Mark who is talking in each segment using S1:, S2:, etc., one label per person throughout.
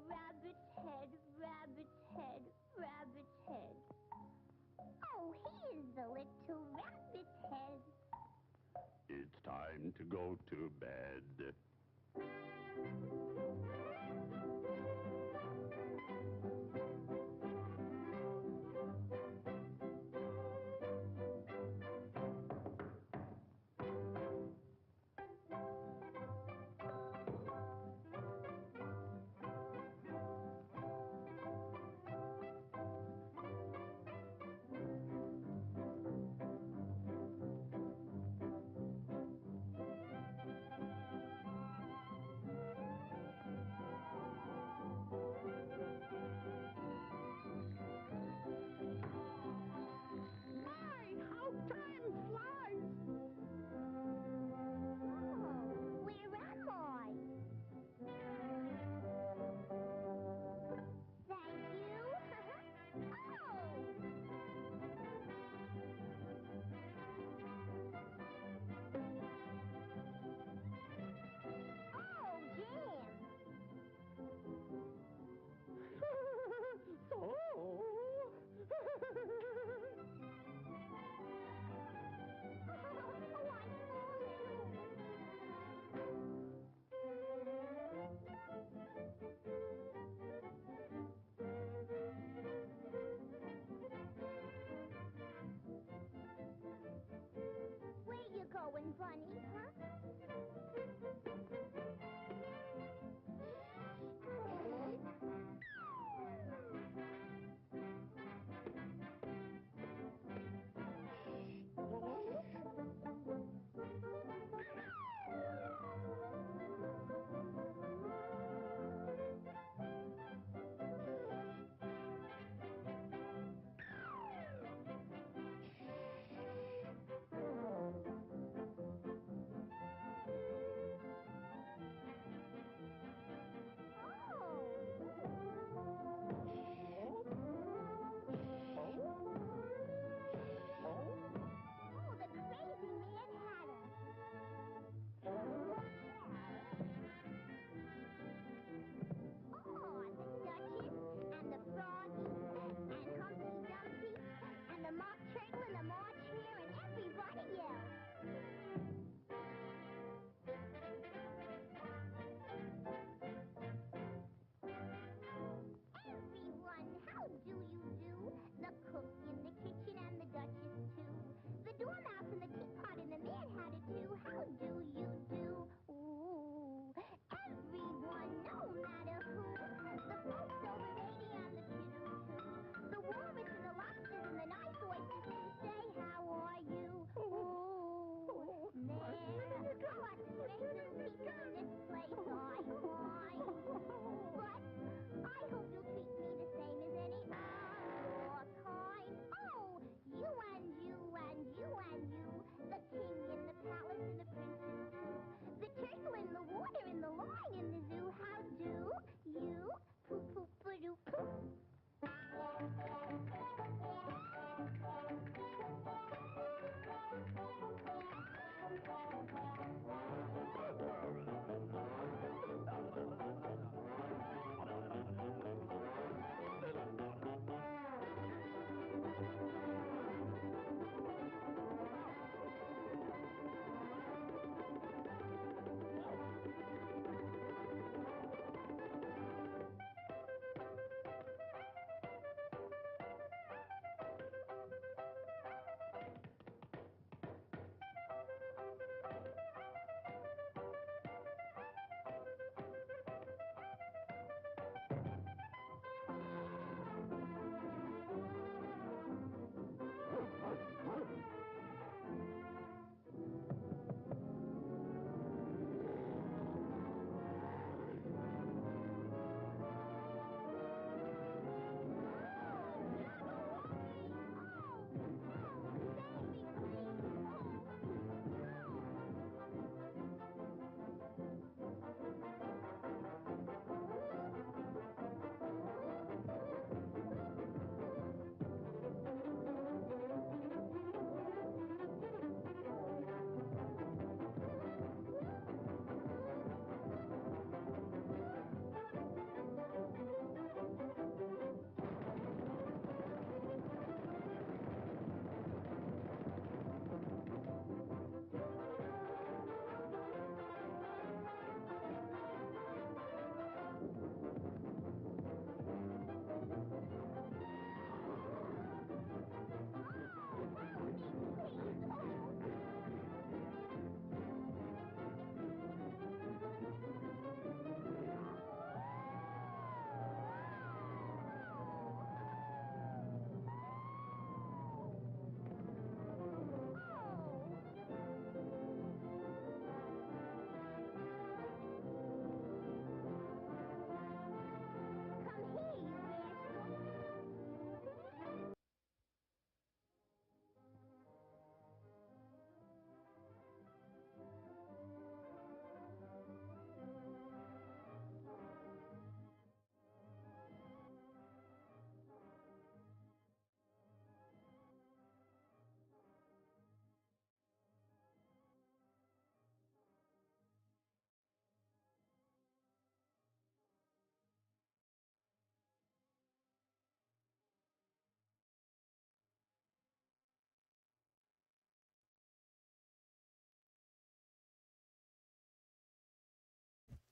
S1: Rabbit's head, rabbit's head, rabbit's head. Oh, here's the little rabbit's head.
S2: It's time to go to bed.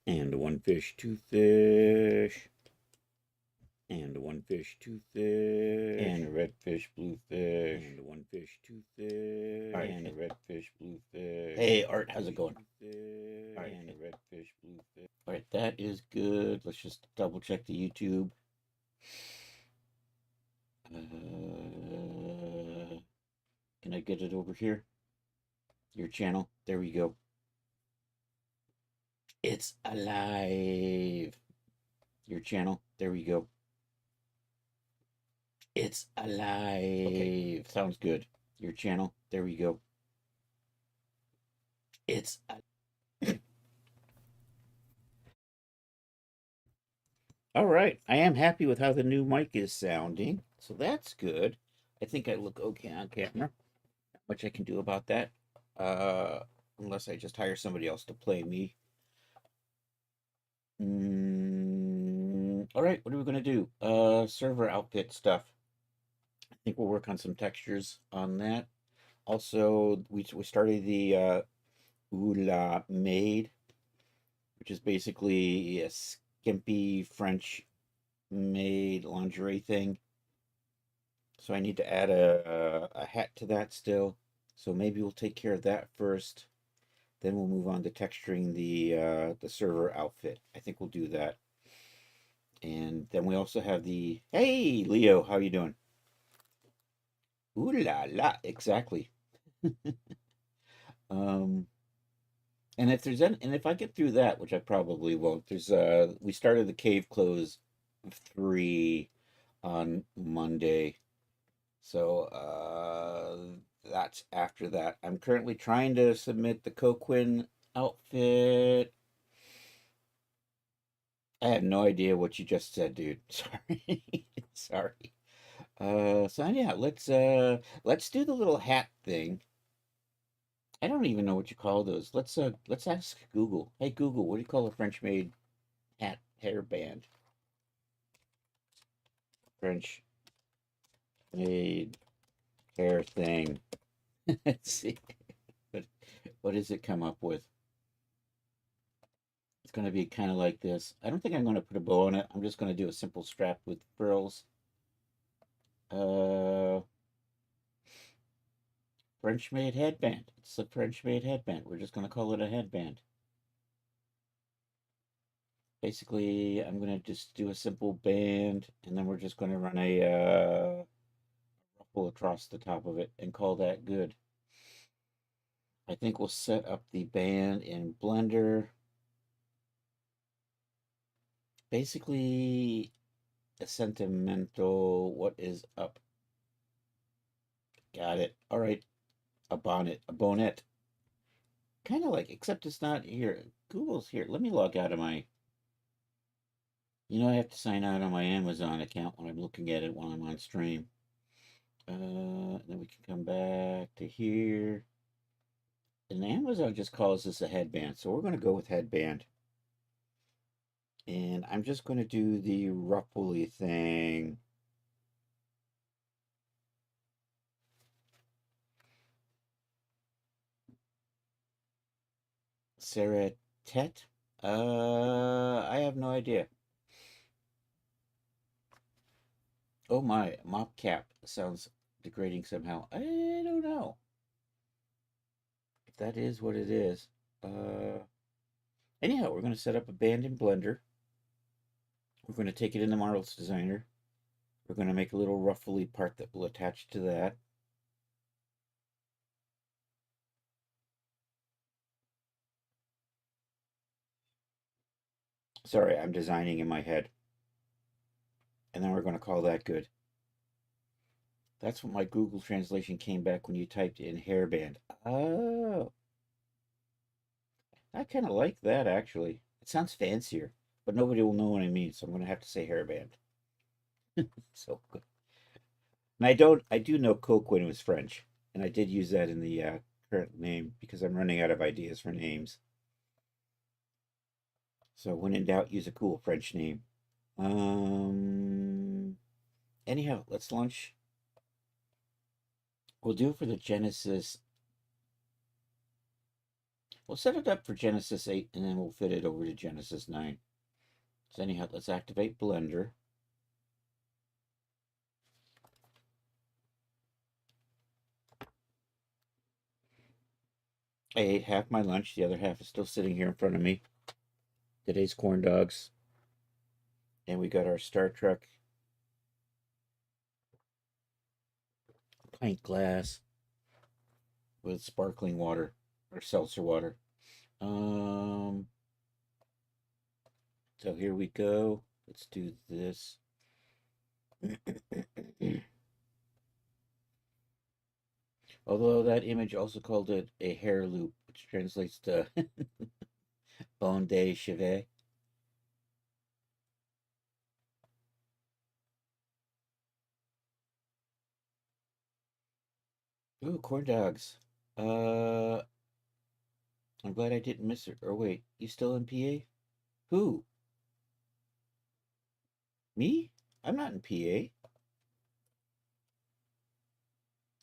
S3: And one fish, two fish. And one fish, two fish. And a red fish, blue fish. And one fish, two fish. All right. And a red fish, blue fish. Hey, Art, how's it going? All right. And a red fish, blue fish. All right, that is good. Let's just double check the YouTube. Can I get it over here? Your channel. There we go. It's alive. Your channel. There we go. It's alive. Okay. Sounds good. Your channel. There we go. It's all right. I am happy with how the new mic is sounding. So that's good. I think I look okay on camera. Not much I can do about that. Unless I just hire somebody else to play me. All right, what are we gonna do? Server outfit stuff. I think we'll work on some textures on that. Also, we started the Oula Maid, which is basically a skimpy French maid lingerie thing. So I need to add a hat to that still. So maybe we'll take care of that first. Then we'll move on to texturing the server outfit. I think we'll do that. And then we also have the, hey, Leo, how you doing? Ooh la la, exactly. And if there's any, and if I get through that, which I probably won't, there's we started the Cave Close 3 on Monday. So that's after that. I'm currently trying to submit the Coquin outfit. I have no idea what you just said, dude. Sorry. Sorry. So yeah, let's do the little hat thing. I don't even know what you call those. Let's ask Google. Hey Google, what do you call a French made hat hairband? French made hair thing. Let's see. What does it come up with? It's going to be kind of like this. I don't think I'm going to put a bow on it. I'm just going to do a simple strap with frills. French made headband. It's a French made headband. We're just going to call it a headband. Basically, I'm going to just do a simple band, and then we're just going to run a ruffle across the top of it and call that good. I think we'll set up the band in Blender. Basically, a sentimental, what is up? Got it. All right. A bonnet. A bonnet. Kind of like, except it's not here. Google's here. Let me log out of my... You know, I have to sign out on my Amazon account when I'm looking at it while I'm on stream. Then we can come back to here. And Amazon just calls this a headband, so we're going to go with headband. And I'm just going to do the ruffly thing. Sarah Tet? I have no idea. Oh my, mop cap sounds degrading somehow. I don't know if that is what it is. Anyhow, we're going to set up a band in Blender. We're going to take it into Marvelous Designer. We're going to make a little ruffly part that will attach to that. Sorry, I'm designing in my head. And then we're going to call that good. That's what my Google translation came back when you typed in hairband. Oh. I kind of like that, actually. It sounds fancier, but nobody will know what I mean, so I'm going to have to say hairband. So good. And I do know Coquin was French, and I did use that in the current name because I'm running out of ideas for names. So when in doubt, use a cool French name. Anyhow, let's launch. We'll do it for the Genesis We'll set it up for Genesis 8 and then we'll fit it over to Genesis 9. So anyhow, let's activate Blender. I ate half my lunch. The other half is still sitting here in front of me. Today's corn dogs. And we got our Star Trek pint glass with sparkling water or seltzer water. So here we go. Let's do this. Although that image also called it a hair loop, which translates to bon de chevet. Ooh, corn dogs. I'm glad I didn't miss it. Or wait, you still in PA? Who? Me? I'm not in PA.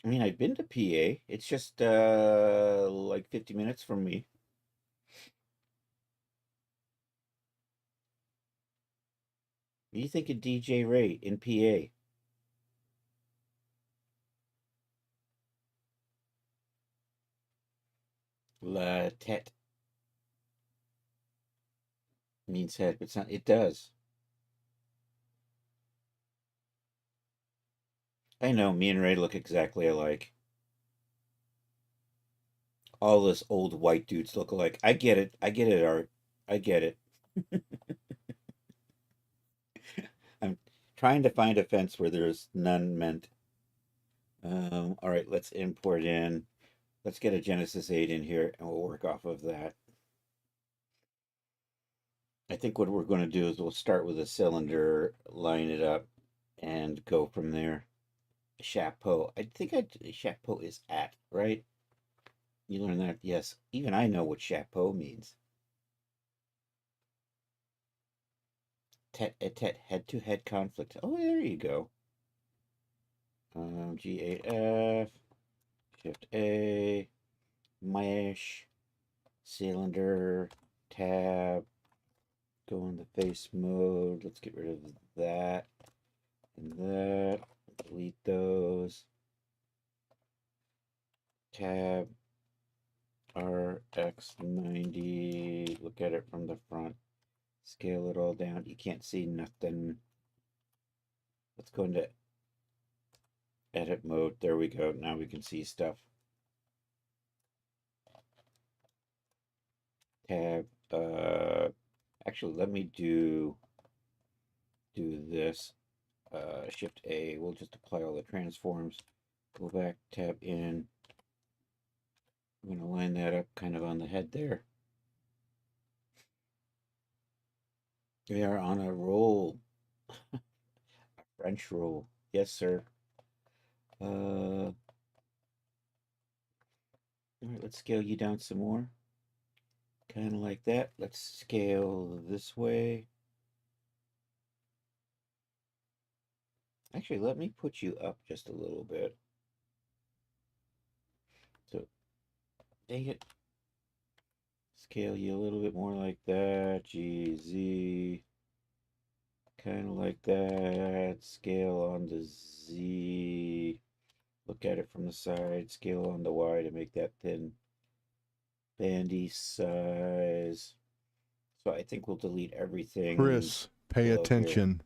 S3: I mean, I've been to PA. It's just like 50 minutes from me. What do you think of DJ Ray in PA? La tête means head, but it's not, it does. I know, me and Ray look exactly alike. All us old white dudes look alike. I get it. I get it, Art. I get it. I'm trying to find a fence where there's none meant. All right, let's import in. Let's get a Genesis 8 in here and we'll work off of that. I think what we're going to do is we'll start with a cylinder, line it up, and go from there. Chapeau. I think chapeau is at, right? You learn that? Yes. Even I know what chapeau means. Tete-a-tete, head-to-head conflict. Oh, there you go. G8F, Shift-A, mesh, cylinder, tab, go in the face mode. Let's get rid of that and that. Delete those. Tab, RX90. Look at it from the front. Scale it all down. You can't see nothing. Let's go into edit mode. There we go. Now we can see stuff. Tab. Actually, let me do this. Shift A. We'll just apply all the transforms. Go back. Tab in. I'm going to line that up kind of on the head there. We are on a roll. A French roll. Yes, sir. All right, let's scale you down some more. Kind of like that. Let's scale this way. Actually, let me put you up just a little bit. So, dang it. Scale you a little bit more like that. GZ. Kind of like that. Scale on the Z. Look at it from the side. Scale on the Y to make that thin bandy size. So I think we'll delete everything.
S4: Chris, pay attention.
S3: Here.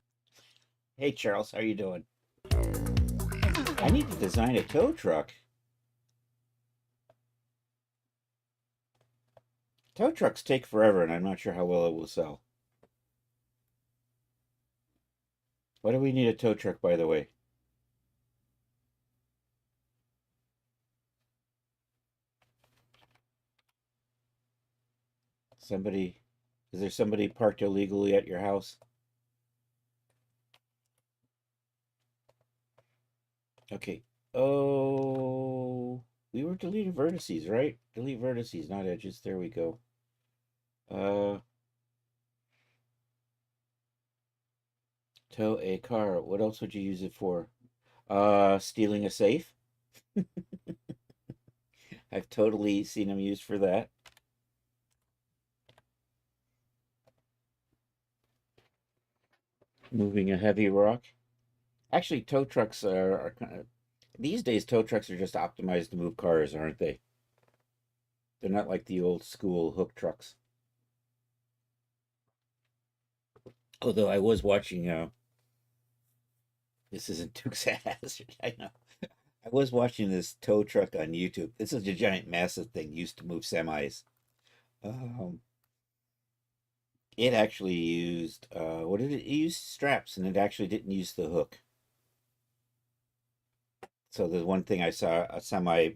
S3: Hey, Charles, how are you doing? I need to design a tow truck. Tow trucks take forever, and I'm not sure how well it will sell. Why do we need a tow truck, by the way? Is there somebody parked illegally at your house? Okay. Oh, we were deleting vertices, right? Delete vertices, not edges. There we go. Tow a car. What else would you use it for? Stealing a safe. I've totally seen them used for that. moving a heavy rock. Actually, tow trucks are kind of, these days, tow trucks are just optimized to move cars, aren't they? They're not like the old school hook trucks. Although I was watching, this isn't Dukes Hazzard, I know. I was watching this tow truck on YouTube. This is a giant, massive thing used to move semis. It actually used, what did it use? Straps, and it actually didn't use the hook. So there's one thing I saw, a semi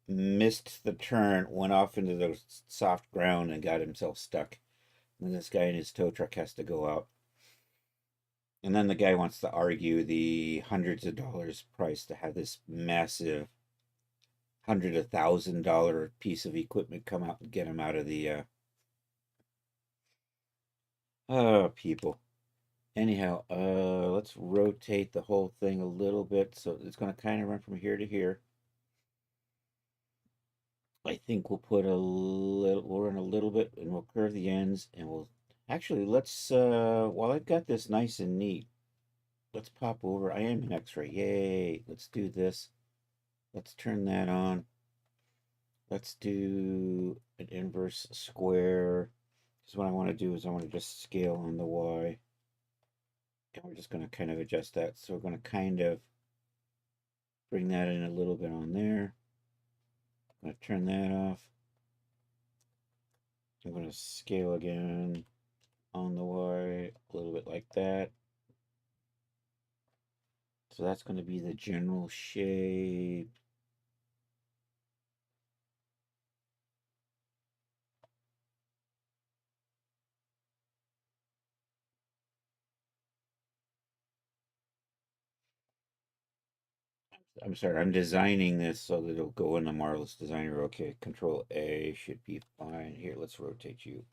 S3: missed the turn, went off into the soft ground and got himself stuck. And this guy in his tow truck has to go out. And then the guy wants to argue the hundreds of dollars price to have this massive $100,000 piece of equipment come out and get him out of the people. Anyhow, let's rotate the whole thing a little bit so it's going to kind of run from here to here. I think we'll put a little, we'll run a little bit and we'll curve the ends and we'll actually, let's, while I've got this nice and neat, let's pop over. I am an X-ray. Yay. Let's do this. Let's turn that on. Let's do an inverse square. Because what I want to do is I want to just scale on the Y. And we're just going to kind of adjust that. So we're going to kind of bring that in a little bit on there. I'm going to turn that off. I'm going to scale again on the Y, a little bit like that. So that's going to be the general shape. I'm sorry, I'm designing this so that it'll go in the Marvelous Designer. Okay, Control A should be fine. Here, let's rotate you.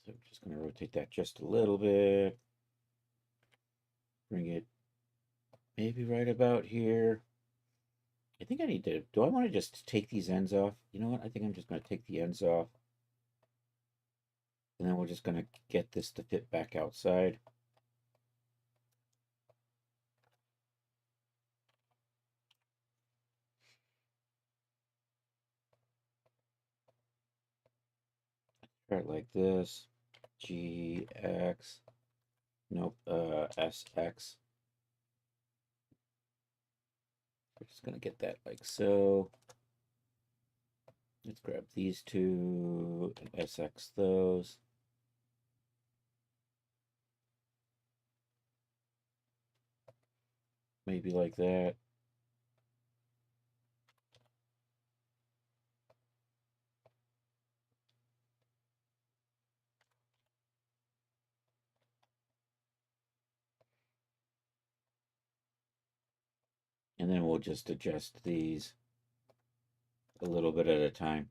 S3: So I'm just going to rotate that just a little bit. Bring it maybe right about here. I think I need to, do I want to just take these ends off? You know what? I think I'm just going to take the ends off. And then we're just going to get this to fit back outside. Try it like this. GX. Nope. SX. We're just going to get that like so. Let's grab these two and SX those. Maybe like that. And then we'll just adjust these a little bit at a time.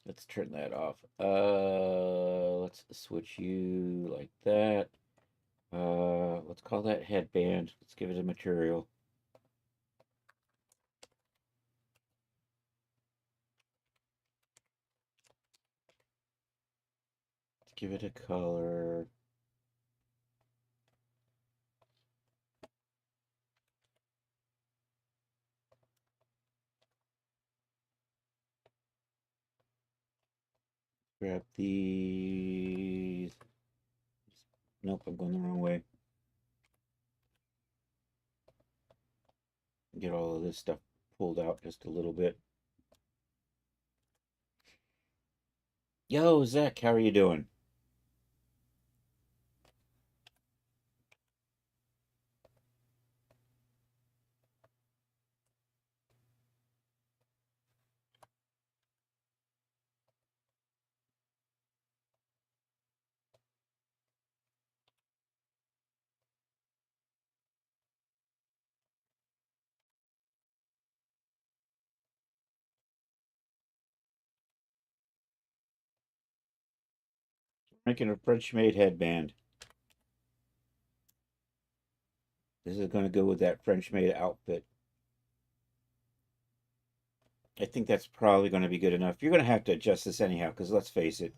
S3: Let's turn that off. Let's switch you like that. Let's call that headband. Let's give it a material. Let's give it a color. Grab these. Nope, I'm going the wrong way. Get all of this stuff pulled out just a little bit. Yo, Zach, how are you doing? Making a French-made headband. This is going to go with that French-made outfit. I think that's probably going to be good enough. You're going to have to adjust this anyhow, because let's face it,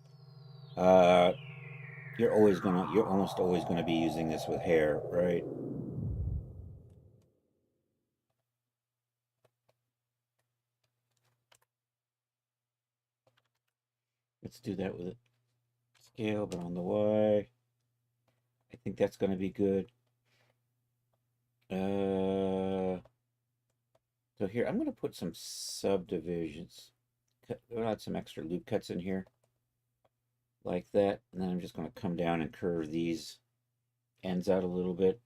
S3: you're almost always gonna be using this with hair, right? Let's do that with scale, but on the Y. I think that's gonna be good. So here, I'm gonna put some subdivisions. We'll add some extra loop cuts in here. Like that, and then I'm just gonna come down and curve these ends out a little bit.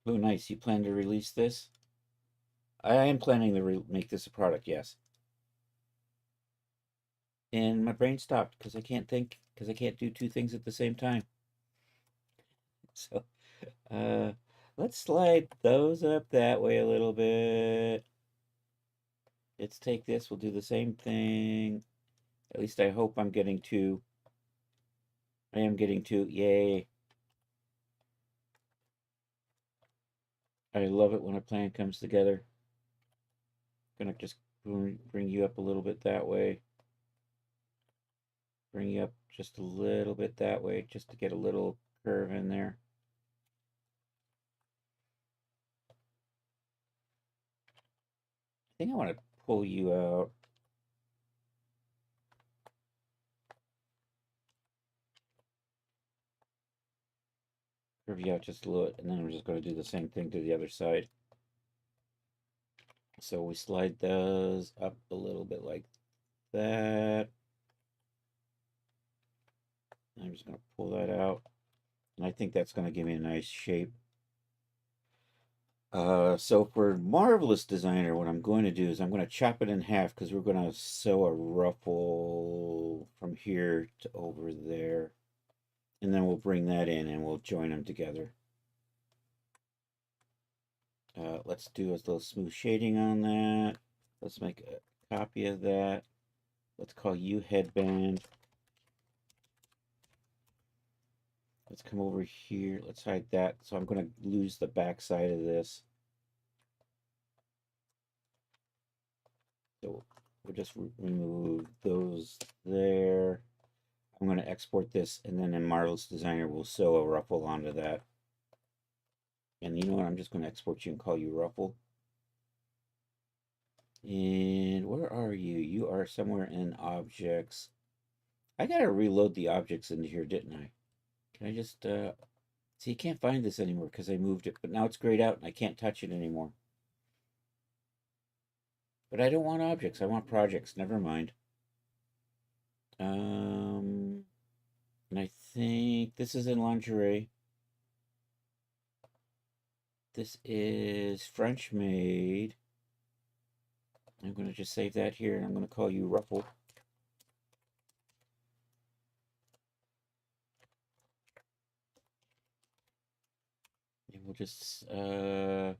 S3: Oh, nice. You plan to release this? I am planning to make this a product, yes. And my brain stopped because I can't think, because I can't do two things at the same time. So, let's slide those up that way a little bit. Let's take this, we'll do the same thing. At least I hope I'm getting two. I am getting two, yay. I love it when a plan comes together. Gonna just bring you up a little bit that way. Bring you up just a little bit that way, just to get a little curve in there. I think I want to pull you out. Curve you out just a little, and then I'm just going to do the same thing to the other side. So we slide those up a little bit like that. I'm just going to pull that out. And I think that's going to give me a nice shape. So for Marvelous Designer, what I'm going to do is I'm going to chop it in half because we're going to sew a ruffle from here to over there. And then we'll bring that in and we'll join them together. Let's do a little smooth shading on that. Let's make a copy of that. Let's call you headband. Let's come over here. Let's hide that. So I'm going to lose the back side of this. So we'll just remove those there. I'm going to export this, and then in Marvelous Designer, we'll sew a ruffle onto that. And you know what? I'm just going to export you and call you Ruffle. And where are you? You are somewhere in Objects. I got to reload the objects into here, didn't I? Can I just, see, you can't find this anymore because I moved it, but now it's grayed out and I can't touch it anymore. But I don't want objects, I want projects, never mind. And I think this is in lingerie. This is French made. I'm going to just save that here, and I'm going to call you Ruffle. And we'll just do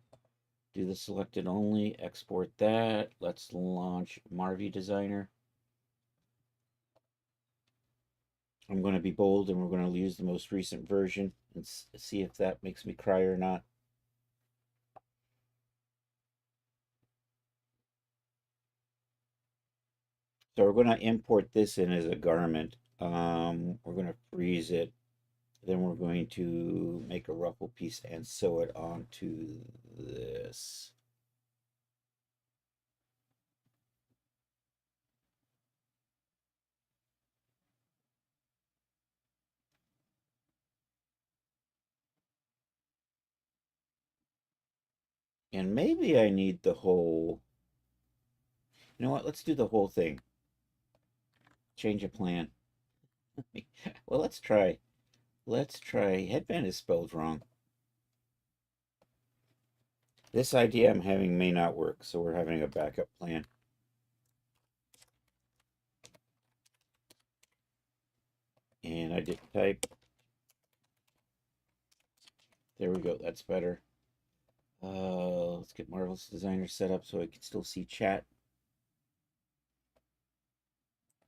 S3: the selected only, export that. Let's launch Marvy Designer. I'm going to be bold, and we're going to use the most recent version and see if that makes me cry or not. So we're going to import this in as a garment. We're going to freeze it. Then we're going to make a ruffle piece and sew it onto this. And maybe I need the whole, you know what, let's do the whole thing. Change of plan. Well, let's try. Let's try. Headband is spelled wrong. This idea I'm having may not work, so we're having a backup plan. And I did type. There we go, that's better. Let's get Marvelous Designer set up so I can still see chat.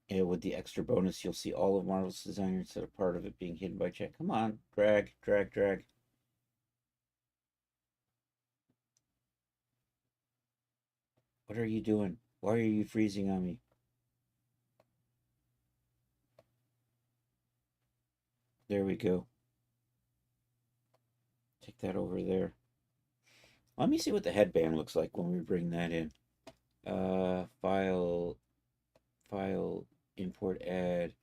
S3: And with the extra bonus, you'll see all of Marvelous Designer instead of part of it being hidden by chat. Come on, drag, drag, drag. What are you doing? Why are you freezing on me? There we go. Take that over there. Let me see what the headband looks like when we bring that in. File, import, add,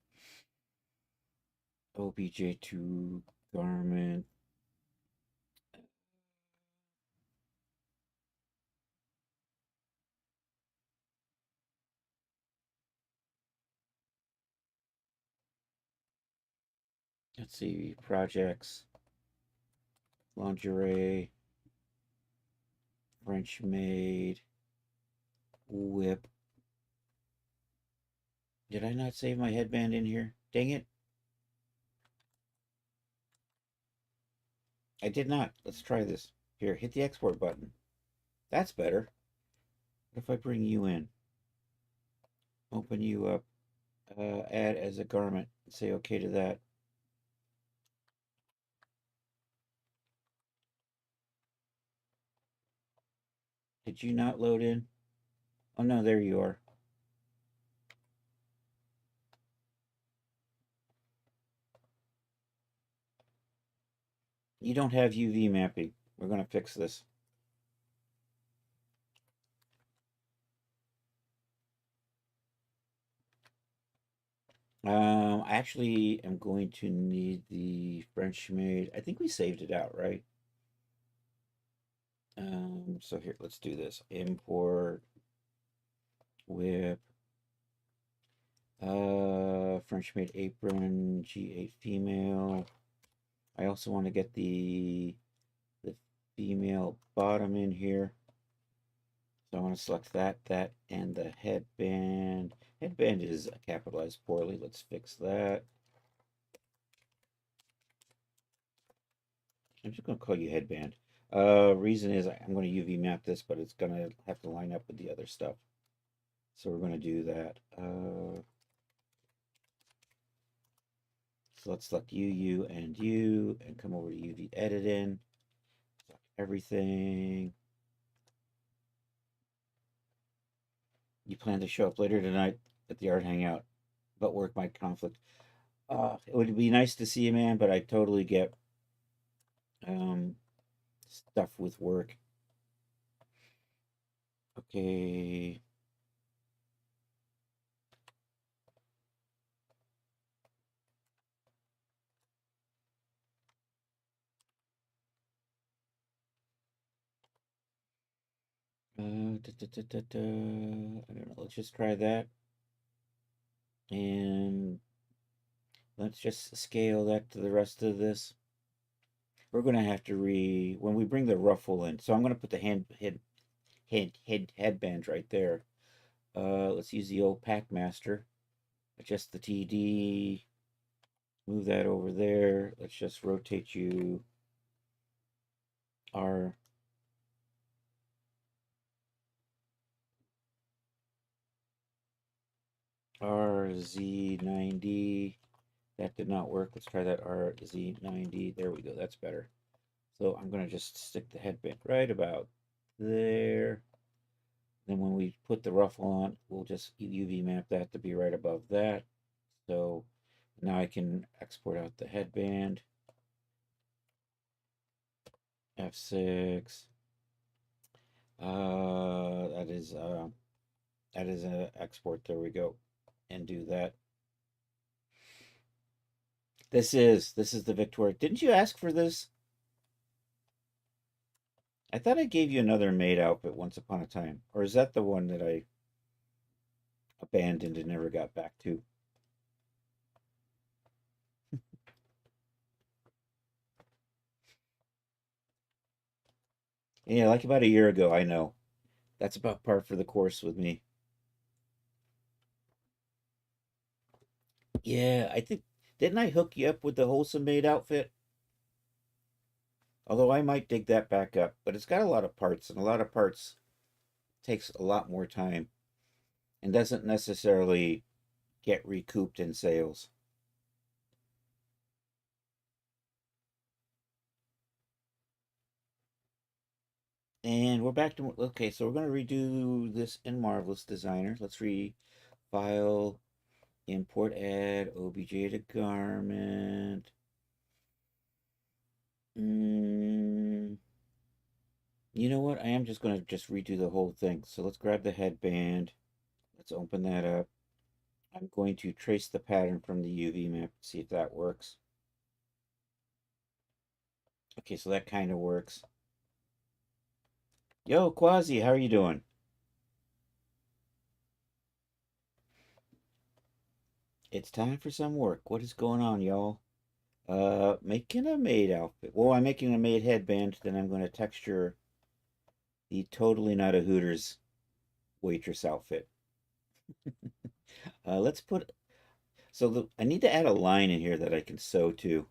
S3: obj2 garment. Let's see, projects, lingerie, French maid, whip. Did I not save my headband in here? Dang it. I did not. Let's try this. Here, hit the export button. That's better. What if I bring you in? Open you up. Add as a garment. Say okay to that. Did you not load in? Oh no, there you are. You don't have UV mapping. We're going to fix this. I actually am going to need the French maid. I think we saved it out, right? So here, let's do this. Import whip. French maid apron, G8 female. I also want to get the female bottom in here. So I want to select that, and the headband. Headband is capitalized poorly. Let's fix that. I'm just going to call you headband. Reason is I'm going to UV map this, but it's going to have to line up with the other stuff. So we're going to do that. So let's select you, and come over to UV edit in. Select everything. You plan to show up later tonight at the art hangout, but work might conflict. It would be nice to see you, man, but I totally get stuff with work. Okay. I don't know. Let's just try that. And let's just scale that to the rest of this. We're going to have to when we bring the ruffle in. So I'm going to put the headband right there. Let's use the old Pack Master. Adjust the TD. Move that over there. Let's just rotate you. RZ90. That did not work. Let's try that RZ90. There we go. That's better. So I'm going to just stick the headband right about there. Then when we put the ruffle on, we'll just UV map that to be right above that. So now I can export out the headband. F6. That is an export. There we go. And do that. This is the Victoria. Didn't you ask for this? I thought I gave you another maid outfit once upon a time. Or is that the one that I abandoned and never got back to? Yeah, like about a year ago, I know. That's about par for the course with me. Yeah, I think, didn't I hook you up with the Wholesome Maid outfit? Although I might dig that back up, but it's got a lot of parts, and a lot of parts takes a lot more time and doesn't necessarily get recouped in sales. And we're back to, okay, so we're going to redo this in Marvelous Designer. Let's file, import, add, OBJ to garment. You know what? I am just going to just redo the whole thing. So let's grab the headband. Let's open that up. I'm going to trace the pattern from the UV map, see if that works. Okay, so that kind of works. Yo, Quasi, how are you doing? It's time for some work. What is going on, y'all? Making a maid outfit. Well, I'm making a maid headband, then I'm going to texture the totally not a Hooters waitress outfit. Let's put, I need to add a line in here that I can sew to.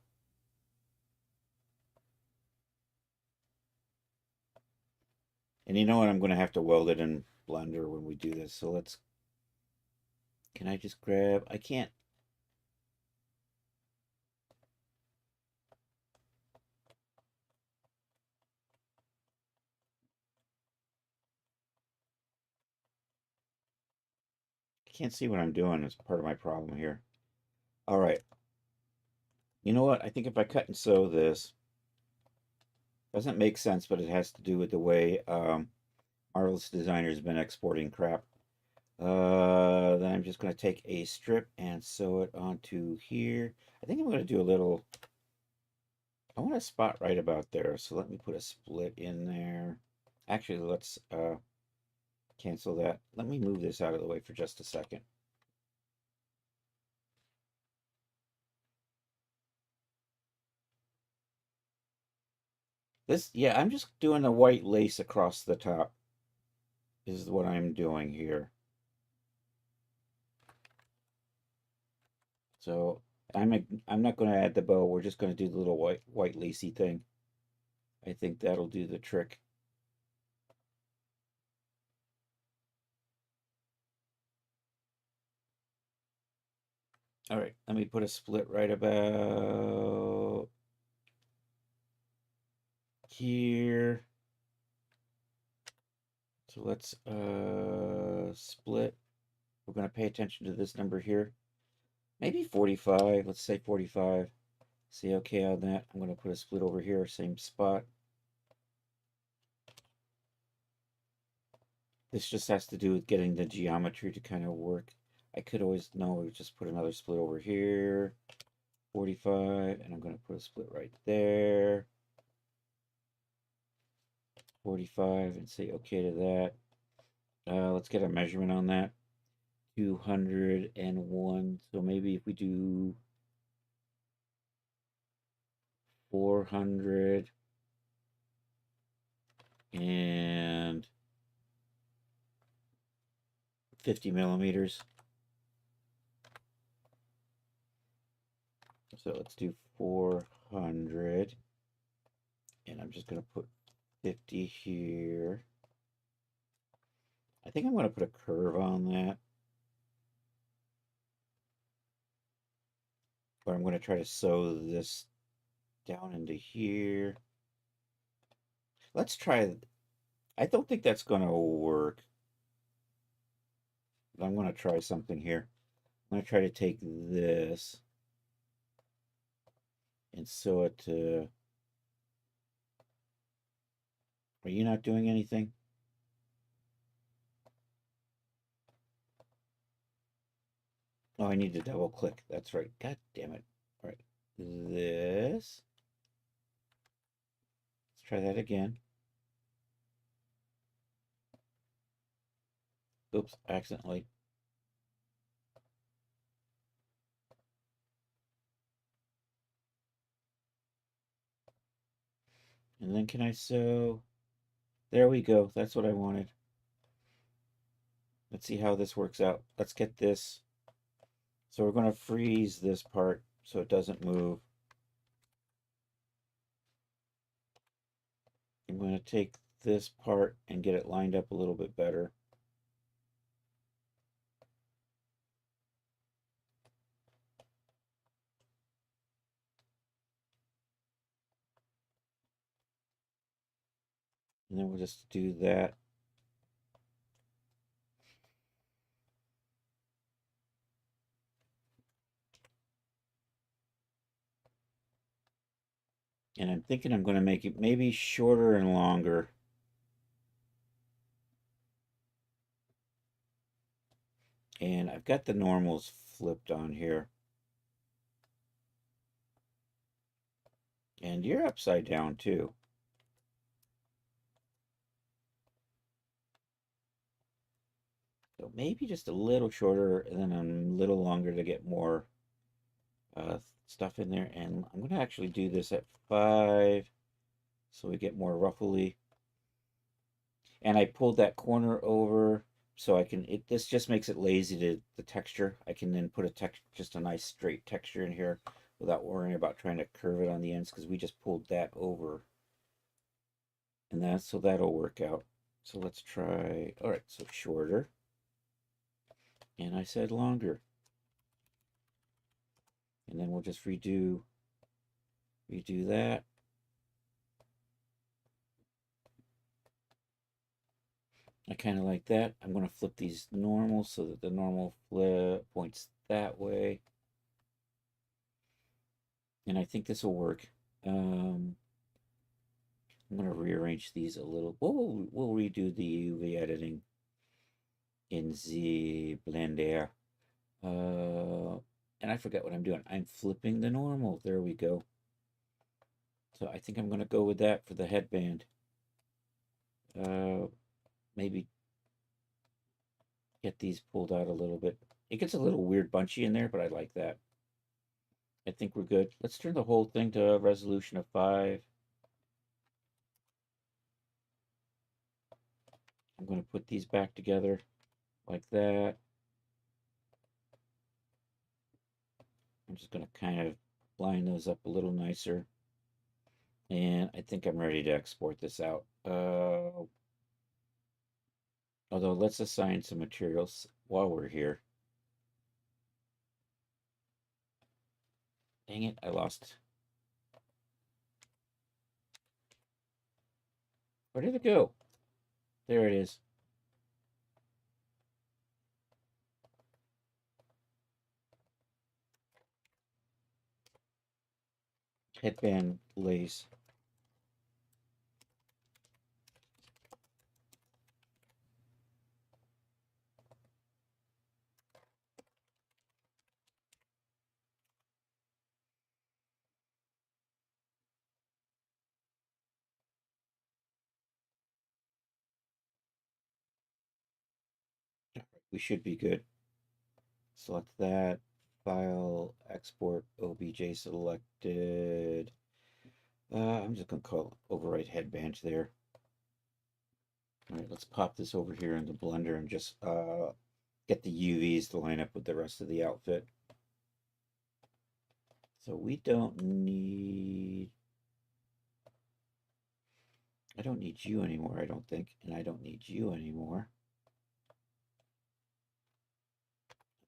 S3: And you know what? I'm going to have to weld it in Blender when we do this. So can I just grab, I can't. I can't see what I'm doing. It's part of my problem here. All right. You know what? I think if I cut and sew this, doesn't make sense, but it has to do with the way Marvelous Designer has been exporting crap. Then I'm just going to take a strip and sew it onto here. I think I'm going to do a little, I want a spot right about there. So let me put a split in there. Actually, let's cancel that. Let me move this out of the way for just a second. Yeah, I'm just doing a white lace across the top is what I'm doing here. So I'm not going to add the bow. We're just going to do the little white lacy thing. I think that'll do the trick. All right, let me put a split right about here. So let's split. We're going to pay attention to this number here. Maybe 45. Let's say 45. Say okay on that. I'm going to put a split over here, same spot. This just has to do with getting the geometry to kind of work. I could always, no, we just put another split over here. 45, and I'm going to put a split right there. 45, and say okay to that. Let's get a measurement on that. 201. So maybe if we do 400 and 50 millimeters. So let's do 400, and I'm just going to put 50 here. I think I'm going to put a curve on that. Or I'm going to try to sew this down into here. Let's try. I don't think that's going to work. I'm going to try something here. I'm going to try to take this and sew it to. Are you not doing anything? Oh, I need to double click. That's right. God damn it. All right. This. Let's try that again. Oops, accidentally. And then can I sew? There we go. That's what I wanted. Let's see how this works out. Let's get this. So we're going to freeze this part so it doesn't move. I'm going to take this part and get it lined up a little bit better. And then we'll just do that. And I'm thinking I'm going to make it maybe shorter and longer. And I've got the normals flipped on here. And you're upside down too. So maybe just a little shorter and then a little longer to get more stuff in there. And I'm going to actually do this at 5 so we get more ruffly. And I pulled that corner over so I can, this just makes it lazy to the texture. I can then put just a nice straight texture in here without worrying about trying to curve it on the ends because we just pulled that over. And so that'll work out. So let's try, all right, so shorter. And I said longer. And then we'll just redo that. I kind of like that. I'm going to flip these normal so that the normal flip points that way. And I think this will work. I'm going to rearrange these a little. We'll redo the UV editing in the Blender. And I forget what I'm doing. I'm flipping the normal. There we go. So I think I'm going to go with that for the headband. Maybe get these pulled out a little bit. It gets a little weird bunchy in there, but I like that. I think we're good. Let's turn the whole thing to a resolution of 5. I'm going to put these back together like that. I'm just going to kind of line those up a little nicer. And I think I'm ready to export this out. Although let's assign some materials while we're here. Dang it, I lost. Where did it go? There it is. Headband lace. We should be good. Select that. File, export, OBJ selected. I'm just going to call it overwrite headband there. All right, let's pop this over here into Blender and just get the UVs to line up with the rest of the outfit. So we don't need... I don't need you anymore, I don't think. And I don't need you anymore.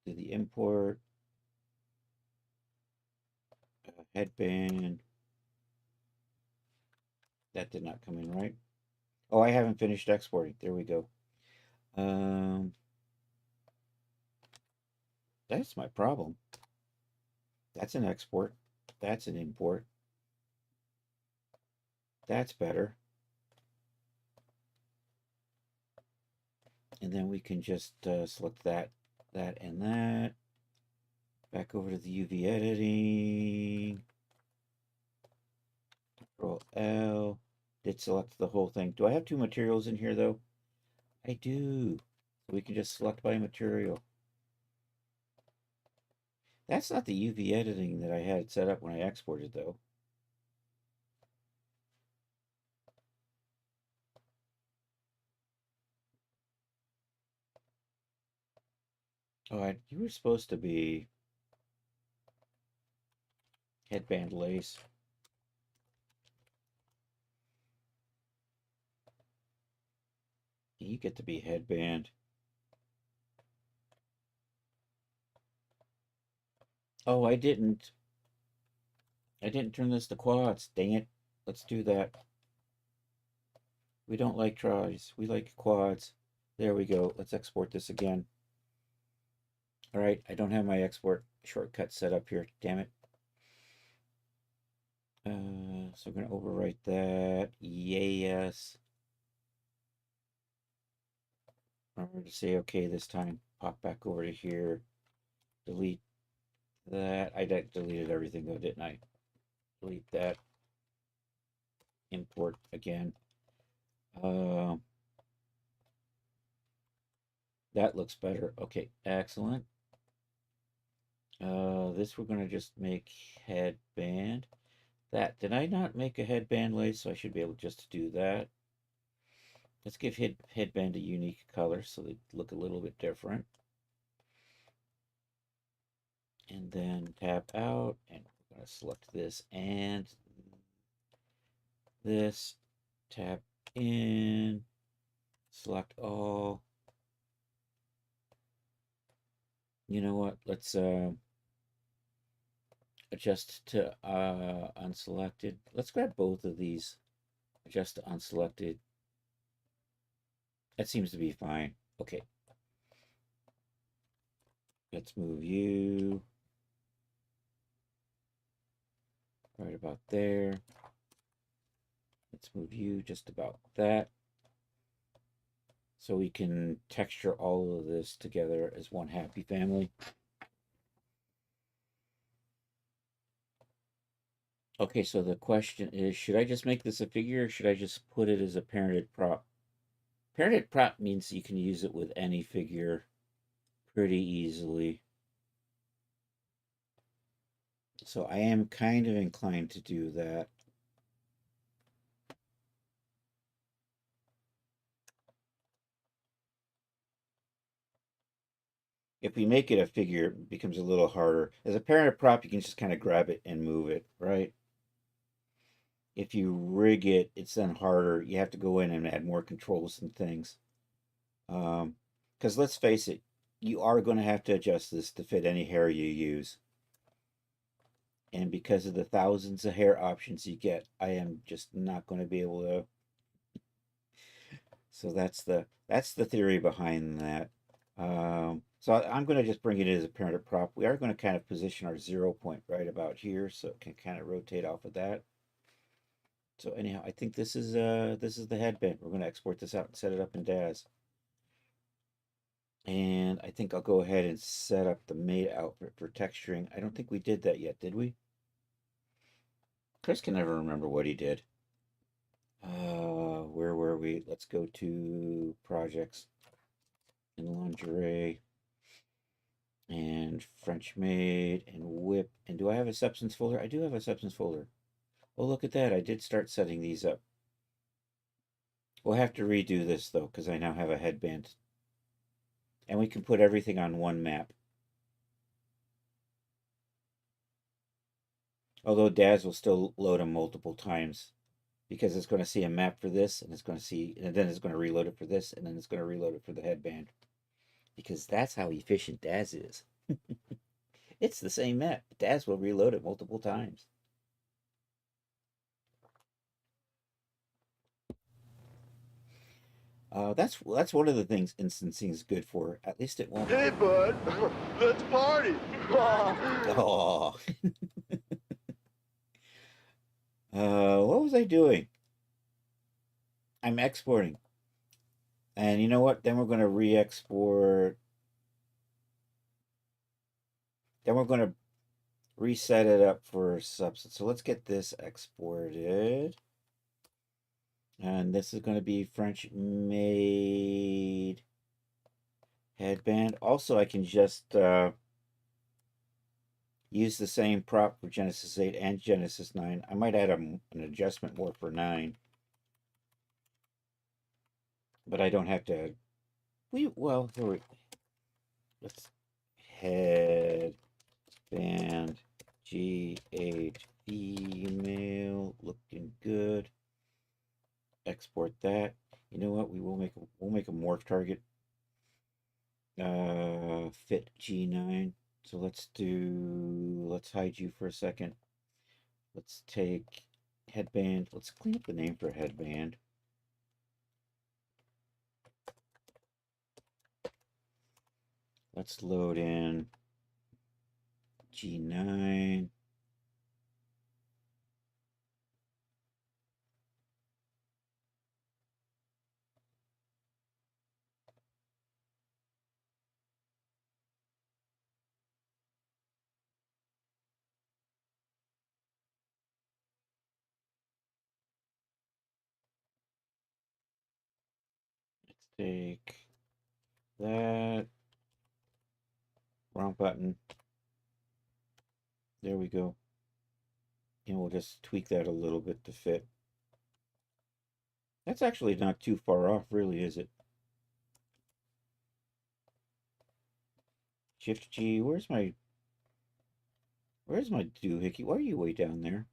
S3: Do the import. Headband. That did not come in right. Oh, I haven't finished exporting. There we go. That's my problem. That's an export. That's an import. That's better. And then we can just select that, and that. Back over to the UV editing. Control L. Did select the whole thing. Do I have 2 materials in here though? I do. So we can just select by material. That's not the UV editing that I had set up when I exported though. Oh, you were supposed to be headband lace. You get to be headband. Oh, I didn't turn this to quads. Dang it. Let's do that. We don't like tries. We like quads. There we go. Let's export this again. All right. I don't have my export shortcut set up here. Damn it. So we're going to overwrite that. Yes. Remember to say okay this time. Pop back over to here. Delete that. I deleted everything though, didn't I? Delete that. Import again. That looks better. Okay, excellent. This we're going to just make headband. Did I not make a headband lace? So I should be able just to do that. Let's give headband a unique color so they look a little bit different. And then tab out, and we're going to select this and this. Tab in, select all. You know what? Let's adjust to unselected. Let's grab both of these. Adjust to unselected. That seems to be fine. Okay. Let's move you right about there. Let's move you just about that. So we can texture all of this together as one happy family. Okay, so the question is, should I just make this a figure or should I just put it as a parented prop? Parented prop means you can use it with any figure pretty easily. So I am kind of inclined to do that. If we make it a figure, it becomes a little harder. As a parented prop, you can just kind of grab it and move it, right? If you rig it, it's then harder. You have to go in and add more controls and things. Because let's face it, you are going to have to adjust this to fit any hair you use. And because of the thousands of hair options you get, I am just not going to be able to. So that's the theory behind that. So I'm going to just bring it in as a parented prop. We are going to kind of position our 0 point right about here, so it can kind of rotate off of that. So anyhow, I think this is the headband. We're going to export this out and set it up in Daz. And I think I'll go ahead and set up the made outfit for texturing. I don't think we did that yet, did we? Chris can never remember what he did. Where were we? Let's go to projects and lingerie and French maid and whip. And do I have a substance folder? I do have a substance folder. Oh, look at that. I did start setting these up. We'll have to redo this though, because I now have a headband. And we can put everything on one map. Although Daz will still load them multiple times, because it's going to see a map for this, and it's going to see, and then it's going to reload it for this, and then it's going to reload it for the headband. Because that's how efficient Daz is. It's the same map. Daz will reload it multiple times. That's one of the things instancing is good for. At least it won't.
S2: Hey, bud, let's party.
S3: Oh. What was I doing? I'm exporting. And you know what? Then we're going to re-export. Then we're going to reset it up for substance. So let's get this exported. And this is going to be French made headband. Also, I can just use the same prop for Genesis 8 and Genesis 9. I might add an adjustment more for 9. But I don't have to. Let's headband G8 female, looking good. Export that. You know what? We'll make a morph target. Fit G9. So let's hide you for a second. Let's take headband. Let's clean up the name for headband. Let's load in G9. take that. Wrong button. There we go. And we'll just tweak that a little bit to fit. That's actually not too far off, really, is it? Shift G. Where's my doohickey? Why are you way down there?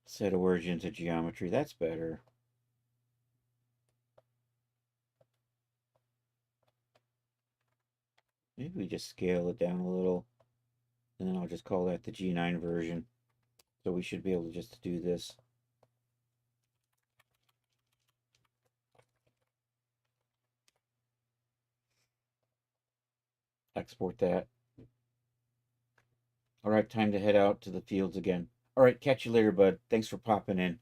S3: Set origin to geometry. That's better. Maybe we just scale it down a little. And then I'll just call that the G9 version. So we should be able to just do this. Export that. All right, time to head out to the fields again. All right, catch you later, bud. Thanks for popping in.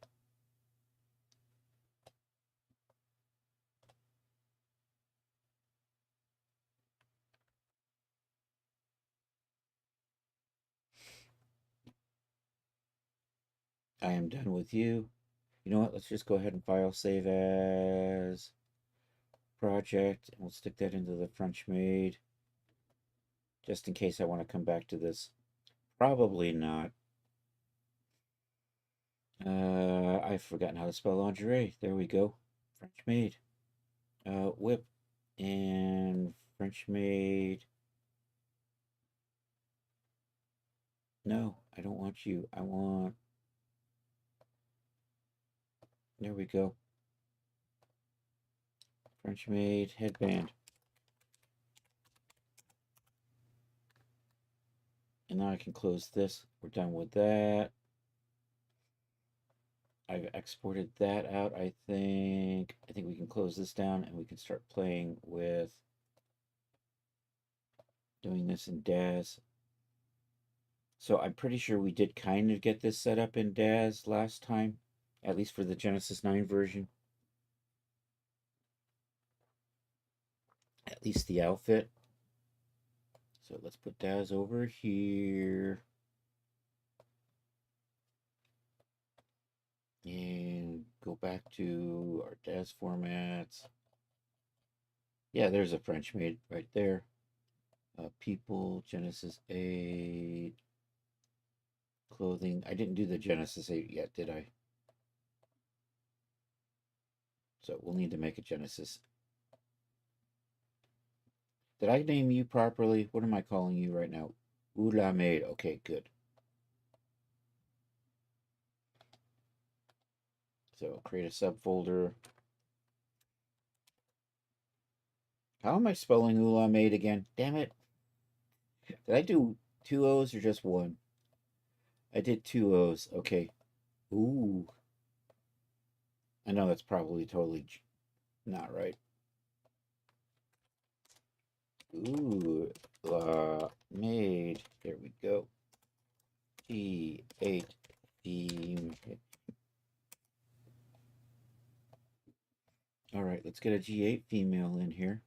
S3: I am done with you. You know what? Let's just go ahead and file save as project, and we'll stick that into the French made. Just in case I want to come back to this. Probably not. I've forgotten how to spell lingerie. There we go. French made. Whip and French made. No, I don't want you. I want. There we go. French made headband. And now I can close this. We're done with that. I've exported that out, I think. I think we can close this down and we can start playing with doing this in Daz. So I'm pretty sure we did kind of get this set up in Daz last time, at least for the Genesis 9 version. At least the outfit. So let's put Daz over here. And go back to our Daz formats. Yeah, there's a French made right there. People, Genesis 8. Clothing. I didn't do the Genesis 8 yet, did I? So we'll need to make a Genesis. Did I name you properly? What am I calling you right now? Ula Maid. Okay, good. So create a subfolder. How am I spelling Ula Maid again? Damn it. Did I do 2 O's or just 1? I did 2 O's. Okay. Ooh. I know that's probably totally not right. Ooh. Made. There we go. G8 theme. All right, let's get a G8 female in here.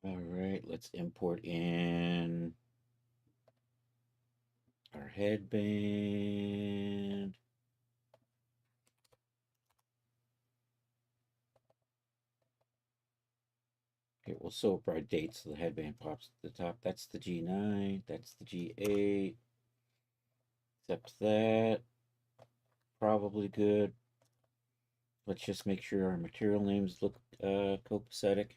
S3: All right, let's import in our headband. Okay, we'll sort by date so the headband pops at the top. That's the G9, that's the G8. Accept that. Probably good. Let's just make sure our material names look copacetic.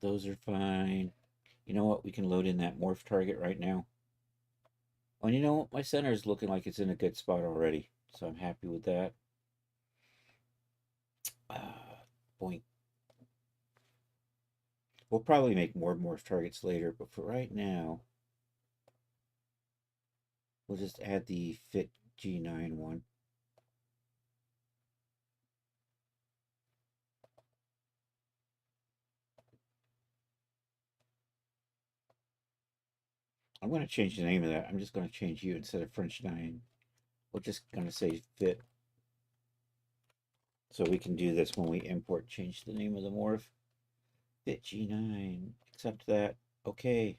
S3: Those are fine. You know what? We can load in that morph target right now. Oh, and you know what? My center is looking like it's in a good spot already. So I'm happy with that. Point. We'll probably make more morph targets later, but for right now, we'll just add the fit G9 one. I'm going to change the name of that. I'm just going to change you instead of French 9. We're just going to say fit. So we can do this when we import, change the name of the morph. Fit G9. Accept that. Okay.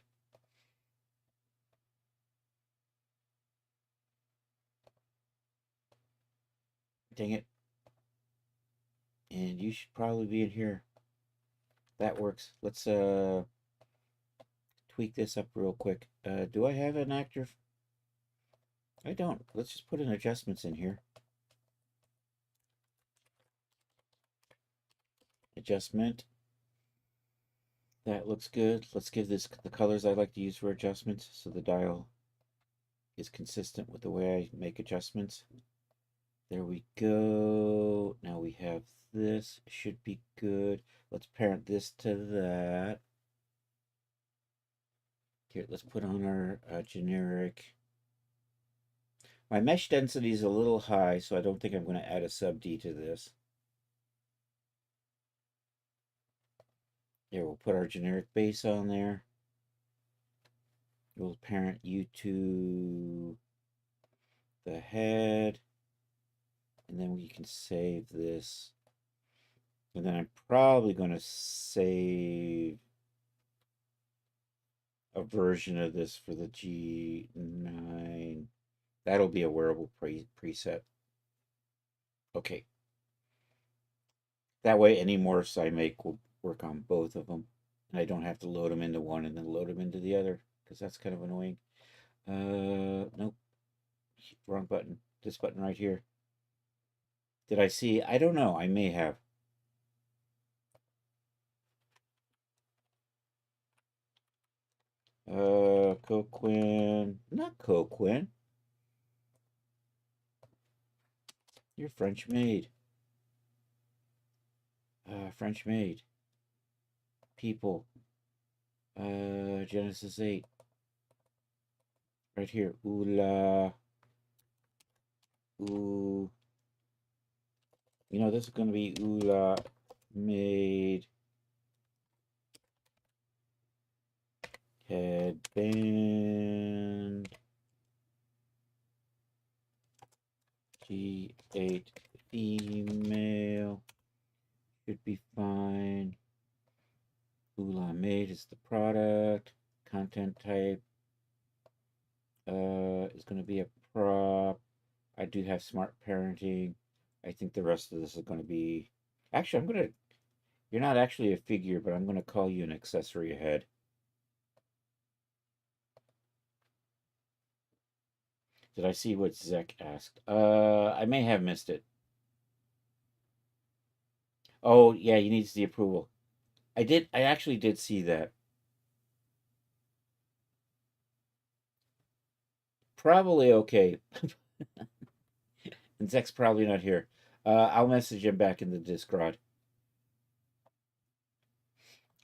S3: Dang it. And you should probably be in here. That works. Let's tweak this up real quick. Do I have an actor? I don't. Let's just put in adjustments in here. Adjustment. That looks good. Let's give this the colors I like to use for adjustments so the dial is consistent with the way I make adjustments. There we go. Now we have this. Should be good. Let's parent this to that. Here, let's put on our generic. My mesh density is a little high, so I don't think I'm going to add a sub D to this. Here, we'll put our generic base on there. We'll parent you to the head. And then we can save this. And then I'm probably going to save a version of this for the G9. That'll be a wearable preset. Okay. That way any morphs I make will work on both of them. And I don't have to load them into one and then load them into the other, because that's kind of annoying. Nope. Wrong button. This button right here. Did I see? I don't know. I may have. Coquin. Not Coquin. You're French made. French made. People. Genesis 8. Right here. Ooh la. Ooh. You know, this is going to be ooh la made. Headband. G8 female. Should be fine. Ooh la made is the product. Content type is going to be a prop. I do have smart parenting. I think the rest of this is going to be... Actually, I'm going to... You're not actually a figure, but I'm going to call you an accessory ahead. Did I see what Zek asked? I may have missed it. Oh, yeah, he needs the approval. I actually did see that. Probably okay. And Zek's probably not here. I'll message him back in the Discord.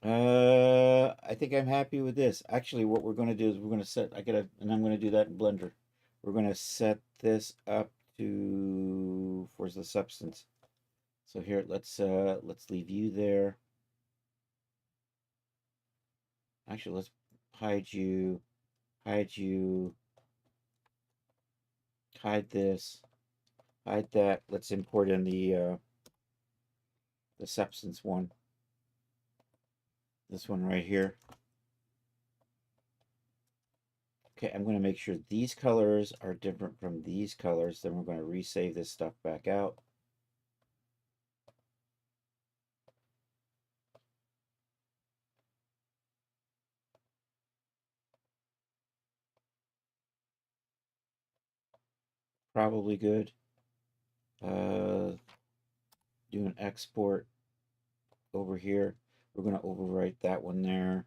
S3: I think I'm happy with this. Actually, what we're going to do is we're going to set, and I'm going to do that in Blender. We're going to set this up to, where's the substance? So here, let's leave you there. Actually, let's hide you, hide this, hide that. Let's import in the substance one. This one right here. Okay, I'm going to make sure these colors are different from these colors. Then we're going to resave this stuff back out. Probably good. Do an export over here. We're going to overwrite that one there.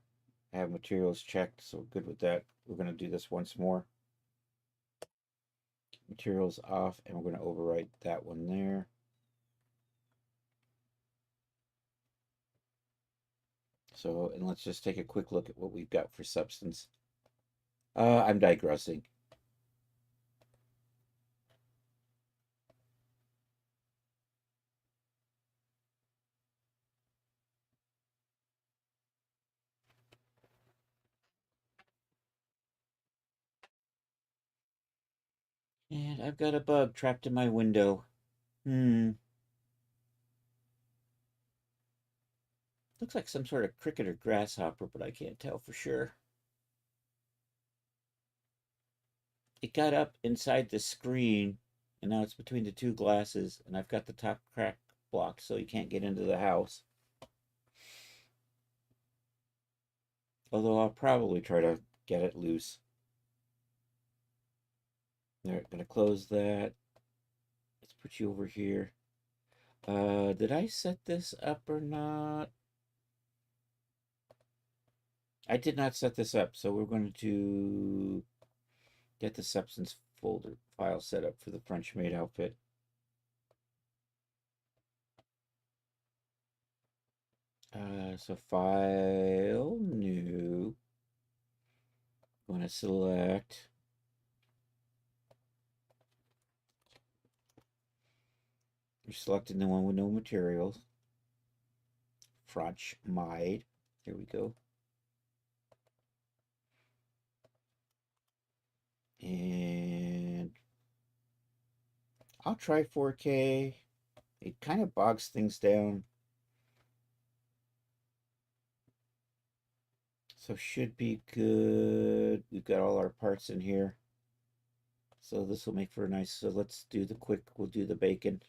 S3: Have materials checked, so good with that. We're going to do this once more. Materials off, and we're going to overwrite that one there. So, and let's just take a quick look at what we've got for substance. I'm digressing. And I've got a bug trapped in my window. Looks like some sort of cricket or grasshopper, but I can't tell for sure. It got up inside the screen, and now it's between the two glasses, and I've got the top crack blocked so you can't get into the house. Although I'll probably try to get it loose. There, gonna close that. Let's put you over here. Did I set this up or not? I did not set this up, so we're going to get the substance folder file set up for the French maid outfit. So file, new. I'm going to select You're selecting the one with no materials. French maid. Here we go. And I'll try 4K. It kind of bogs things down. So should be good. We've got all our parts in here. So this will make for a nice, so let's do we'll do the bacon.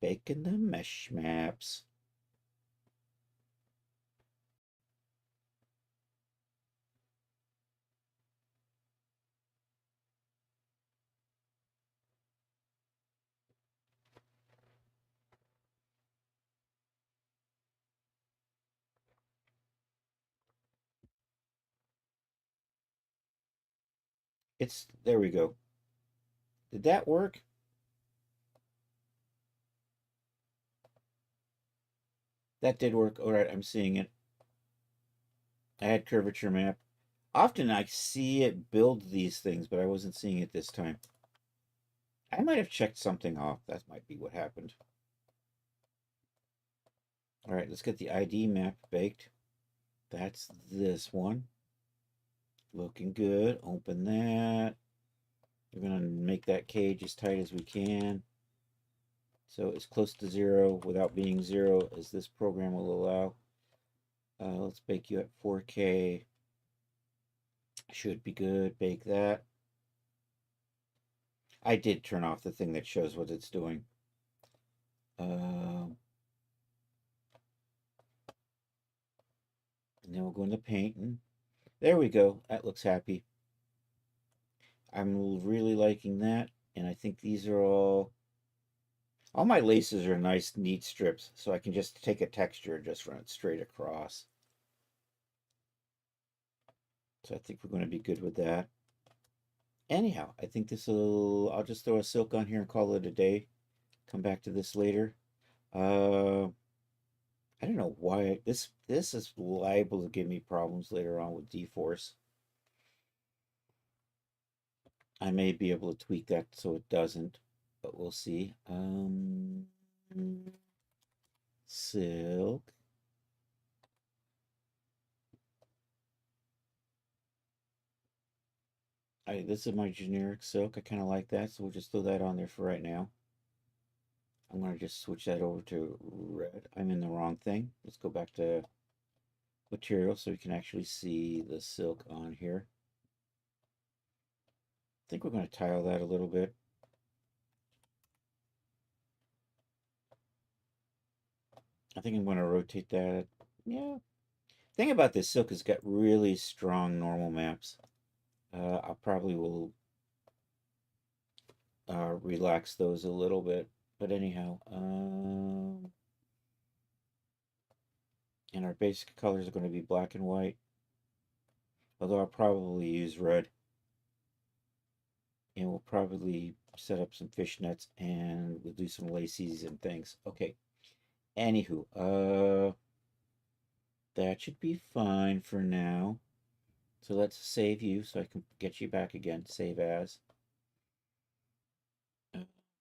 S3: Bacon the mesh maps. There we go. Did that work? That did work. All right, I'm seeing it. I had curvature map. Often I see it build these things, but I wasn't seeing it this time. I might have checked something off. That might be what happened. All right, let's get the ID map baked. That's this one. Looking good. Open that. We're going to make that cage as tight as we can. So as close to 0 without being 0 as this program will allow. Let's bake you at 4K. Should be good. Bake that. I did turn off the thing that shows what it's doing. And then we'll go into painting. There we go. That looks happy. I'm really liking that. And I think these are all my laces are nice, neat strips. So I can just take a texture and just run it straight across. So I think we're going to be good with that. Anyhow, I think I'll just throw a silk on here and call it a day. Come back to this later. I don't know why this is liable to give me problems later on with D-Force. I may be able to tweak that so it doesn't, but we'll see. Silk. This is my generic silk. I kind of like that, so we'll just throw that on there for right now. I'm going to just switch that over to red. I'm in the wrong thing. Let's go back to material so we can actually see the silk on here. I think we're going to tile that a little bit. I think I'm going to rotate that. Yeah. Thing about this silk is got really strong normal maps. I probably will relax those a little bit. But anyhow, and our basic colors are going to be black and white. Although I'll probably use red. And we'll probably set up some fishnets and we'll do some laces and things. Okay. Anywho, that should be fine for now. So let's save you so I can get you back again. Save as.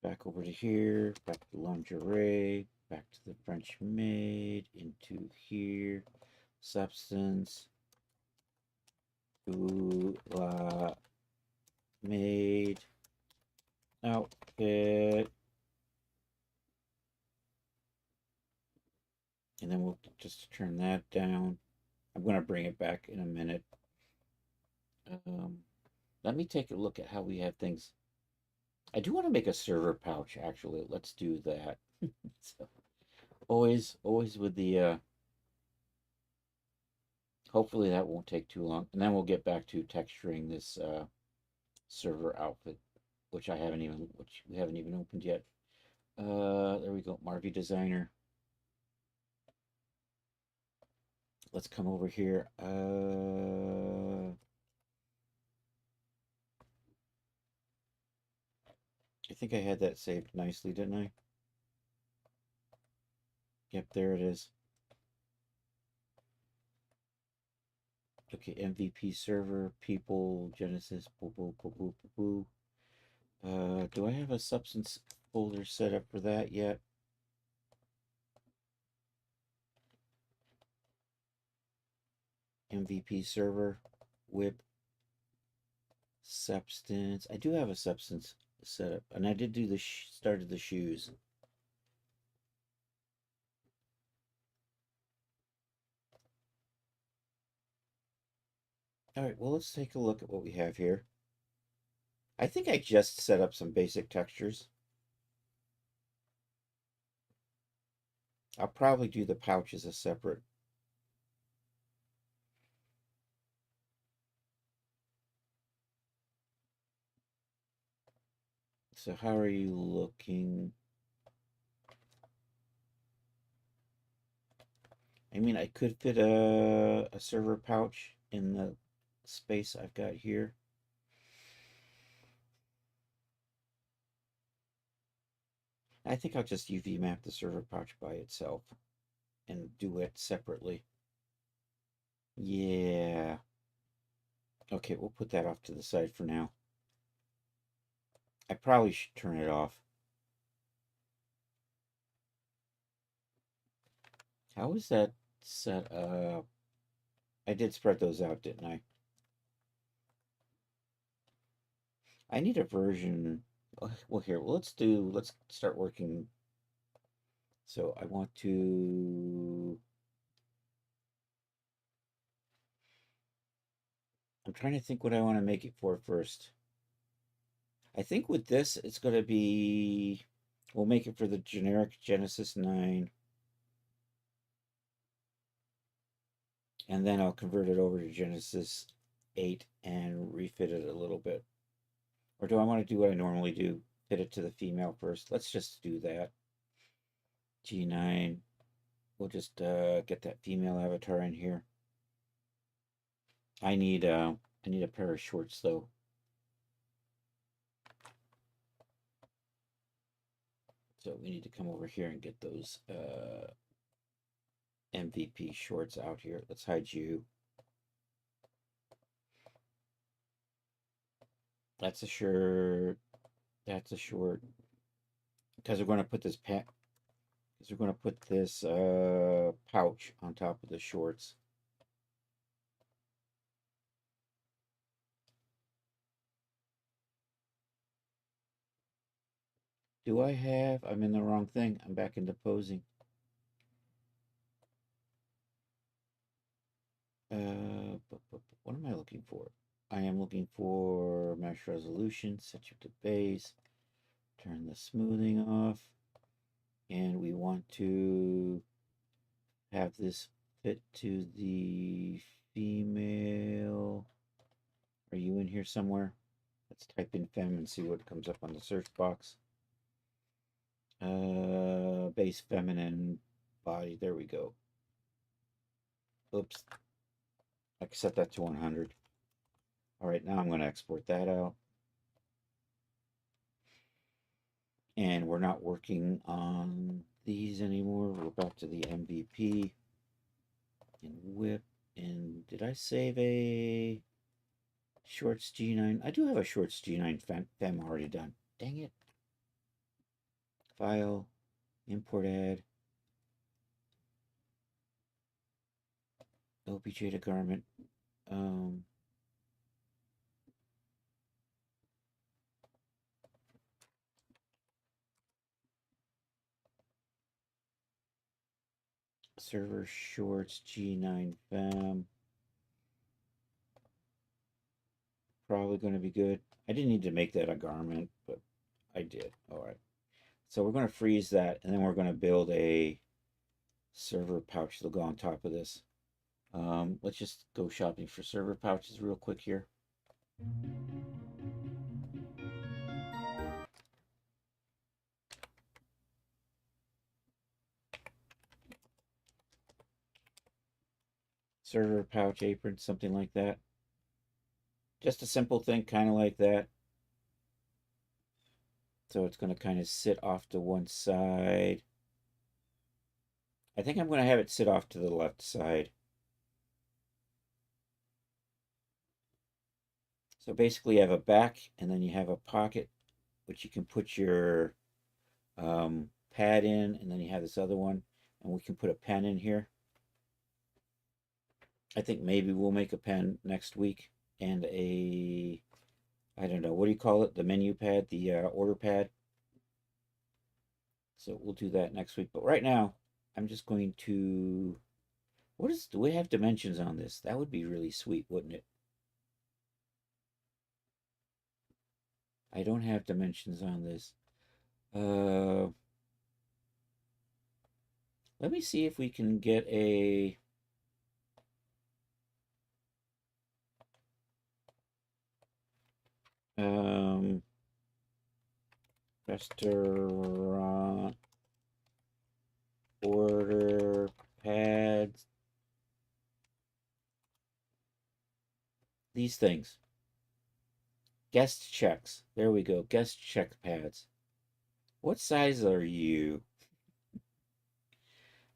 S3: Back over to here. Back to lingerie. Back to the French maid. Into here. Substance. made outfit. And then we'll just turn that down. I'm going to bring it back in a minute. Let me take a look at how we have things. I do want to make a server pouch, actually. Let's do that. So, always with the, hopefully that won't take too long. And then we'll get back to texturing this server outfit, which we haven't even opened yet. There we go, Marvy Designer. Let's come over here. I think I had that saved nicely, didn't I? Yep, there it is. Okay, MVP server, people, Genesis, boo, boo, boo, boo, boo, boo. Do I have a substance folder set up for that yet? MVP server, whip, substance. I do have a substance set up, and I did do the started the shoes. All right, well, let's take a look at what we have here. I think I just set up some basic textures. I'll probably do the pouch as a separate. So how are you looking? I mean, I could fit a server pouch in the space I've got here. I think I'll just UV map the server pouch by itself and do it separately. Yeah. Okay, we'll put that off to the side for now. I probably should turn it off. How is that set up? I did spread those out, didn't I? I need a version. Well, here, let's start working. So I want to. I'm trying to think what I want to make it for first. I think with this, it's going to be. We'll make it for the generic Genesis 9. And then I'll convert it over to Genesis 8 and refit it a little bit. Or do I want to do what I normally do? Fit it to the female first. Let's just do that. G9. We'll just get that female avatar in here. I need a pair of shorts though. So we need to come over here and get those MVP shorts out here. Let's hide you. That's a shirt. That's a short. Because we're going to put this pouch on top of the shorts. Do I have? I'm in the wrong thing. I'm back into posing. What am I looking for? I am looking for mesh resolution, set you to base, turn the smoothing off, and we want to have this fit to the female. Are you in here somewhere? Let's type in femme and see what comes up on the search box. Base feminine body. There we go. Oops. I can set that to 100. All right, now I'm going to export that out. And we're not working on these anymore. We're back to the MVP and whip. And did I save a shorts G9? I do have a shorts G9 fem already done. Dang it. File, import add, OBJ to garment. server shorts, G9 fem. Probably going to be good. I didn't need to make that a garment, but I did. All right. So we're going to freeze that, and then we're going to build a server pouch that'll go on top of this. Let's just go shopping for server pouches real quick here. Server pouch apron, something like that. Just a simple thing, kind of like that. So it's going to kind of sit off to one side. I think I'm going to have it sit off to the left side. So basically you have a back, and then you have a pocket, which you can put your pad in, and then you have this other one, and we can put a pen in here. I think maybe we'll make a pen next week, and a, I don't know, what do you call it? The menu pad, the order pad. So we'll do that next week. But right now, I'm just going to, do we have dimensions on this? That would be really sweet, wouldn't it? I don't have dimensions on this. Let me see if we can get a restaurant order pads. These things. Guest checks. There we go. Guest check pads. What size are you?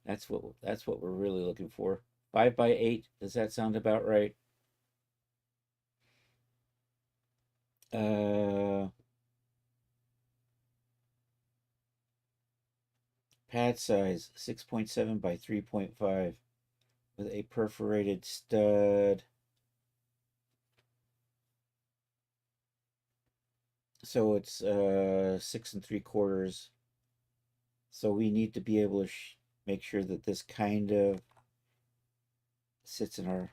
S3: That's what we're really looking for. 5 by 8. Does that sound about right? Pad size 6.7 by 3.5 with a perforated stud. So it's 6 3/4. So we need to be able to make sure that this kind of sits in our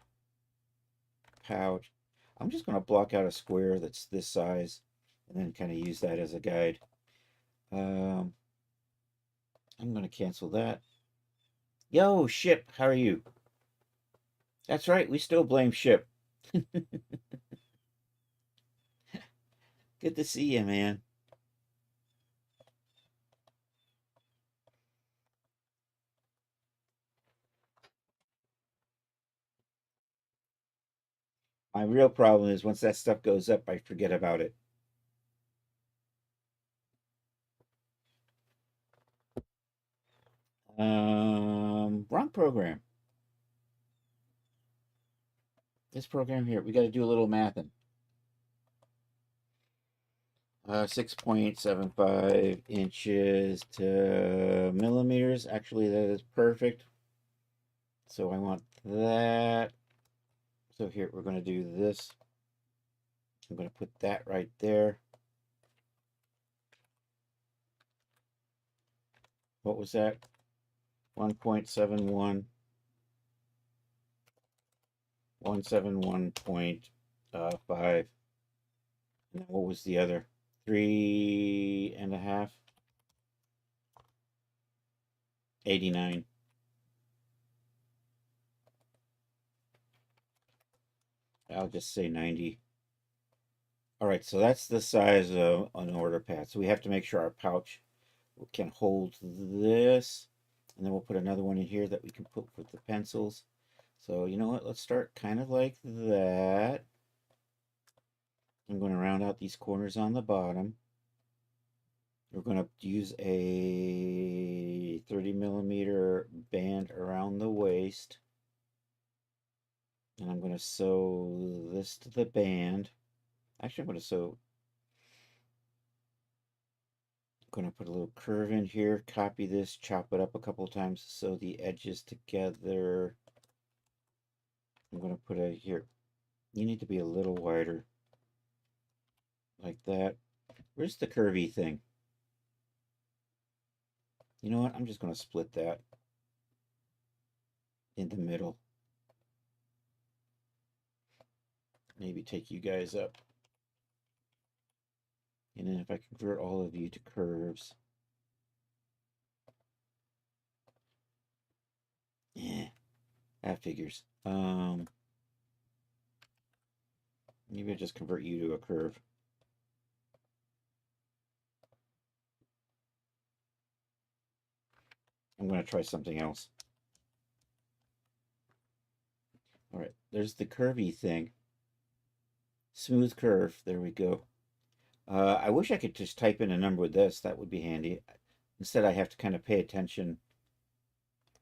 S3: pouch. I'm just going to block out a square that's this size and then kind of use that as a guide. I'm going to cancel that. Yo, Ship, how are you? That's right, we still blame Ship. Good to see you, man. My real problem is once that stuff goes up, I forget about it. Wrong program. This program here, we got to do a little mathing. 6.75 inches to millimeters. Actually, that is perfect. So I want that. So here, we're going to do this. I'm going to put that right there. What was that? 1.71. 171.5. And then what was the other? 3.5. 89. I'll just say 90. All right, so that's the size of an order pad. So we have to make sure our pouch can hold this. And then we'll put another one in here that we can put with the pencils. So you know what? Let's start kind of like that. I'm going to round out these corners on the bottom. We're going to use a 30 millimeter band around the waist. And I'm going to sew this to the band. Actually, I'm going to sew. I'm going to put a little curve in here, copy this, chop it up a couple times, sew the edges together. I'm going to put a here. You need to be a little wider. Like that. Where's the curvy thing? You know what? I'm just going to split that. in the middle. Maybe take you guys up. And then if I convert all of you to curves. Yeah, that figures. Maybe I just convert you to a curve. I'm going to try something else. All right, there's the curvy thing. Smooth curve. There we go. I wish I could just type in a number with this. That would be handy. Instead, I have to kind of pay attention.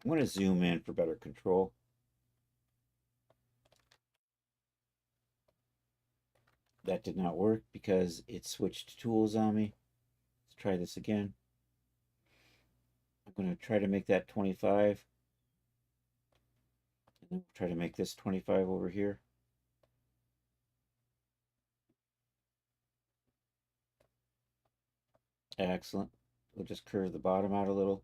S3: I'm going to zoom in for better control. That did not work because it switched tools on me. Let's try this again. I'm going to try to make that 25. And then we'll try to make this 25 over here. Excellent. We'll just curve the bottom out a little.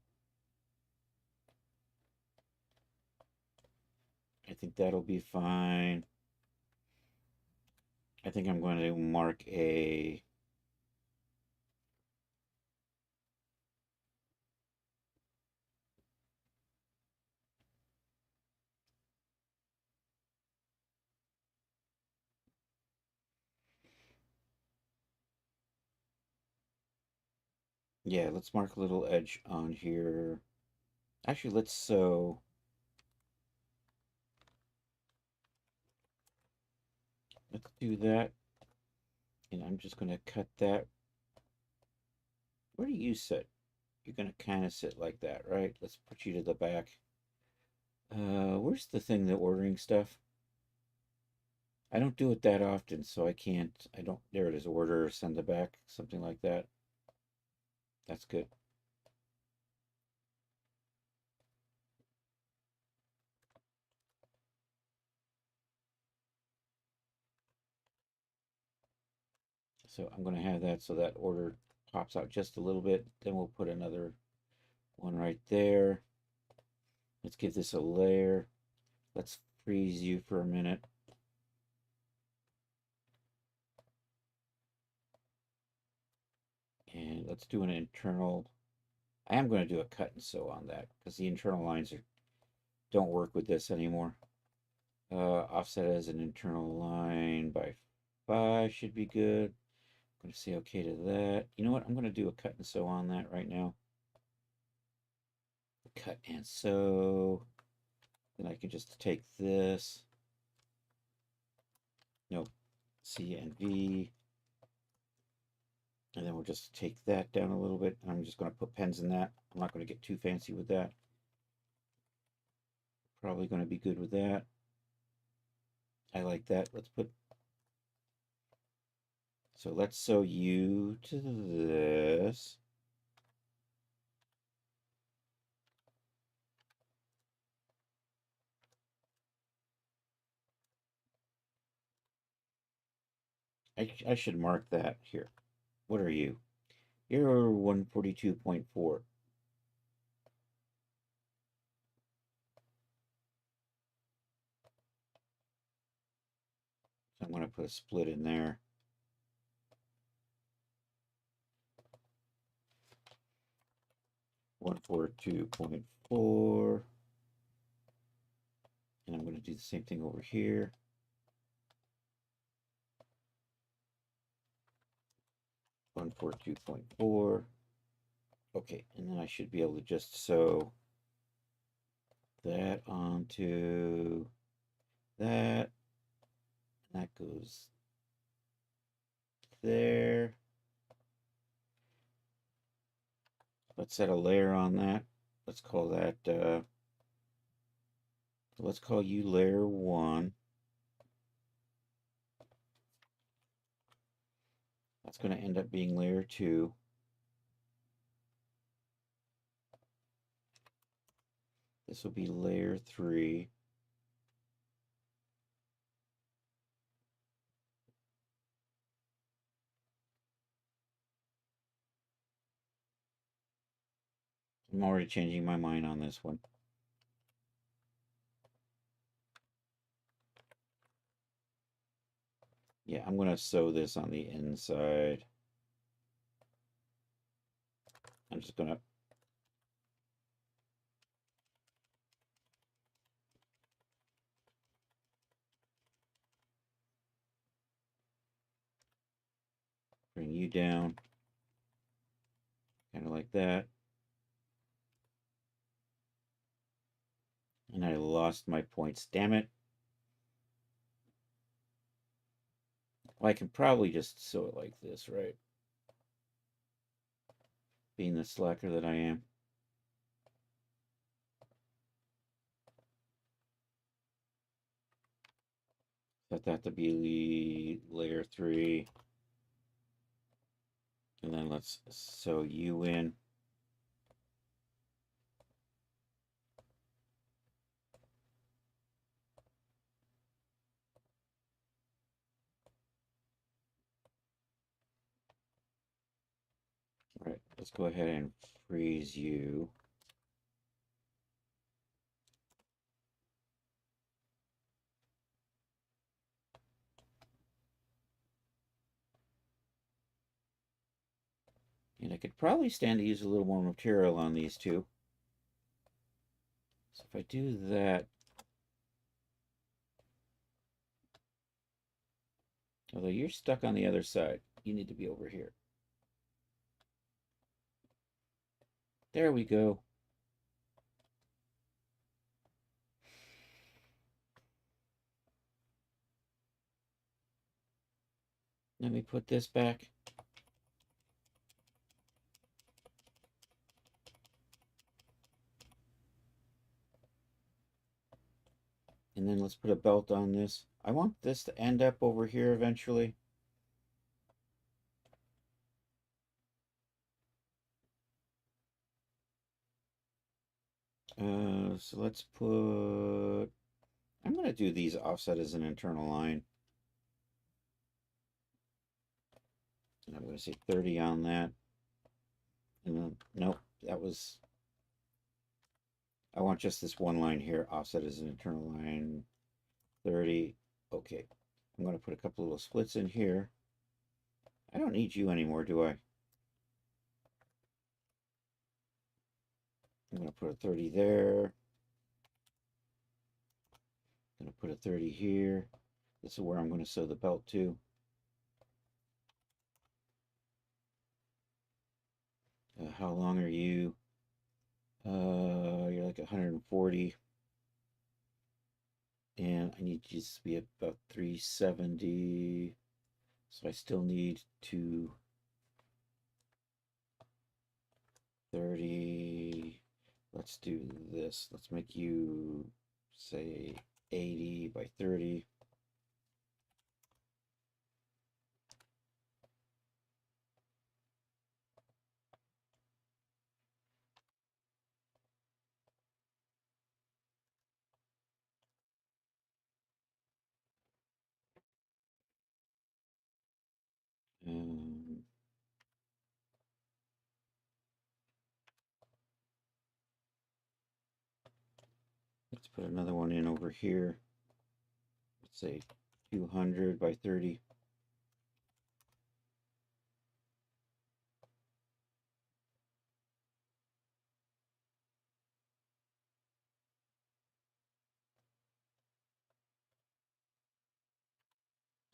S3: I think that'll be fine. I think I'm going to mark a yeah, let's mark a little edge on here. Actually, let's do that. And I'm just going to cut that. Where do you sit? You're going to kind of sit like that, right? Let's put you to the back. Where's the thing, the ordering stuff? I don't do it that often, so I can't, there it is, order, send it back, something like that. That's good. So I'm going to have that so that order pops out just a little bit. Then we'll put another one right there. Let's give this a layer. Let's freeze you for a minute. And let's do an internal. I am going to do a cut and sew on that because the internal lines don't work with this anymore. Offset as an internal line by 5 should be good. I'm going to say okay to that. You know what? I'm going to do a cut and sew on that right now. Cut and sew. Then I can just take this. Nope. C and V. And then we'll just take that down a little bit. I'm just going to put pens in that. I'm not going to get too fancy with that. Probably going to be good with that. I like that. So let's sew you to this. I should mark that here. What are you? You're 142.4. So I'm going to put a split in there. $142.4. And I'm going to do the same thing over here. $142.4. Okay, and then I should be able to just sew that onto that. And that goes there. Let's set a layer on that. Let's call that, let's call you layer 1. That's going to end up being layer 2. This will be layer 3. I'm already changing my mind on this one. Yeah, I'm going to sew this on the inside. I'm just going to bring you down, kind of like that. And I lost my points, damn it. Well, I can probably just sew it like this, right? Being the slacker that I am. Set that to be layer 3. And then let's sew you in. All right, let's go ahead and freeze you. And I could probably stand to use a little more material on these two. So if I do that, although you're stuck on the other side, you need to be over here. There we go. Let me put this back. And then let's put a belt on this. I want this to end up over here eventually. So let's put, I'm going to do these offset as an internal line. And I'm going to say 30 on that. And then, nope, that was, I want just this one line here, offset as an internal line, 30. Okay, I'm going to put a couple little splits in here. I don't need you anymore, do I? I'm going to put a 30 there. I'm going to put a 30 here. This is where I'm going to sew the belt to. How long are you? You're like 140. And I need you to be about 370. So I still need 230. Let's do this. Let's make you, say, 80 by 30. Let's put another one in over here. Let's say 200 by 30.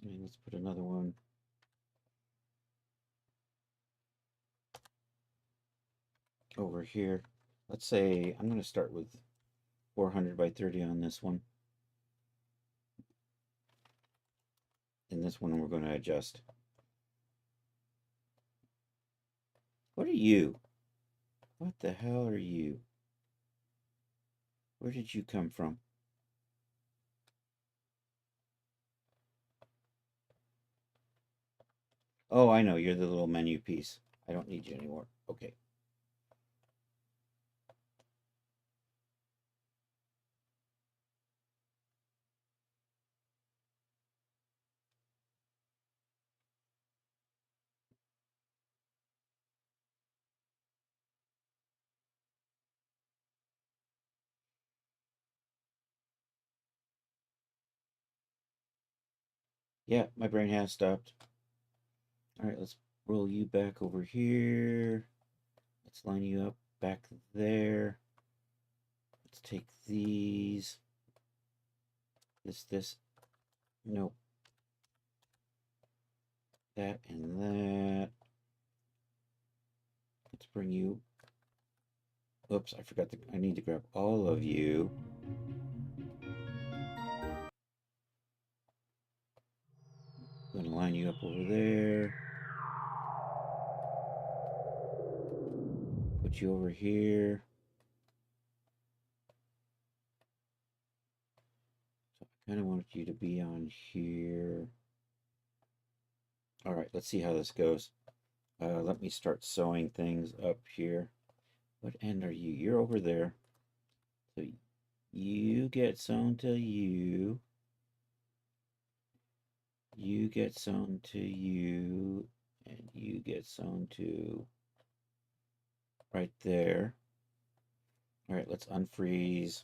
S3: And let's put another one over here. Let's say I'm going to start with 400 by 30 on this one. And this one we're going to adjust. What are you? What the hell are you? Where did you come from? Oh, I know. You're the little menu piece. I don't need you anymore. Okay. Yeah, my brain has stopped. All right, let's roll you back over here. Let's line you up back there. Let's take these. This. Nope. That and that. Let's bring you. Oops, I forgot I need to grab all of you. I'm gonna line you up over there. Put you over here. So I kind of wanted you to be on here. All right, let's see how this goes. Let me start sewing things up here. What end are you? You're over there. So you get sewn to you. You get sewn to you. And you get sewn to right there. All right, let's unfreeze.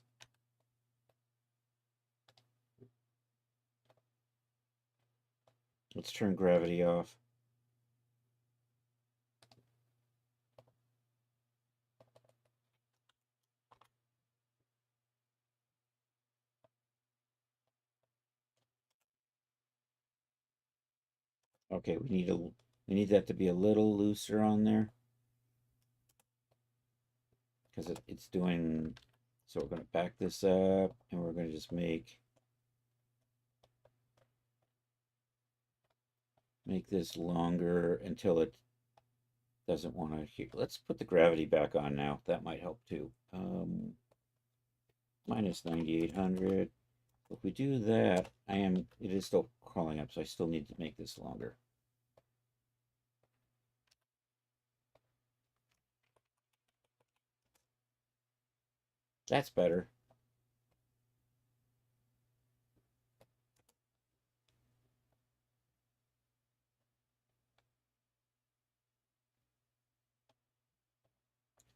S3: Let's turn gravity off. Okay, we need that to be a little looser on there because it's doing. So we're going to back this up and we're going to just make this longer until it doesn't want to hear. Let's put the gravity back on now. That might help too. Minus 9800. If we do that, it is still crawling up, so I still need to make this longer. That's better.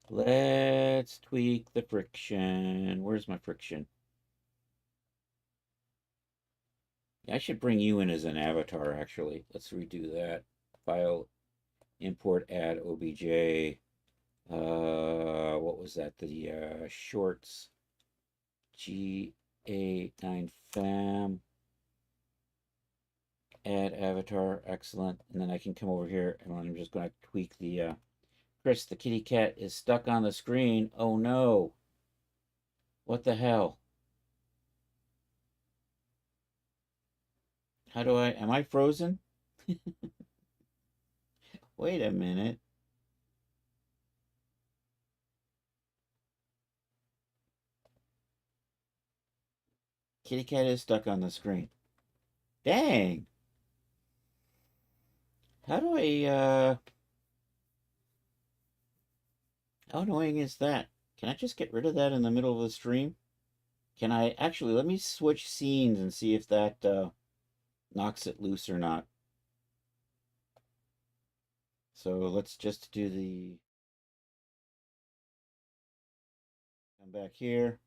S3: Let's tweak the friction. Where's my friction? I should bring you in as an avatar, actually. Let's redo that. File, import, add OBJ. What was that? The shorts. GA9 fam. Add avatar. Excellent. And then I can come over here and I'm just going to tweak the... Chris, the kitty cat is stuck on the screen. Oh no. What the hell? How do am I frozen? Wait a minute. Kitty cat is stuck on the screen. Dang. How do how annoying is that? Can I just get rid of that in the middle of the stream? Can I actually, let me switch scenes and see if that knocks it loose or not. So let's just do the, come back here.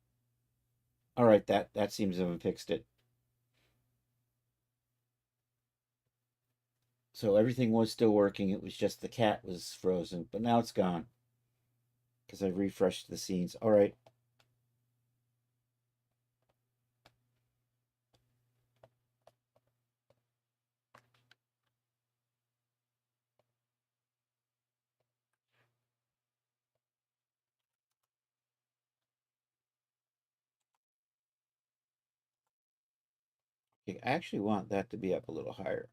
S3: All right, that seems to have fixed it. So everything was still working. It was just the cat was frozen, but now it's gone because I refreshed the scenes. All right. Okay, I actually want that to be up a little higher.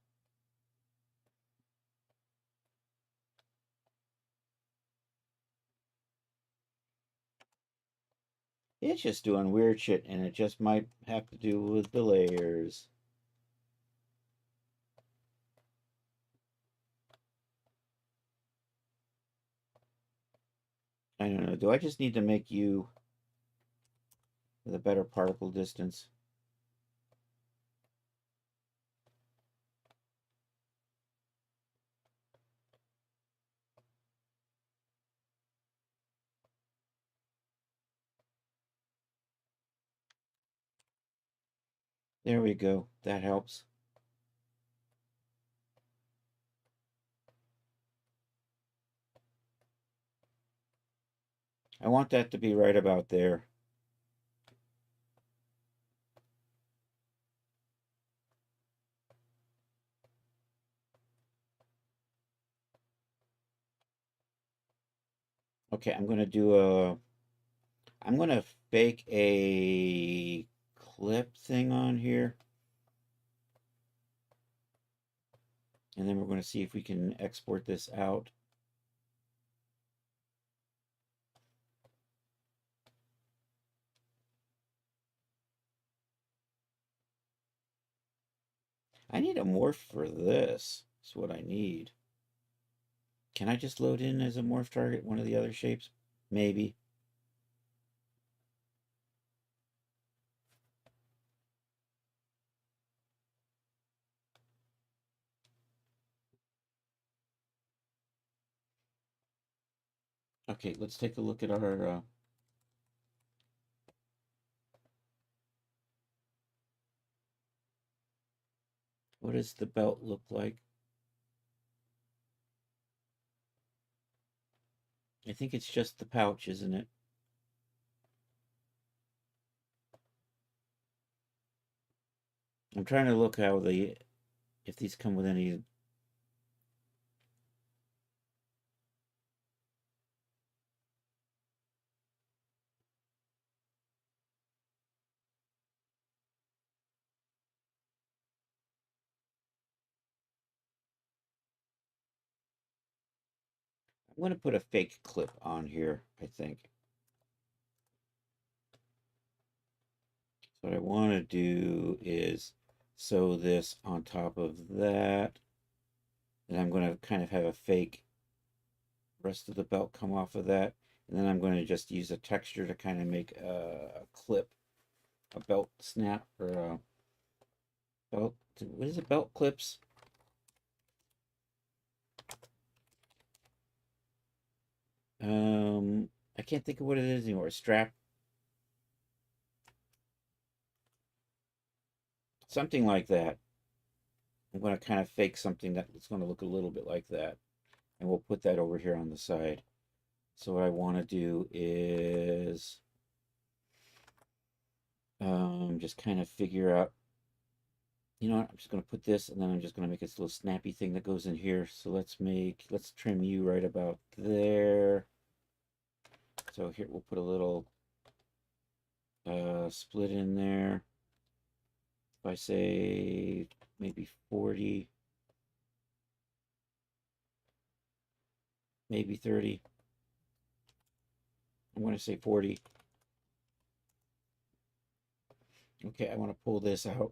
S3: It's just doing weird shit, and it just might have to do with the layers. I don't know. Do I just need to make you with a better particle distance? There we go. That helps. I want that to be right about there. Okay, I'm going to fake a clip thing on here. And then we're going to see if we can export this out. I need a morph for this. That's what I need. Can I just load in as a morph target one of the other shapes? Maybe. Okay, let's take a look at our what does the belt look like? I think it's just the pouch, isn't it? I'm trying to look how if these come with any. I'm going to put a fake clip on here, I think. So what I want to do is sew this on top of that. And I'm going to kind of have a fake rest of the belt come off of that. And then I'm going to just use a texture to kind of make a clip, a belt snap, or a belt. What is it? Belt clips? I can't think of what it is anymore. Strap. Something like that. I'm going to kind of fake something that's going to look a little bit like that. And we'll put that over here on the side. So what I want to do is just kind of figure out, you know what, I'm just going to put this, and then I'm just going to make this little snappy thing that goes in here. So let's trim you right about there. So here we'll put a little split in there. If I say maybe 40, maybe 30. I'm going to say 40. Okay, I want to pull this out.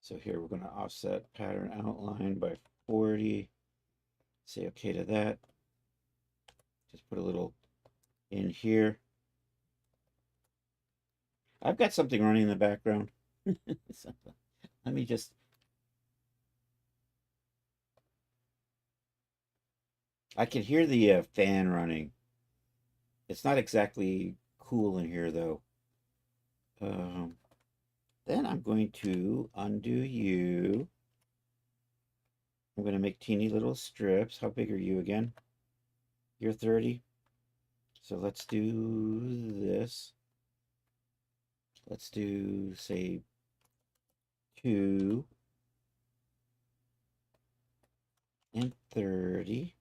S3: So here we're going to offset pattern outline by 40. Say okay to that. Just put a little in here. I've got something running in the background. So, let me just. I can hear the fan running. It's not exactly cool in here though. Then I'm going to undo you. I'm going to make teeny little strips. How big are you again? You're 30. So let's do this. Let's do, say, 2 and 30.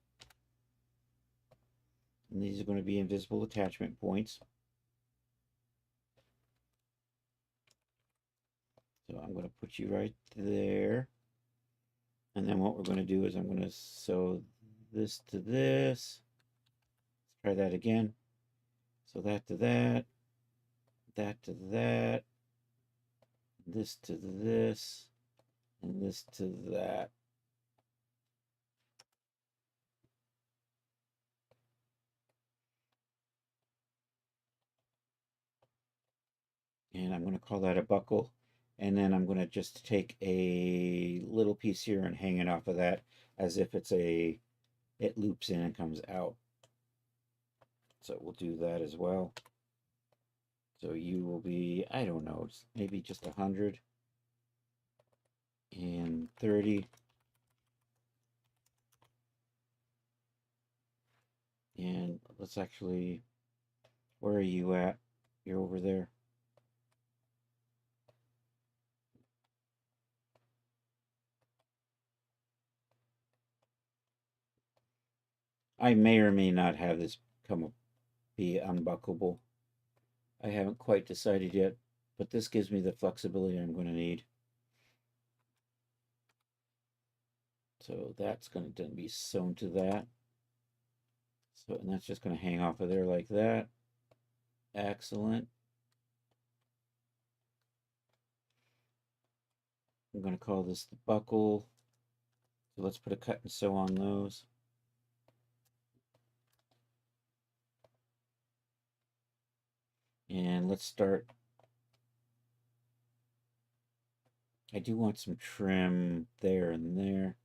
S3: And these are going to be invisible attachment points. So I'm going to put you right there. And then what we're going to do is I'm going to sew this to this. Let's try that again. So that to that. That to that. This to this. And this to that. And I'm going to call that a buckle. And then I'm going to just take a little piece here and hang it off of that as if it loops in and comes out. So we'll do that as well. So you will be, I don't know, maybe just 100 and 30. And let's actually, where are you at? You're over there. I may or may not have this be unbuckleable. I haven't quite decided yet, but this gives me the flexibility I'm going to need. So that's going to be sewn to that. So, and that's just going to hang off of there like that. Excellent. I'm going to call this the buckle. So let's put a cut and sew on those. And let's start. I do want some trim there and there.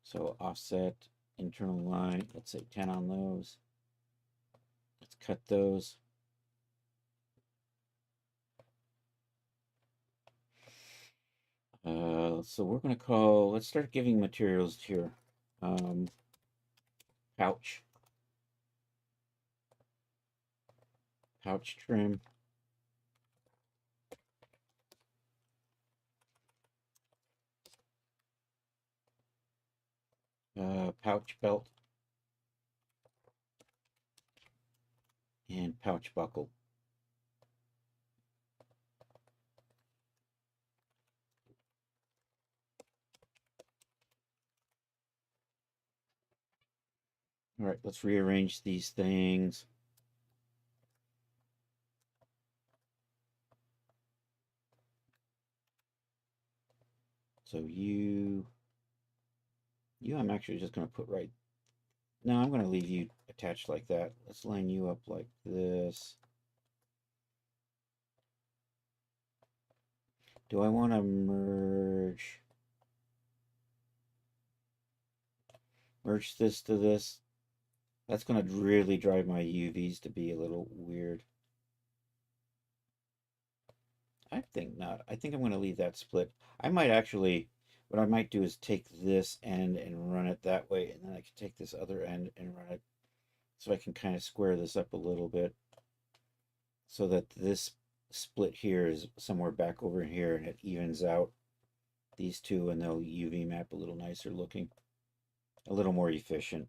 S3: So offset, internal line, let's say 10 on those. Let's cut those. So we're going to call, let's start giving materials here. Pouch. Pouch trim. Pouch belt. And pouch buckle. All right, let's rearrange these things. So you I'm actually just going to put right. No, I'm going to leave you attached like that. Let's line you up like this. Do I want to merge this to this? That's going to really drive my UVs to be a little weird. I think not. I think I'm going to leave that split. I might actually, what I might do is take this end and run it that way, and then I can take this other end and run it so I can kind of square this up a little bit so that this split here is somewhere back over here and it evens out these two and they'll UV map a little nicer looking, a little more efficient.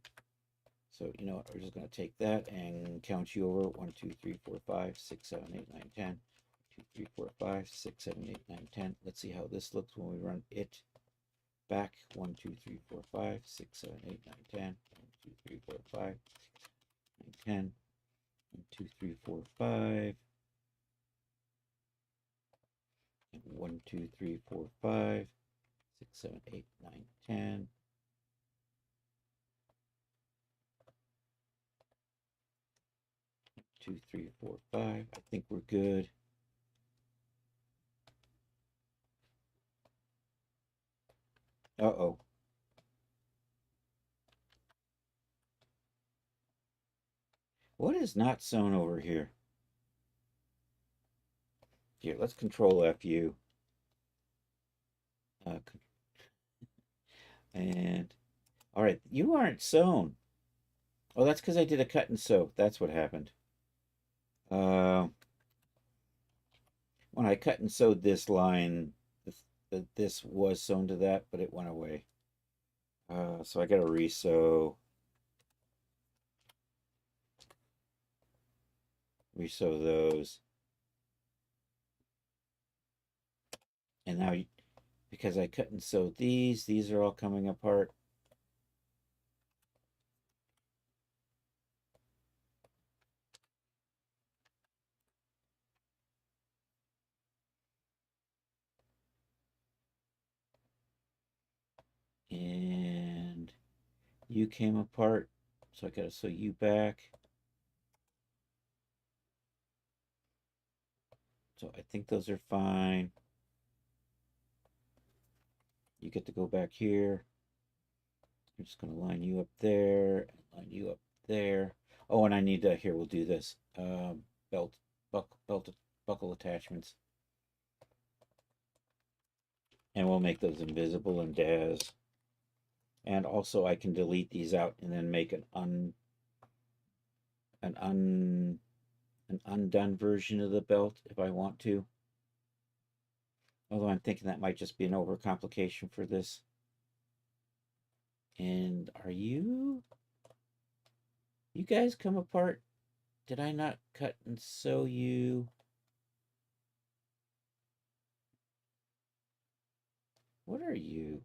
S3: So you know what, we're just going to take that and count you over 1, 2, 3, 4, 5, 6, 7, 8, 9, 10. 2, 3, 4, 5, 6, 7, 8, 9, 10. Let's see how this looks when we run it back. 1, 2, 3, 4, 5, 6, 7, 8, 9, 10. 1, 2, 3, 4, 5, 6, 7, 8, 9, 10. 1, 2, 3, 4, 5. 1, 2, 3, 4, 5, 6, 7, 8, 9, 10. 2, 3, 4, 5. I think we're good. Uh-oh. What is not sewn over here? Here, let's control FU. And, all right, you aren't sewn. Oh, that's because I did a cut and sew. That's what happened. When I cut and sewed this line, this was sewn to that, but it went away. So I got to resew. Resew those. And now, because I cut and sewed these are all coming apart. And you came apart, so I got to sew you back. So I think those are fine. You get to go back here. I'm just going to line you up there and line you up there. Oh, and I need to, here, we'll do this. Belt, buckle attachments. And we'll make those invisible in DAS. And also I can delete these out and then make an undone version of the belt if I want to. Although I'm thinking that might just be an overcomplication for this. And are you guys come apart? Did I not cut and sew you? What are you?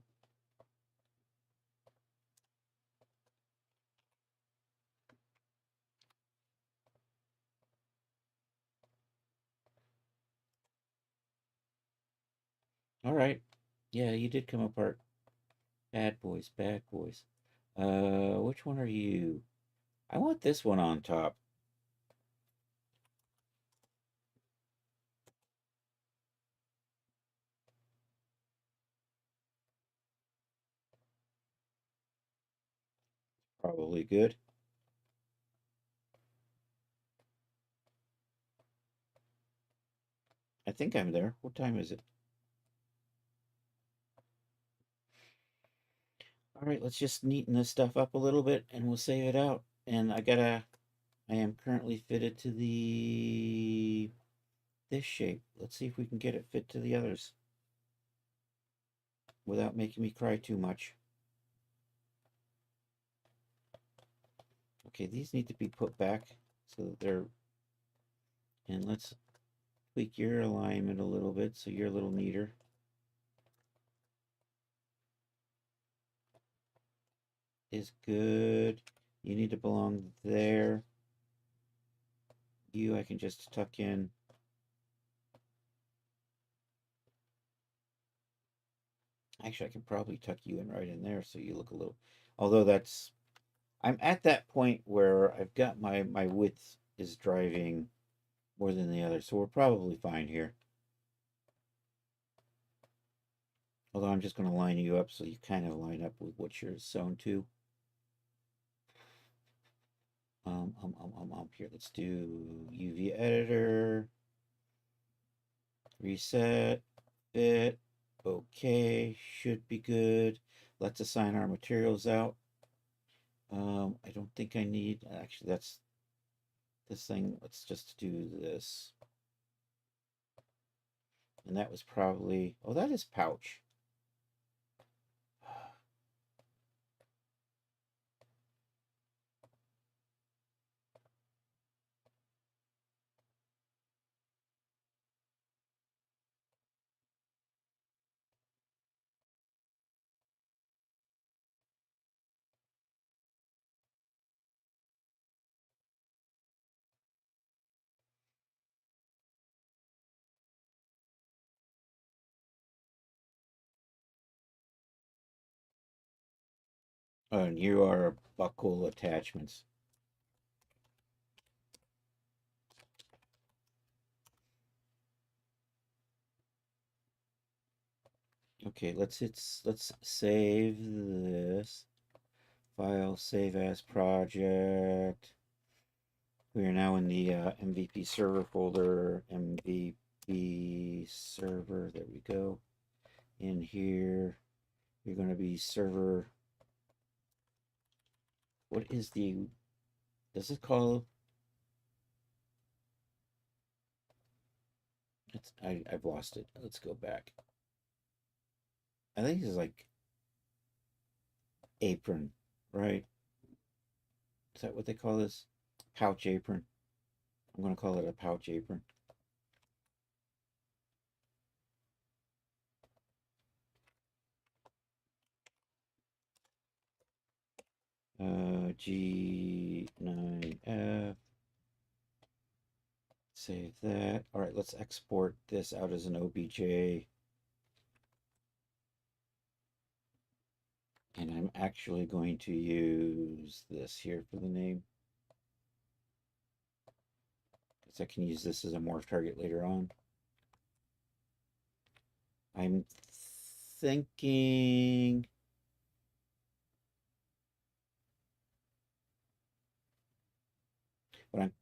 S3: All right. Yeah, you did come apart. Bad boys, bad boys. Which one are you? I want this one on top. Probably good. I think I'm there. What time is it? All right, let's just neaten this stuff up a little bit and we'll save it out. And I am currently fitted to this shape. Let's see if we can get it fit to the others without making me cry too much. Okay, these need to be put back so that they're, and let's tweak your alignment a little bit so you're a little neater. Is good. You need to belong there. You, I can just tuck in. Actually, I can probably tuck you in right in there so you look a little, although that's, I'm at that point where I've got my width is driving more than the other, so we're probably fine here. Although I'm just going to line you up so you kind of line up with what you're sewn to. Here, let's do UV editor, reset, fit, okay, should be good. Let's assign our materials out. I don't think I need, actually that's this thing, let's just do this. And that was probably, oh, that is pouch. Oh, and you are buckle attachments. Okay, let's save this file, save as project. We are now in the MVP server folder, MVP server. There we go. In here, you're going to be server. What is the? Does it call? I've lost it. Let's go back. I think it's like apron, right? Is that what they call this? Pouch apron. I'm going to call it a pouch apron. G9F. Save that. All right, let's export this out as an OBJ. And I'm actually going to use this here for the name, because I can use this as a morph target later on. I'm thinking But I'm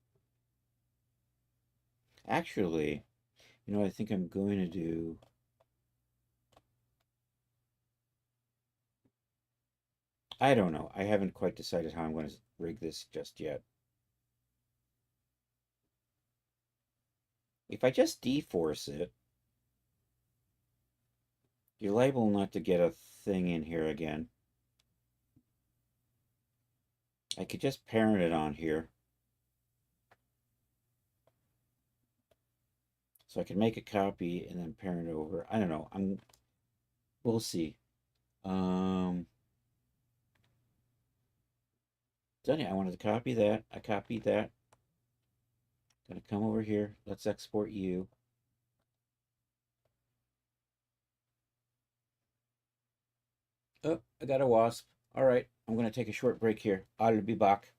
S3: actually, I think I'm going to do. I don't know. I haven't quite decided how I'm going to rig this just yet. If I just deforce it, you're liable not to get a thing in here again. I could just parent it on here. So I can make a copy and then parent it over. I don't know. We'll see. Done it. I wanted to copy that. I copied that. Gonna come over here. Let's export you. Oh, I got a wasp. All right. I'm gonna take a short break here. I'll be back.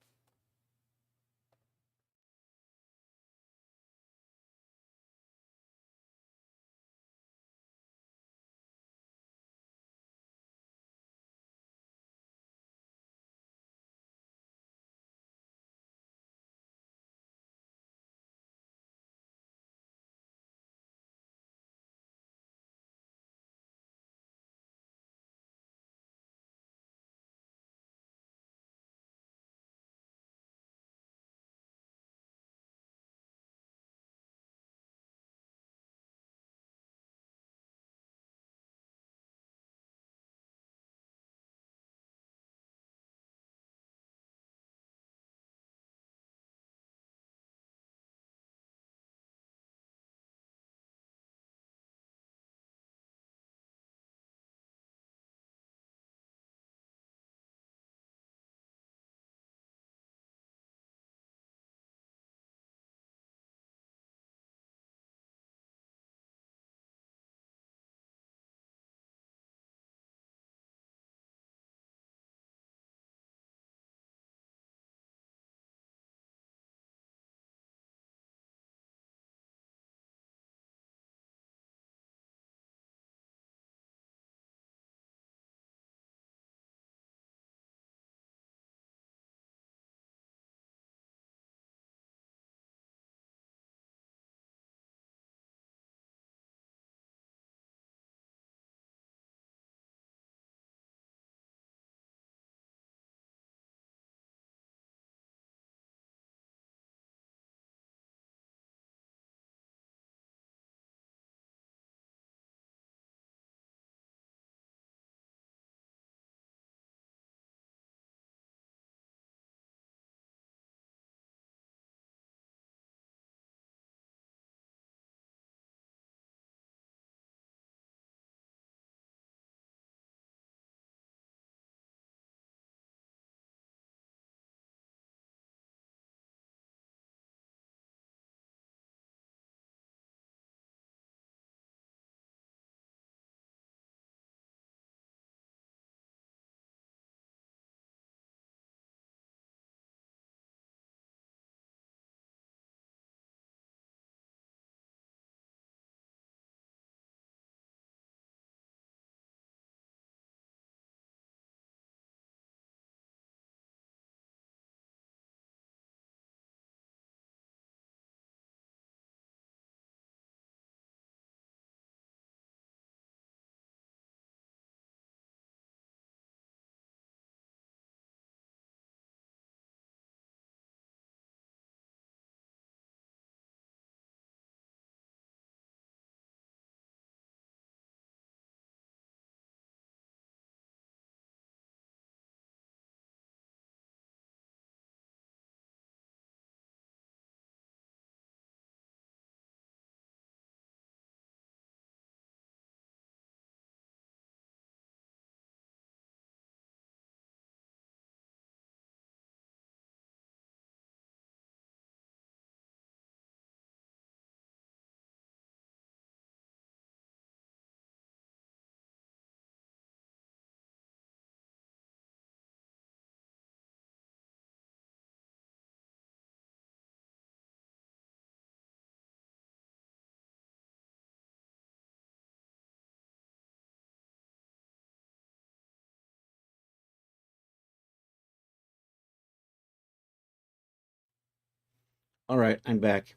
S3: All right, I'm back.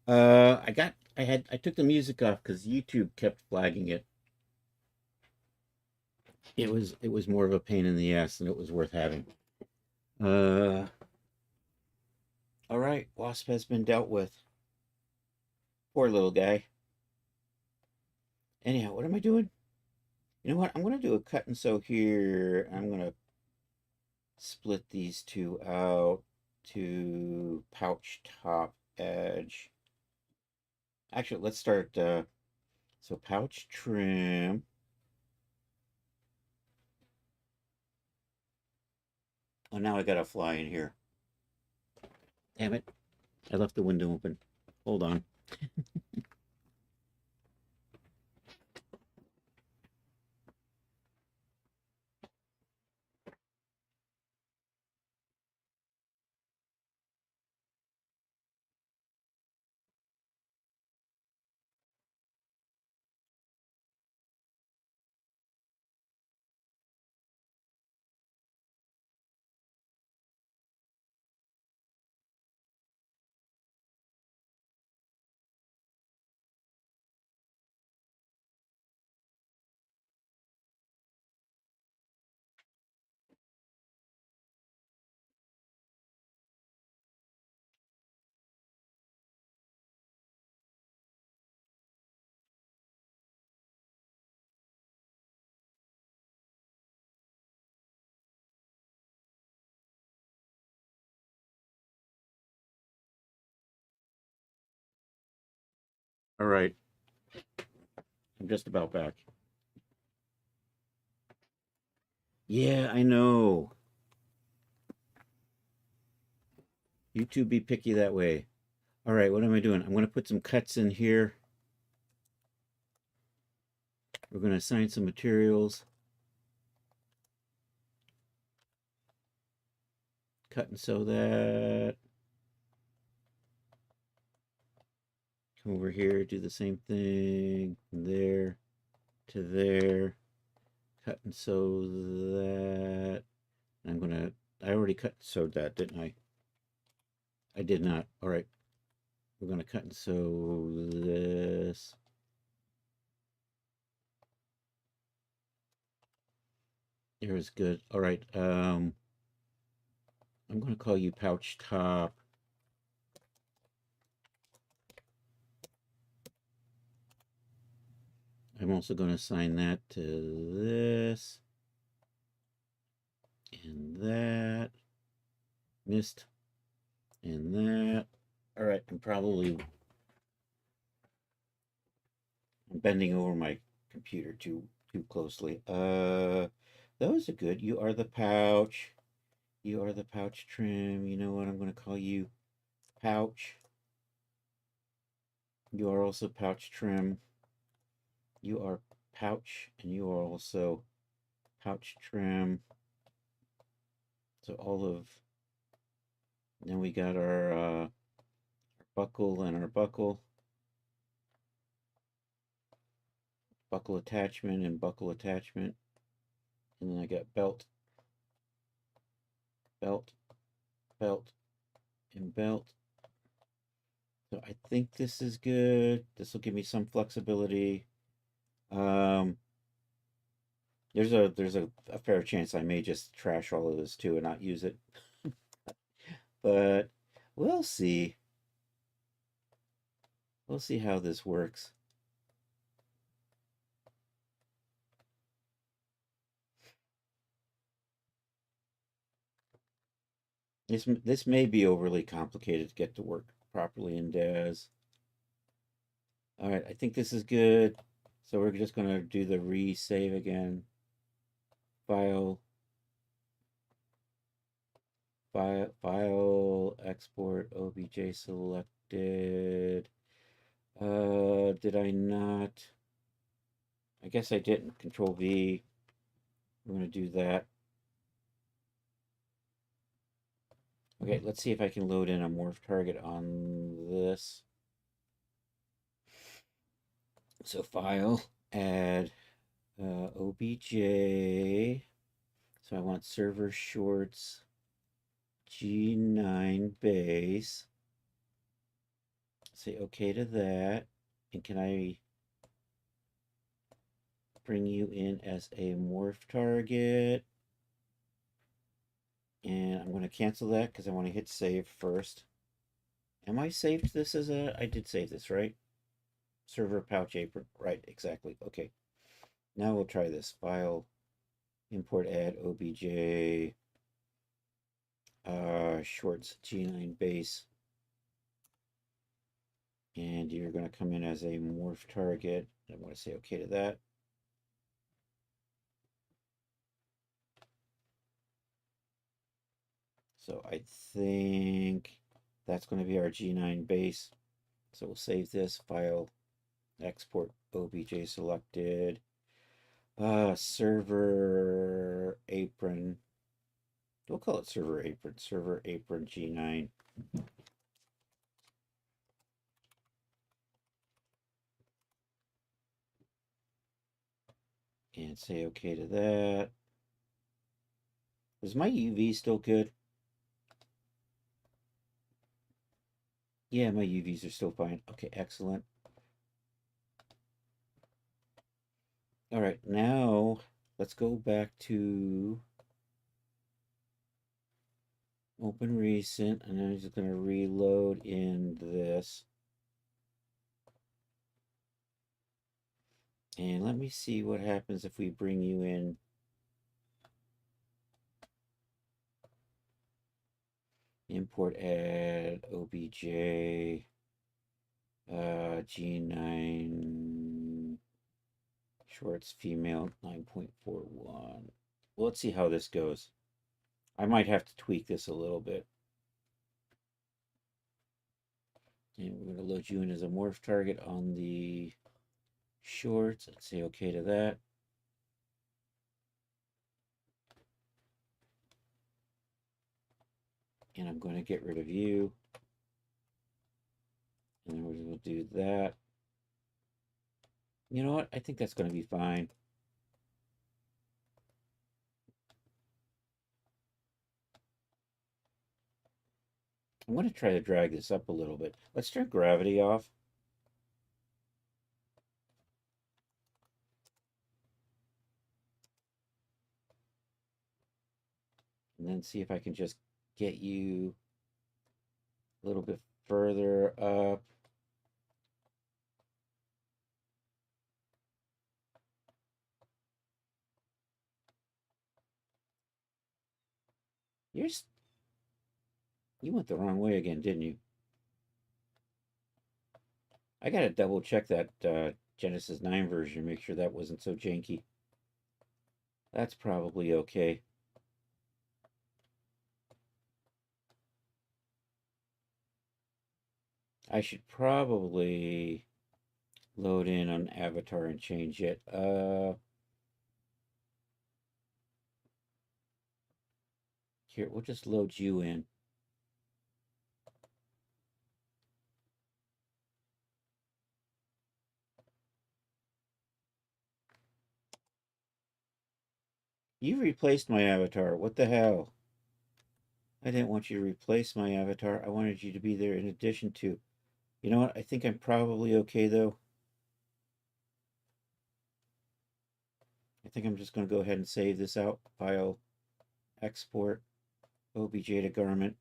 S3: I took the music off because YouTube kept flagging it. It was more of a pain in the ass than it was worth having. All right, Wasp has been dealt with. Poor little guy. Anyhow, what am I doing? You know what? I'm gonna do a cut and sew here. I'm gonna split these two out to pouch top edge. Actually, let's start so pouch trim. Oh, now I got a fly in here. Damn it. I left the window open. Hold on. All right. I'm just about back. Yeah, I know. YouTube be picky that way. All right, what am I doing? I'm going to put some cuts in here. We're going to assign some materials. Cut and sew that. Come over here, do the same thing. From there to there. Cut and sew that. I'm going to, I already cut and sewed that, didn't I? I did not. All right. We're going to cut and sew this. Here's good. All right. I'm going to call you pouch top. I'm also going to assign that to this and that. Missed and that. All right. I'm bending over my computer too closely. Those are good. You are the pouch. You are the pouch trim. You know what? I'm going to call you pouch. You are also pouch trim. You are pouch, and you are also pouch trim. So all of, then we got our buckle and our buckle attachment and buckle attachment. And then I got belt, belt, belt, and belt. So I think this is good. This will give me some flexibility. There's a fair chance I may just trash all of this too and not use it. But we'll see. We'll see how this works. This may be overly complicated to get to work properly in DAZ. All right, I think this is good. So we're just going to do the resave again. File, export, OBJ selected. Did I not? I guess I didn't. Control V. I'm going to do that. Okay, let's see if I can load in a morph target on this. So file, add OBJ. So I want server shorts G9 base. Say okay to that. And can I bring you in as a morph target? And I'm going to cancel that because I want to hit save first. Am I saved this as a... I did save this, right? Server pouch apron. Right, exactly. Okay. Now we'll try this. File, import add obj, shorts G9 base. And you're going to come in as a morph target. I want to say okay to that. So I think that's going to be our G9 base. So we'll save this, file, export obj selected, server apron. We'll call it server apron G9. And say okay to that. Is my UV still good? Yeah, my UVs are still fine. Okay, excellent. All right, now let's go back to open recent, and I'm just going to reload in this. And let me see what happens if we bring you in. Import add obj G9 shorts female 9.41. Well, let's see how this goes. I might have to tweak this a little bit. And we're going to load you in as a morph target on the shorts. Let's say okay to that. And I'm going to get rid of you. And then we're going to do that. You know what? I think that's going to be fine. I'm going to try to drag this up a little bit. Let's turn gravity off. And then see if I can just get you a little bit further up. You went the wrong way again, didn't you? I gotta double check that Genesis 9 version, make sure that wasn't so janky. That's probably okay. I should probably load in on Avatar and change it. Here, we'll just load you in. You replaced my avatar. What the hell? I didn't want you to replace my avatar. I wanted you to be there in addition to. You know what? I think I'm probably okay, though. I think I'm just going to go ahead and save this out. File, export, obj to garment.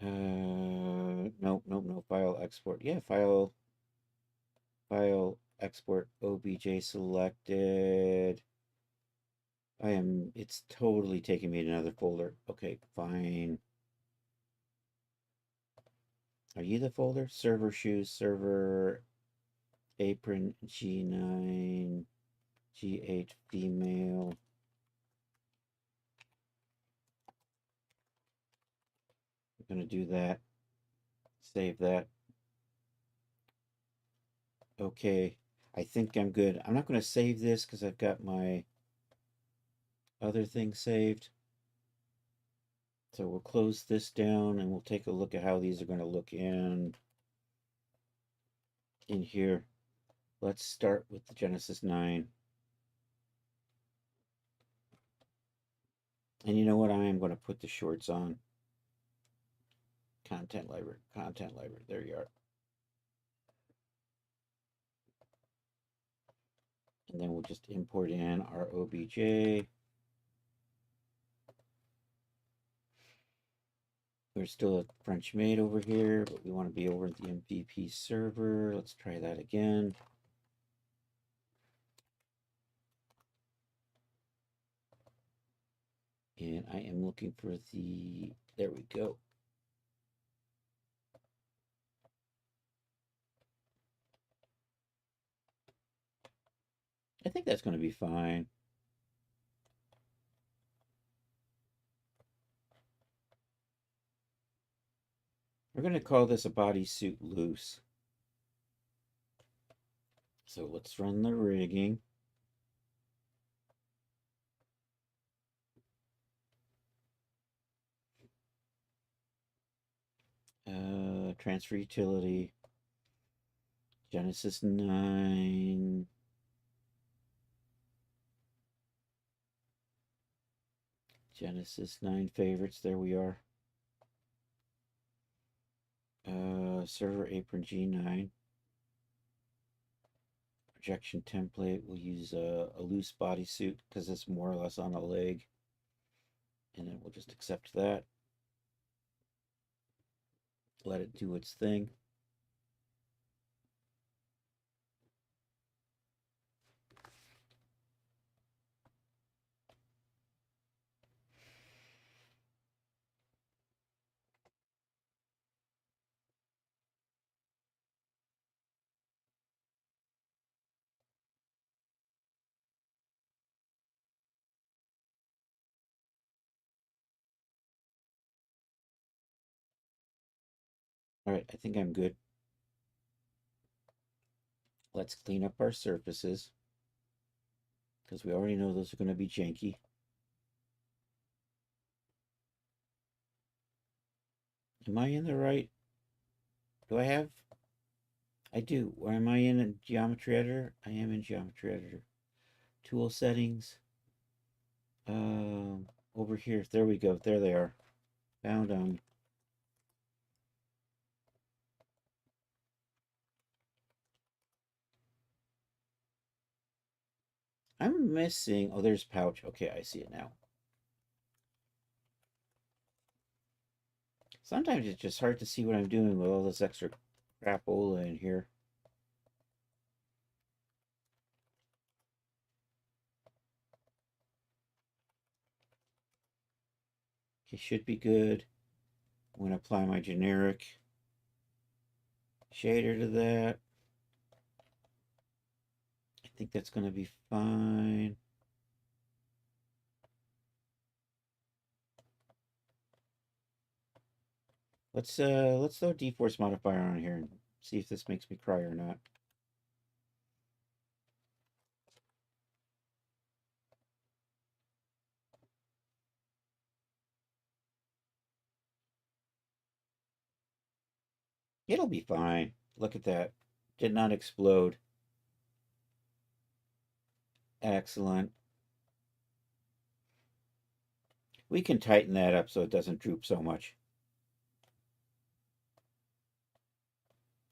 S3: No. File, export. Yeah, file, export, obj selected. It's totally taking me to another folder. Okay, fine. Are you the folder? Server shoes, server apron, G9, G8 female. I'm going to do that. Save that. Okay, I think I'm good. I'm not going to save this because I've got my other thing saved. So we'll close this down and we'll take a look at how these are going to look in here. Let's start with the Genesis 9. And you know what? I am going to put the shorts on. Content library. Content library. There you are. And then we'll just import in our OBJ. We're still at French made over here, but we want to be over at the MVP server. Let's try that again. And I am looking for the, there we go. I think that's going to be fine. We're going to call this a bodysuit loose. So let's run the rigging. Transfer utility. Genesis 9. Genesis 9 favorites. There we are. Server apron G9. Projection template. We'll use a loose bodysuit because it's more or less on a leg. And then we'll just accept that. Let it do its thing. All right, I think I'm good. Let's clean up our surfaces because we already know those are going to be janky. Am I in the right? Do I have? I do. Where am I in Geometry Editor? I am in Geometry Editor. Tool settings. Over here. There we go. There they are. Found them. I'm missing. Oh, there's pouch. Okay, I see it now. Sometimes it's just hard to see what I'm doing with all this extra crapola in here. Okay, should be good. I'm going to apply my generic shader to that. I think that's going to be fine. Let's throw a D-Force modifier on here and see if this makes me cry or not. It'll be fine. Look at that. Did not explode. Excellent. We can tighten that up so it doesn't droop so much.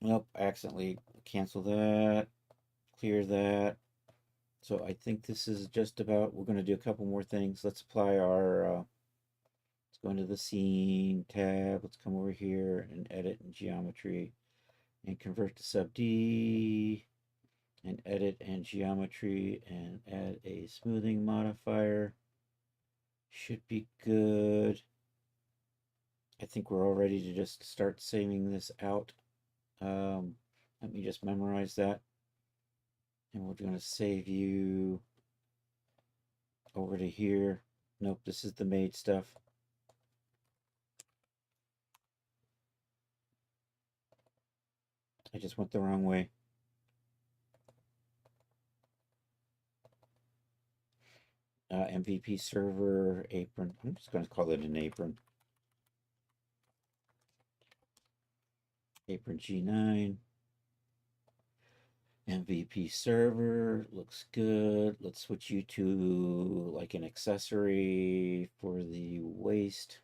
S3: Nope, accidentally cancel that. Clear that. So I think this is just about, we're going to do a couple more things. Let's apply our, let's go into the scene tab. Let's come over here and edit in geometry and convert to sub D and edit and geometry and add a smoothing modifier. Should be good. I think we're all ready to just start saving this out. Let me just memorize that. And we're going to save you over to here. Nope, this is the made stuff. I just went the wrong way. MVP server apron. I'm just going to call it an apron. Apron G9. MVP server looks good. Let's switch you to like an accessory for the waist.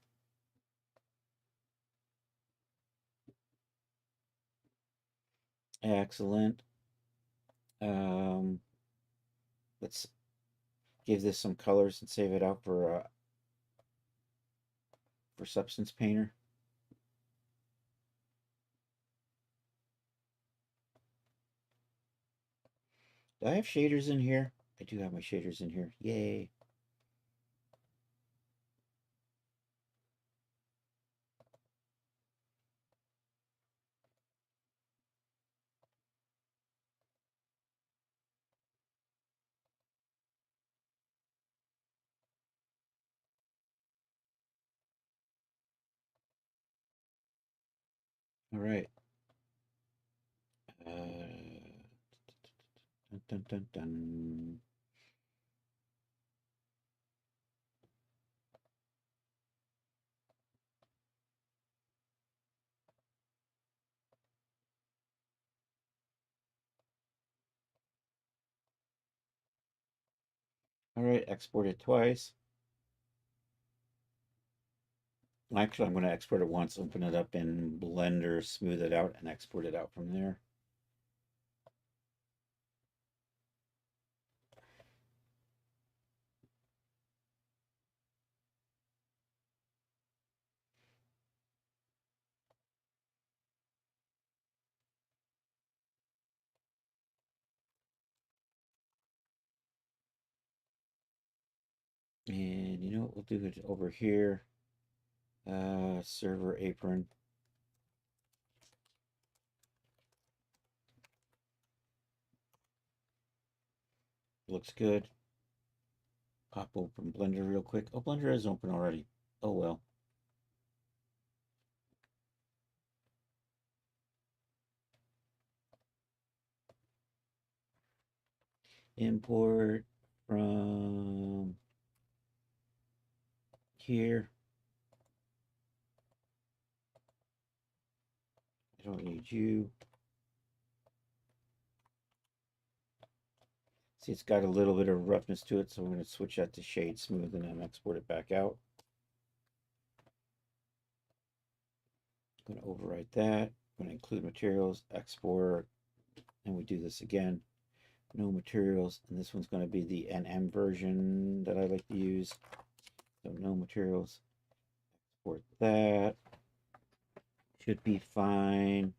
S3: Excellent. Let's give this some colors and save it out for Substance Painter. Do I have shaders in here? I do have my shaders in here. Yay. All right. Dun, dun, dun, dun. All right, export it twice. Actually, I'm going to export it once, open it up in Blender, smooth it out, and export it out from there. And you know what, we'll do it over here. Server apron. Looks good. Pop open Blender real quick. Oh, Blender is open already. Oh well. Import from here. I don't need you. See, it's got a little bit of roughness to it, so I'm going to switch that to shade smooth and then export it back out. I'm going to overwrite that. I'm going to include materials, export, and we do this again. No materials, and this one's going to be the NM version that I like to use. So no materials. Export that. Should be fine.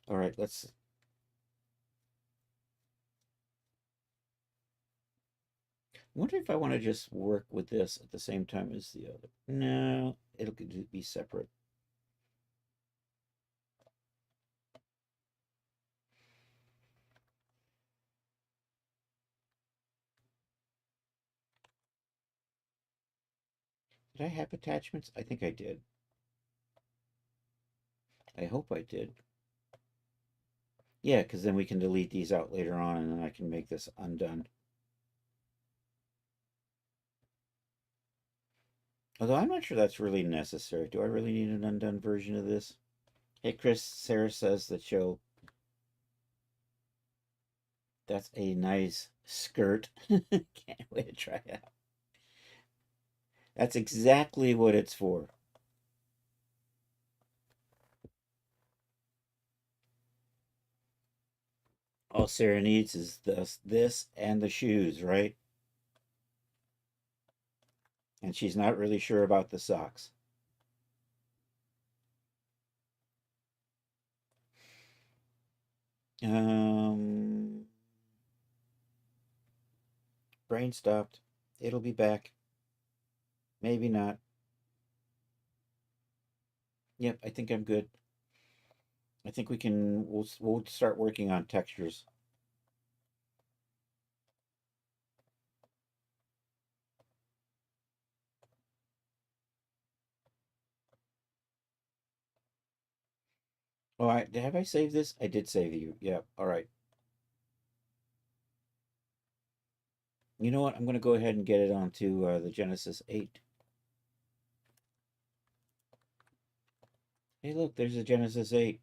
S3: All right, let's. I wonder if I want to just work with this at the same time as the other. No, it'll be separate. Did I have attachments? I think I did. I hope I did. Yeah, because then we can delete these out later on and then I can make this undone. Although I'm not sure that's really necessary. Do I really need an undone version of this? Hey, Chris, Sarah says that she'll... That's a nice skirt. Can't wait to try it out. That's exactly what it's for. All Sarah needs is this and the shoes, right? And she's not really sure about the socks. Brain stopped. It'll be back. Maybe not. Yep, I think I'm good. I think we can, we'll start working on textures. Oh, have I saved this? I did save you. Yeah, all right. You know what? I'm going to go ahead and get it onto the Genesis 8. Hey, look, there's a Genesis 8.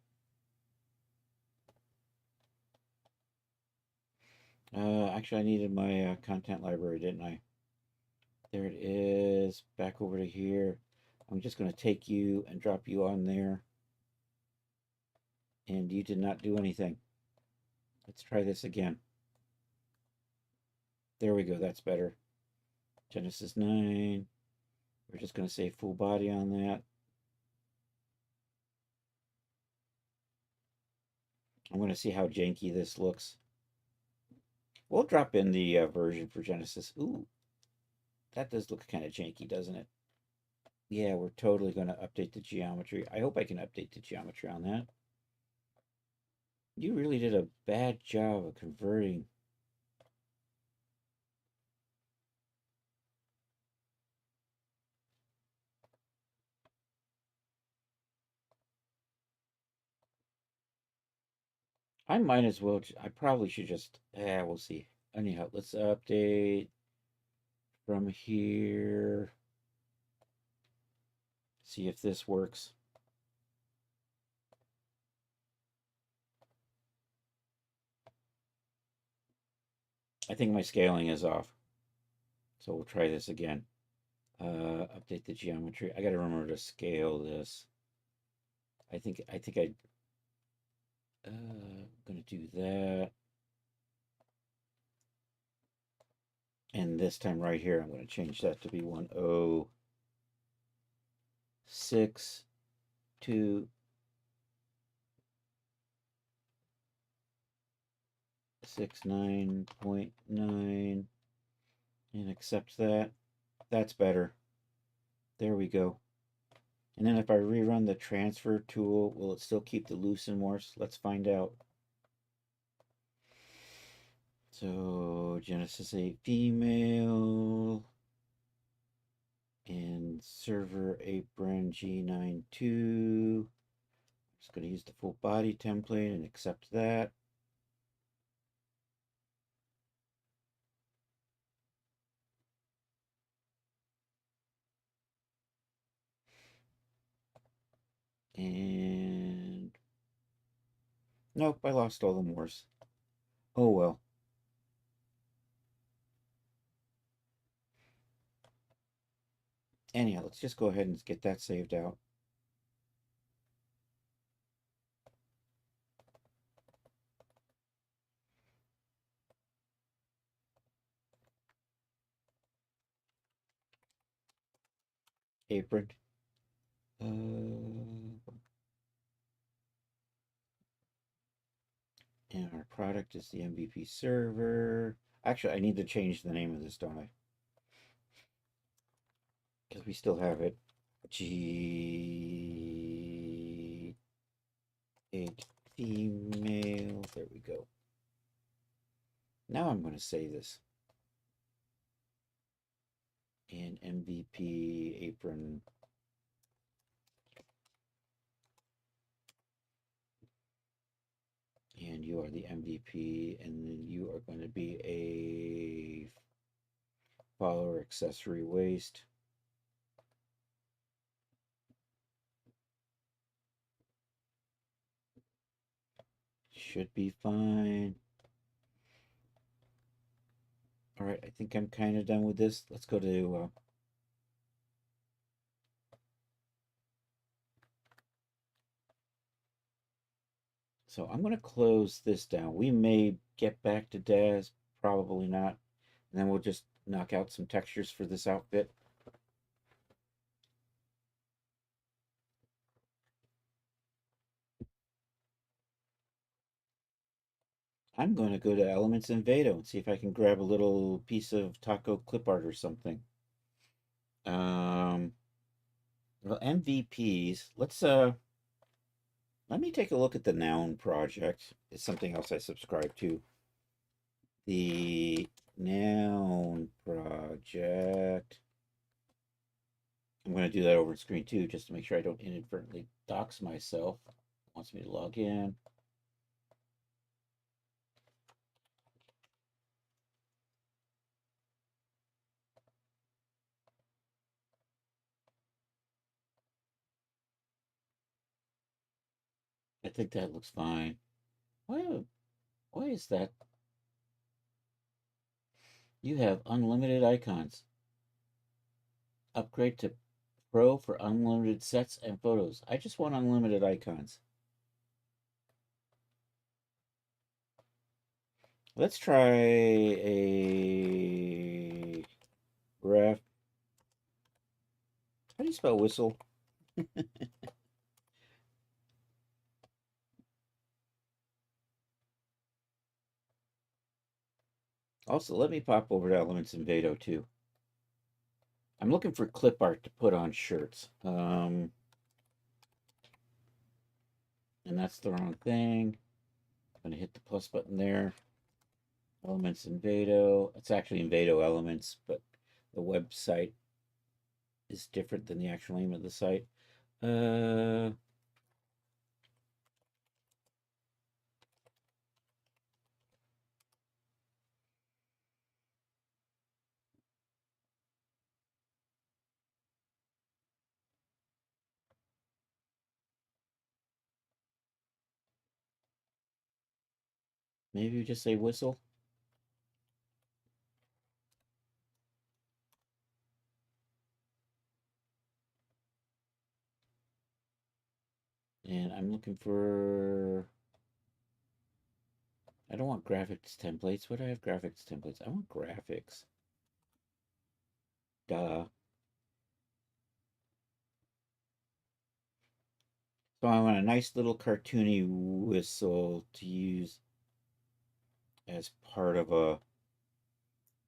S3: Actually, I needed my content library, didn't I? There it is. Back over to here. I'm just going to take you and drop you on there. And you did not do anything. Let's try this again. There we go. That's better. Genesis 9. We're just going to say full body on that. I'm going to see how janky this looks. We'll drop in the version for Genesis. Ooh, that does look kind of janky, doesn't it? Yeah, we're totally going to update the geometry. I hope I can update the geometry on that. You really did a bad job of converting. I might as well, I probably should just, we'll see. Anyhow, let's update from here. See if this works. I think my scaling is off. So we'll try this again. Update the geometry. I gotta remember to scale this. I think I'm gonna do that. And this time right here, I'm gonna change that to be 106 to 69.9 and accept that. That's better. There we go. And then if I rerun the transfer tool, will it still keep the loose and Morse? Let's find out. So Genesis 8 female and server apron G92. Just going to use the full body template and accept that. And nope, I lost all the Morse. Oh well. Anyhow, let's just go ahead and get that saved out. Apron. And our product is the MVP server. Actually, I need to change the name of this, don't I? Because we still have it. G8 female. There we go. Now I'm going to say this. And MVP apron. And you are the MVP, and then you are going to be a follower accessory waist. Should be fine. All right, I think I'm kind of done with this. Let's go to so I'm going to close this down. We may get back to Daz, probably not. And then we'll just knock out some textures for this outfit. I'm going to go to Elements in Vado and see if I can grab a little piece of taco clip art or something. Well, MVPs. Let me take a look at the Noun project. It's something else I subscribe to. The Noun project. I'm going to do that over screen too, just to make sure I don't inadvertently dox myself. It wants me to log in. I think that looks fine. Why is that? You have unlimited icons. Upgrade to Pro for unlimited sets and photos. I just want unlimited icons. Let's try a ref. How do you spell whistle? Also, let me pop over to Elements in Vado too. I'm looking for clip art to put on shirts. And that's the wrong thing. I'm going to hit the plus button there. Elements in Vado. It's actually in Vado Elements, but the website is different than the actual name of the site. Maybe we just say whistle. And I'm looking for... I don't want graphics templates. What do I have graphics templates? I want graphics. Duh. So I want a nice little cartoony whistle to use as part of a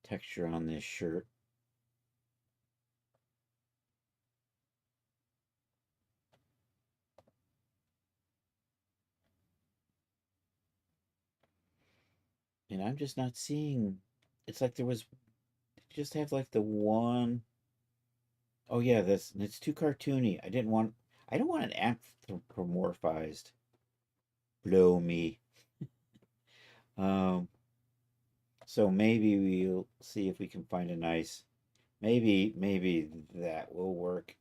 S3: texture on this shirt. And I'm just not seeing... It's like there was... Just have like the one... Oh yeah, it's too cartoony. I don't want it anthropomorphized. Blow me. So maybe we'll see if we can find a nice... Maybe that will work.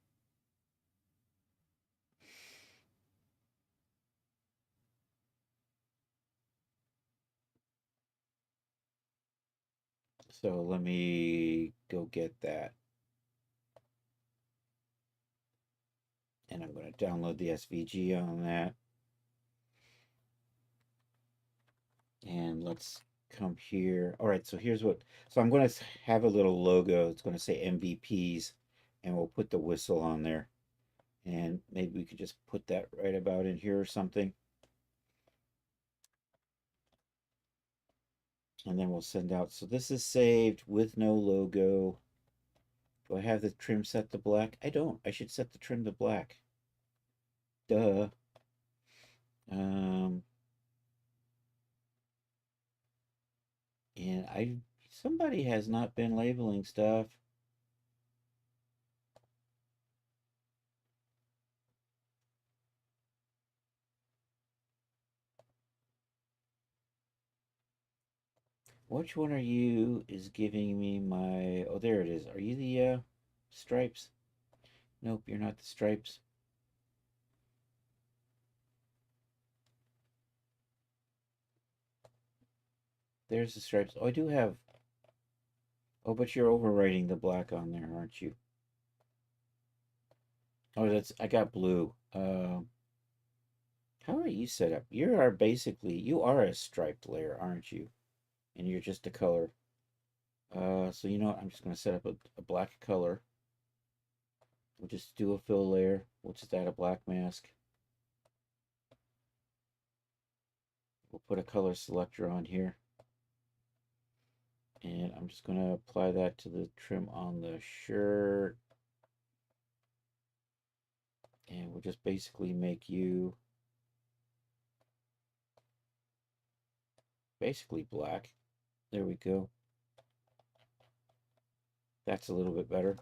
S3: So let me go get that. And I'm going to download the SVG on that. And let's come here. All right, so here's what... So I'm going to have a little logo. It's going to say MVPs. And we'll put the whistle on there. And maybe we could just put that right about in here or something. And then we'll send out. So this is saved with no logo. Do I have the trim set to black? I don't. I should set the trim to black. Duh. And somebody has not been labeling stuff. Which one are you is giving me my... Oh, there it is. Are you the stripes? Nope, you're not the stripes. There's the stripes. Oh, I do have... Oh, but you're overwriting the black on there, aren't you? Oh, that's... I got blue. How are you set up? You are basically... You are a striped layer, aren't you? And you're just a color. So you know what? I'm just going to set up a black color. We'll just do a fill layer. We'll just add a black mask. We'll put a color selector on here. And I'm just going to apply that to the trim on the shirt. And we'll just basically make you basically black. There we go. That's a little bit better.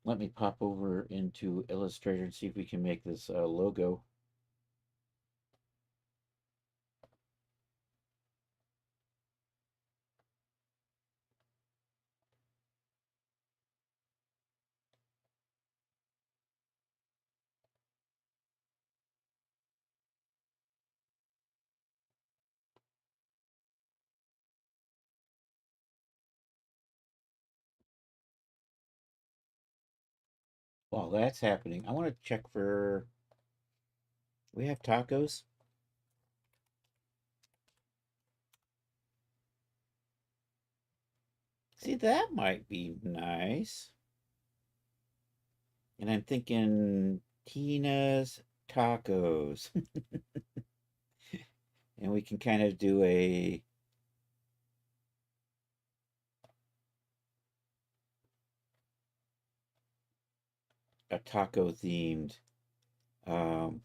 S3: Let me pop over into Illustrator and see if we can make this logo. while that's happening, I want to check for. We have tacos. See, that might be nice. And I'm thinking Tina's Tacos. And we can kind of do a taco themed. I'm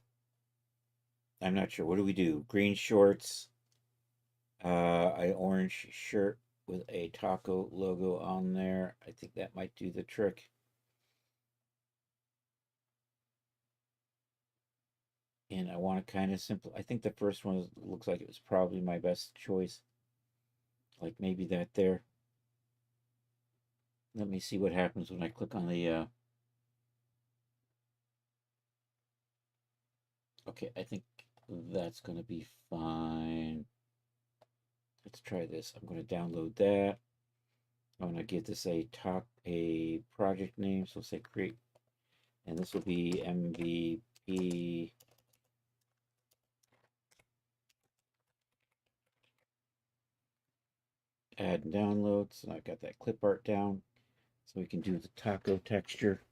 S3: not sure. What do we do? Green shorts, a orange shirt with a taco logo on there. I think that might do the trick. And I want to kind of simple. I think the first one looks like it was probably my best choice. Like maybe that there. Let me see what happens when I click on the. Okay, I think that's going to be fine. Let's try this. I'm going to download that. I'm going to give this a project name. So say create, and this will be MVP. Add and download. So I've got that clip art down, so we can do the taco texture.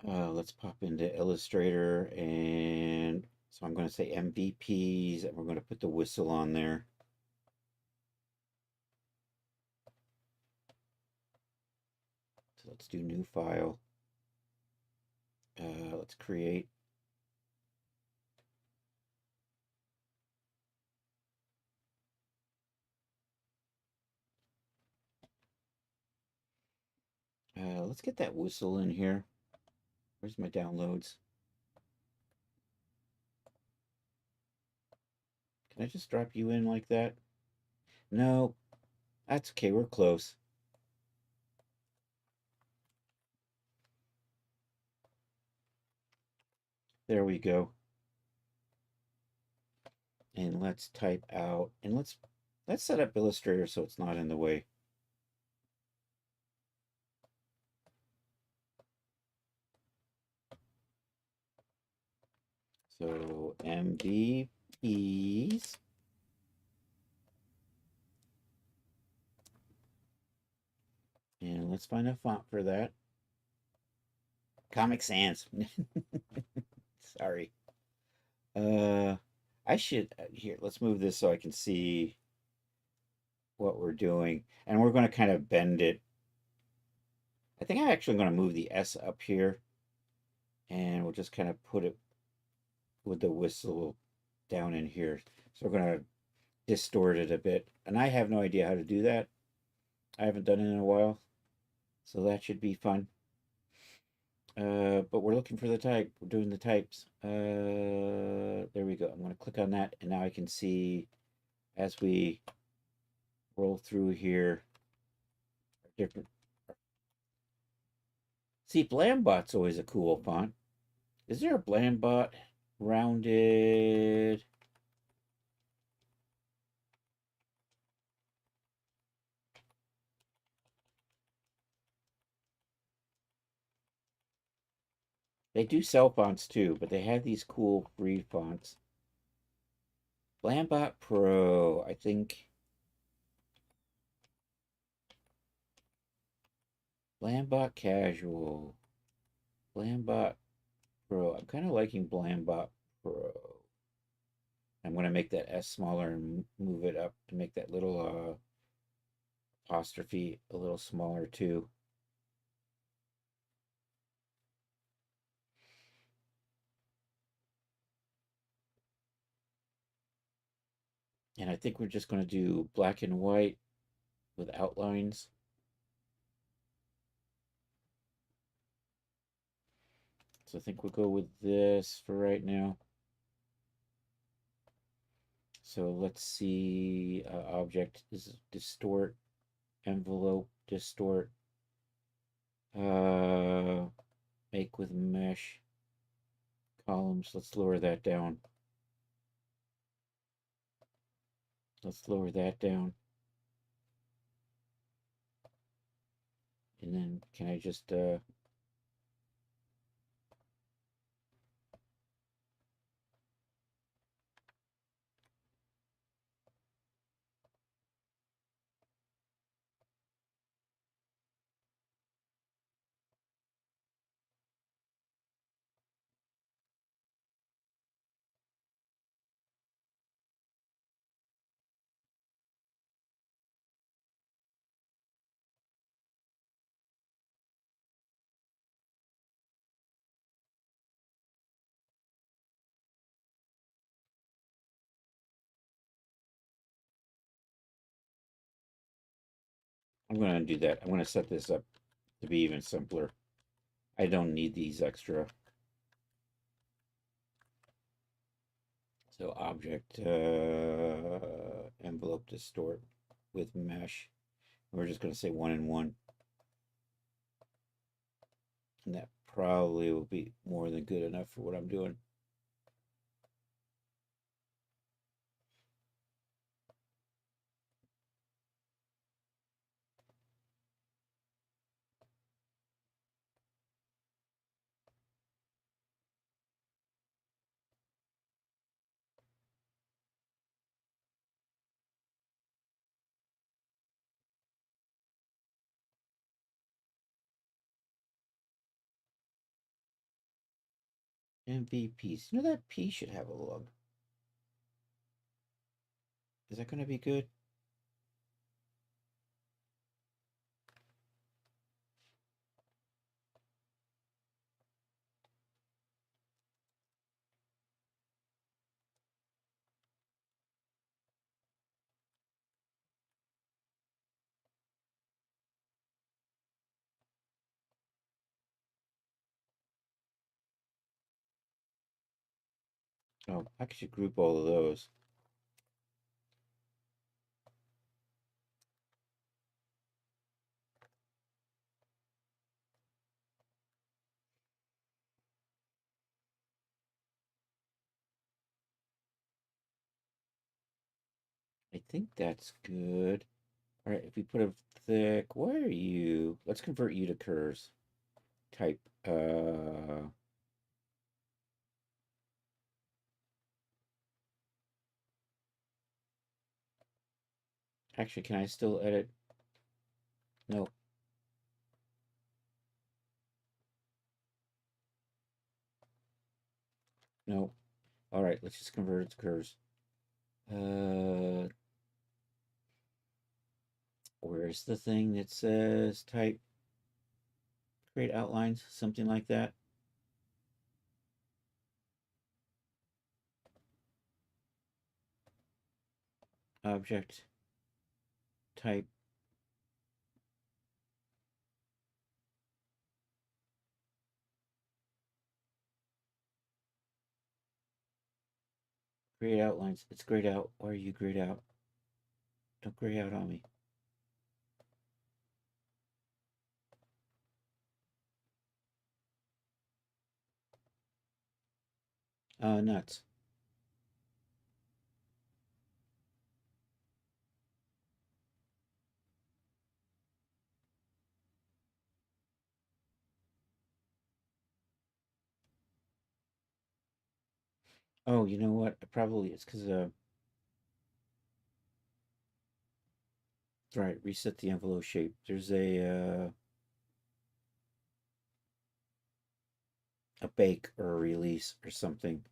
S3: Let's pop into Illustrator, and so I'm going to say MVPs, and we're going to put the whistle on there. So let's do new file. Let's create. Let's get that whistle in here. Where's my downloads? Can I just drop you in like that? No, that's okay. We're close. There we go. And let's type out, and let's set up Illustrator so it's not in the way. So MVPs. And let's find a font for that. Comic Sans. Sorry. I should, here, let's move this so I can see what we're doing. And we're going to kind of bend it. I think I'm actually going to move the S up here. And we'll just kind of put it with the whistle down in here. So we're going to distort it a bit. And I have no idea how to do that. I haven't done it in a while. So that should be fun. But we're looking for the type. We're doing the types. There we go. I'm going to click on that, and now I can see as we roll through here different. See, Blambot's always a cool font. Is there a Blambot rounded? They do sell fonts too, but they have these cool free fonts. Blambot Pro, I think. Blambot Casual. Blambot Pro. I'm kind of liking Blambot Pro. I'm going to make that S smaller and move it up to make that little apostrophe a little smaller too. And I think we're just going to do black and white with outlines. So I think we'll go with this for right now. So let's see, object is distort, envelope, distort, make with mesh, columns. Let's lower that down. Let's lower that down. And then can I just I'm going to do that. I'm going to set this up to be even simpler. I don't need these extra. So object envelope distort with mesh. We're just going to say 1 and 1. And that probably will be more than good enough for what I'm doing. MVPs. You know that P should have a lug. Is that going to be good? Oh, I should group all of those. I think that's good. All right, if we put a thick, where are you? Let's convert you to curves. Type, actually, can I still edit? No. No. All right, let's just convert it to curves. Where's the thing that says type create outlines, something like that? Object type create outlines. It's grayed out. Why are you grayed out? Don't gray out on me. Nuts. Oh, you know what? Probably it's because right, reset the envelope shape. There's a bake or a release or something.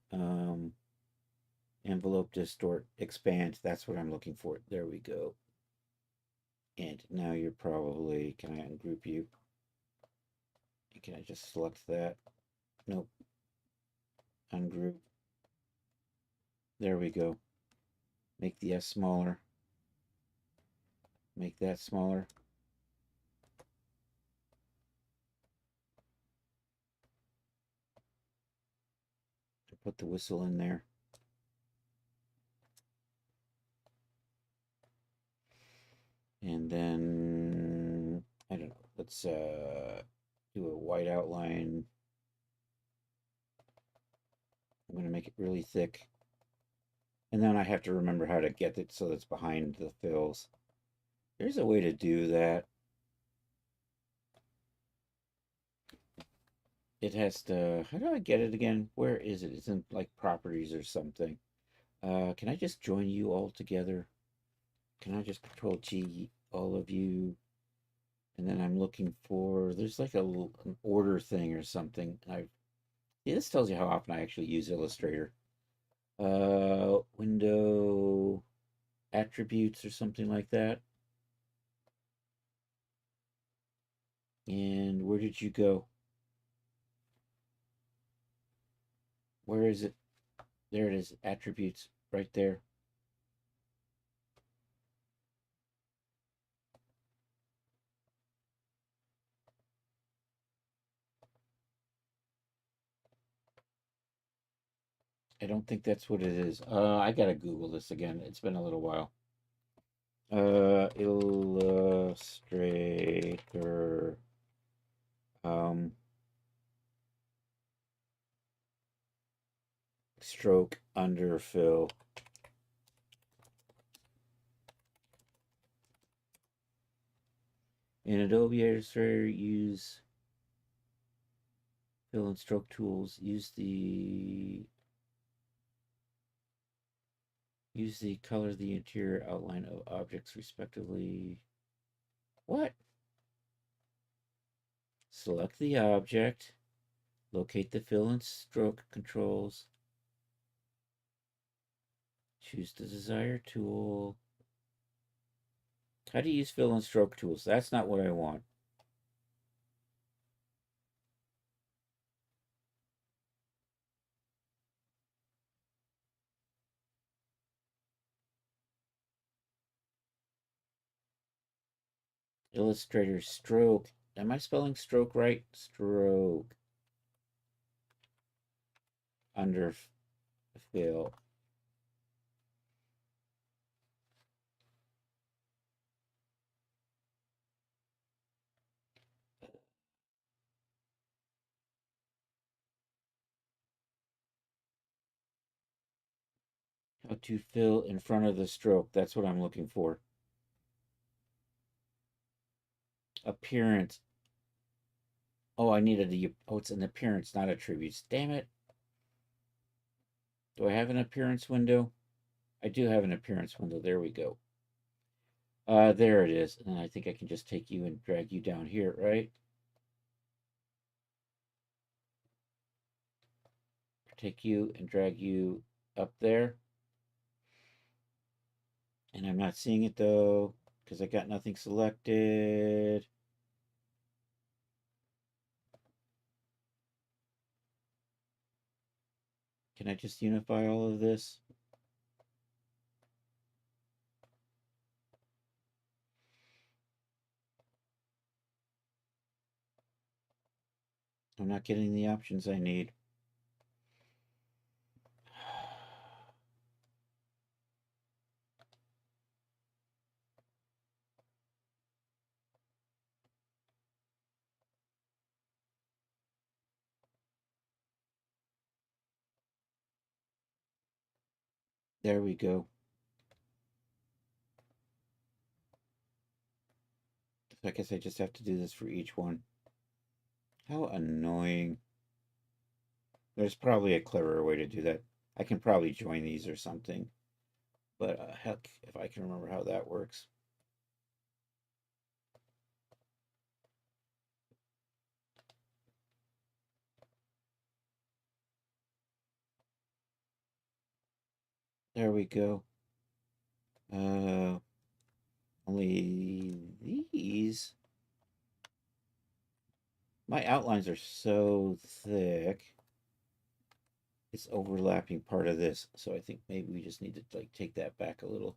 S3: Envelope distort expand. That's what I'm looking for. There we go. And now you're probably, can I ungroup you? Can I just select that? Nope. Ungroup. There we go. Make the S smaller. Make that smaller. Put the whistle in there. And then, I don't know, let's do a white outline. I'm going to make it really thick. And then I have to remember how to get it so it's behind the fills. There's a way to do that. it has to, how do I get it again? Where is it? It's in like properties or something. Can I just join you all together? Can I just Control G, all of you? And then I'm looking for, there's like an order thing or something. Yeah, this tells you how often I actually use Illustrator. Window attributes or something like that. And where did you go? Where is it? There it is, attributes, right there. I don't think that's what it is. I gotta Google this again. It's been a little while. Illustrator. Stroke underfill. In Adobe Illustrator, use fill and stroke tools. Use the color the interior outline of objects respectively. What? Select the object. Locate the fill and stroke controls. Choose the desired tool. How do you use fill and stroke tools? That's not what I want. Illustrator stroke. Am I spelling stroke right? Stroke. Underfill. How to fill in front of the stroke. That's what I'm looking for. Appearance. Oh, I needed the. Oh, it's an appearance, not attributes. Damn it. Do I have an appearance window? I do have an appearance window. There we go. There it is. And I think I can just take you and drag you down here, right? Take you and drag you up there. And I'm not seeing it though, because I got nothing selected. Can I just unify all of this? I'm not getting the options I need. There we go. I guess I just have to do this for each one. How annoying. There's probably a cleverer way to do that. I can probably join these or something. But heck, if I can remember how that works. There we go. Only these. My outlines are so thick. It's overlapping part of this. So I think maybe we just need to like take that back a little.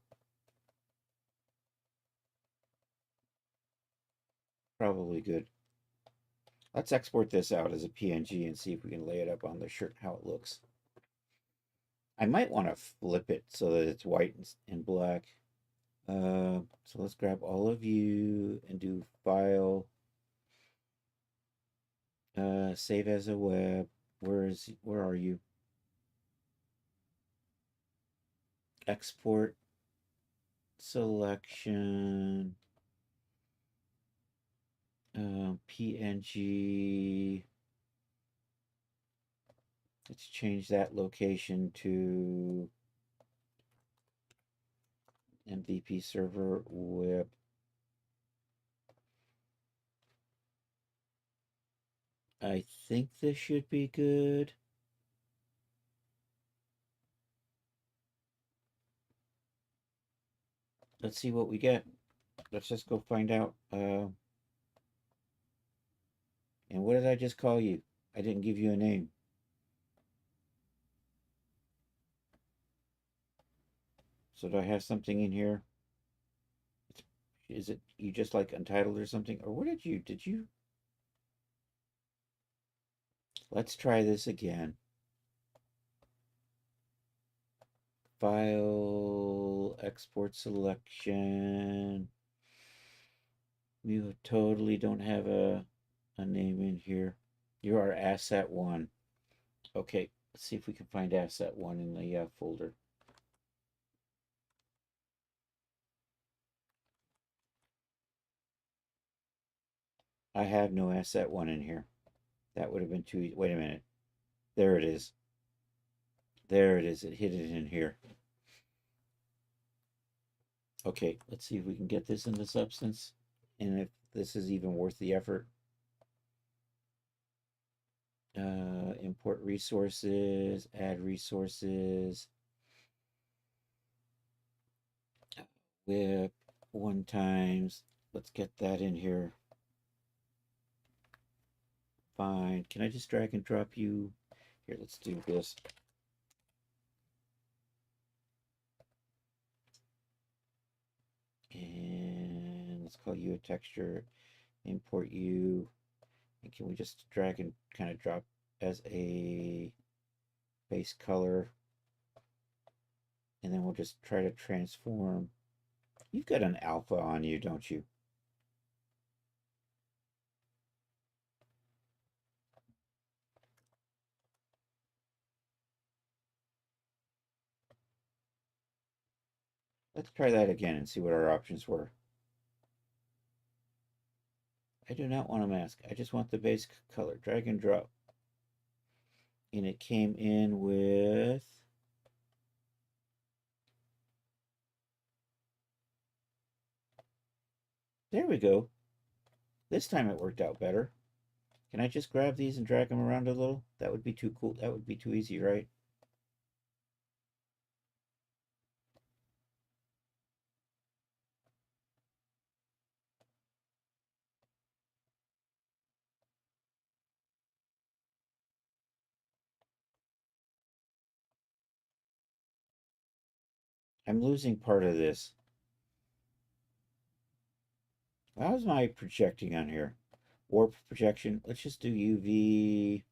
S3: Probably good. Let's export this out as a PNG and see if we can lay it up on the shirt, how it looks. I might want to flip it so that it's white and black. So let's grab all of you and do file. Save as a web. Where are you? Export selection. PNG. Let's change that location to MVP server whip. I think this should be good. Let's see what we get. Let's just go find out. And what did I just call you? I didn't give you a name. So do I have something in here? Is it you just like Untitled or something? Or what did you? Let's try this again. File, export selection. You totally don't have a name in here. You are asset 1. Okay, let's see if we can find asset 1 in the folder. I have no asset 1 in here. That would have been too easy. Wait a minute. There it is. There it is. It hid it in here. Okay, let's see if we can get this into Substance and if this is even worth the effort. Import resources, add resources, whip 1 times. Let's get that in here. Fine. Can I just drag and drop you? Here, let's do this. And let's call you a texture. Import you. And can we just drag and kind of drop as a base color? And then we'll just try to transform. You've got an alpha on you, don't you? Let's try that again and see what our options were. I do not want a mask. I just want the base color. Drag and drop. And it came in with... There we go. This time it worked out better. Can I just grab these and drag them around a little? That would be too cool. That would be too easy, right? I'm losing part of this. How's my projecting on here? Warp projection. Let's just do UV.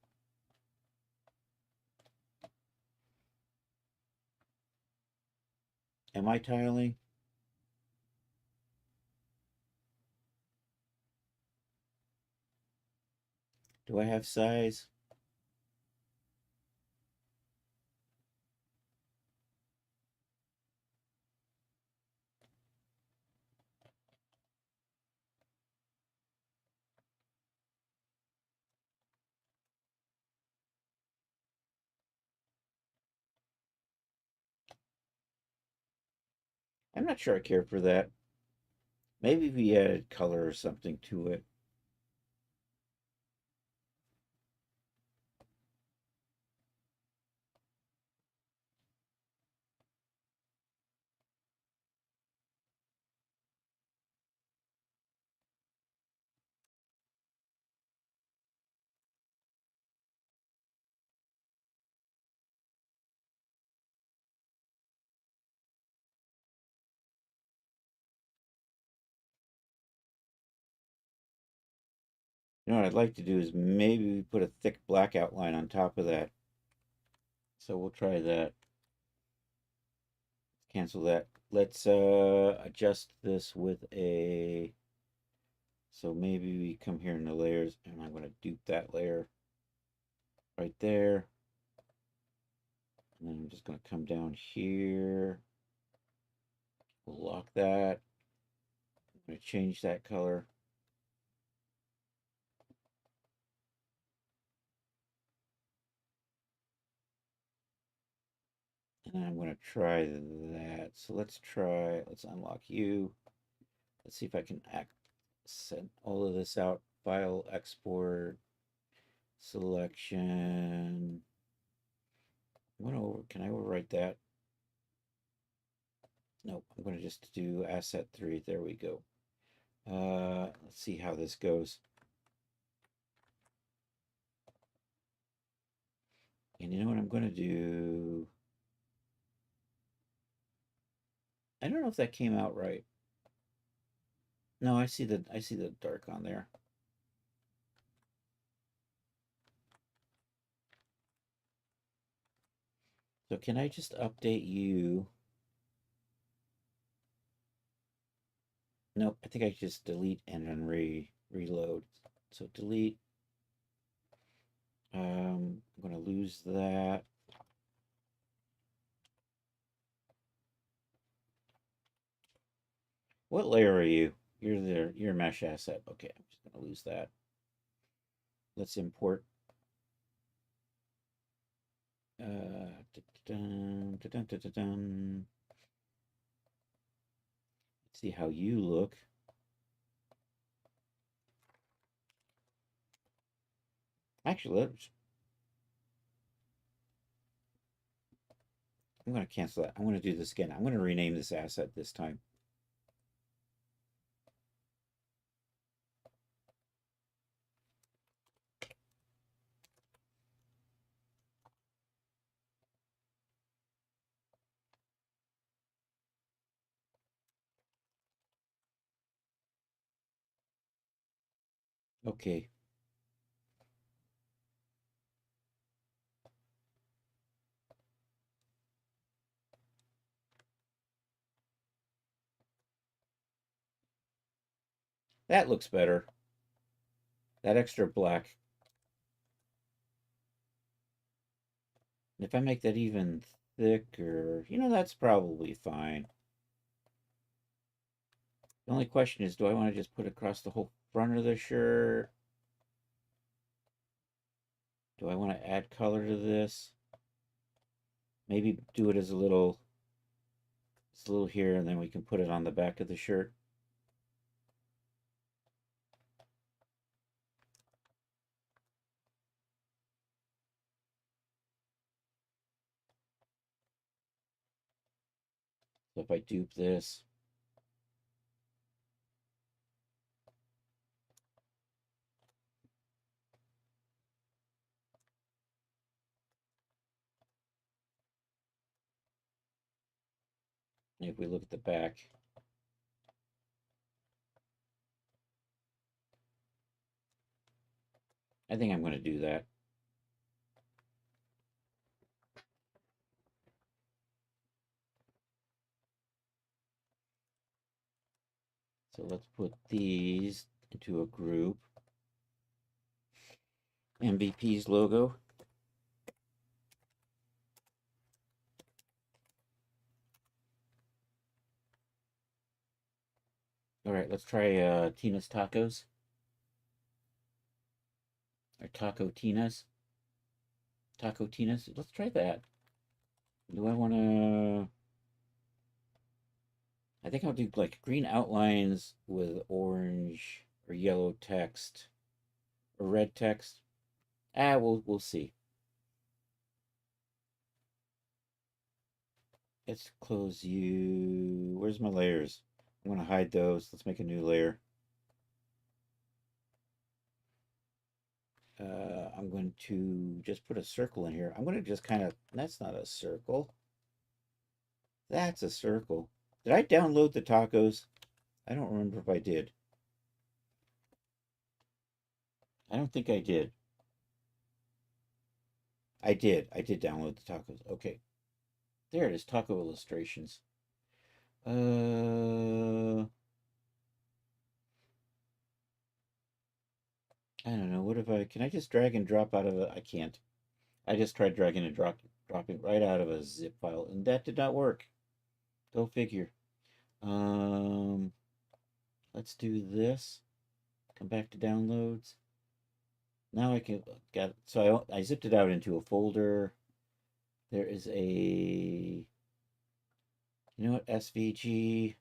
S3: Am I tiling? Do I have size? I'm not sure I care for that. Maybe we added color or something to it. You know what I'd like to do is maybe we put a thick black outline on top of that. So we'll try that. Cancel that. Let's adjust this with a... So maybe we come here in the layers and I'm going to dupe that layer right there. And then I'm just going to come down here. We'll lock that. I'm going to change that color. to try that. So let's unlock you. Let's see if I can send all of this out. File, export, selection. Can I overwrite that? Nope, I'm going to just do asset 3. There we go. Let's see how this goes. And you know what I'm going to do? I don't know if that came out right. No, I see the dark on there. So can I just update you? Nope, I think I just delete and then reload. So delete. I'm going to lose that. What layer are you? You're a mesh asset. Okay, I'm just going to lose that. Let's import. Let's see how you look. Actually, I'm going to cancel that. I'm going to do this again. I'm going to rename this asset this time. Okay. That looks better. That extra black. If I make that even thicker, that's probably fine. The only question is, do I want to just put it across the whole front of the shirt? Do I want to add color to this? Maybe do it as a little here, and then we can put it on the back of the shirt. So if I dupe this, if we look at the back, I think I'm going to do that. So let's put these into a group. MVP's logo. All right, let's try Tina's Tacos. Or Taco Tina's. Taco Tina's. Let's try that. Do I want to... I think I'll do like green outlines with orange or yellow text or red text. We'll see. Let's close you. Where's my layers? I'm going to hide those. Let's make a new layer. I'm going to just put a circle in here. I'm going to just kind of... That's not a circle. That's a circle. Did I download the tacos? I don't remember if I did. I don't think I did. I did download the tacos. Okay. There it is, taco illustrations. I don't know. What if can I just drag and drop out of it? I can't. I just tried dragging and dropping right out of a zip file, and that did not work. Go figure. Let's do this. Come back to downloads. Now I can so I zipped it out into a folder. There is a You know what, SVG?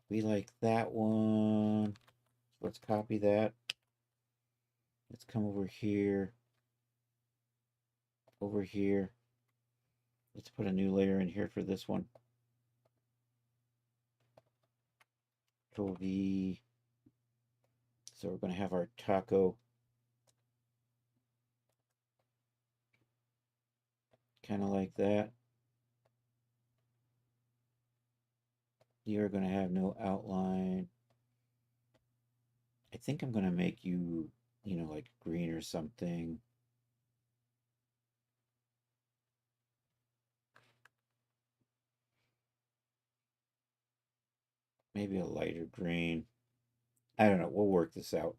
S3: We like that one. Let's copy that. Let's come over here. Over here. Let's put a new layer in here for this one. Control V. So we're going to have our taco. Kind of like that. You're going to have no outline. I think I'm going to make you, you know, like green or something. Maybe a lighter green. I don't know. We'll work this out.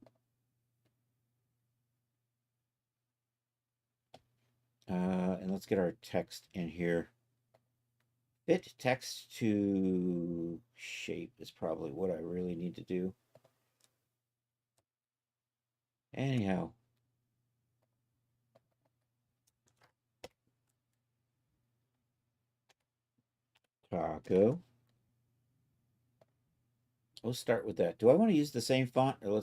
S3: And let's get our text in here. Fit text to shape is probably what I really need to do. Anyhow. Taco. We'll start with that. Do I want to use the same font? Or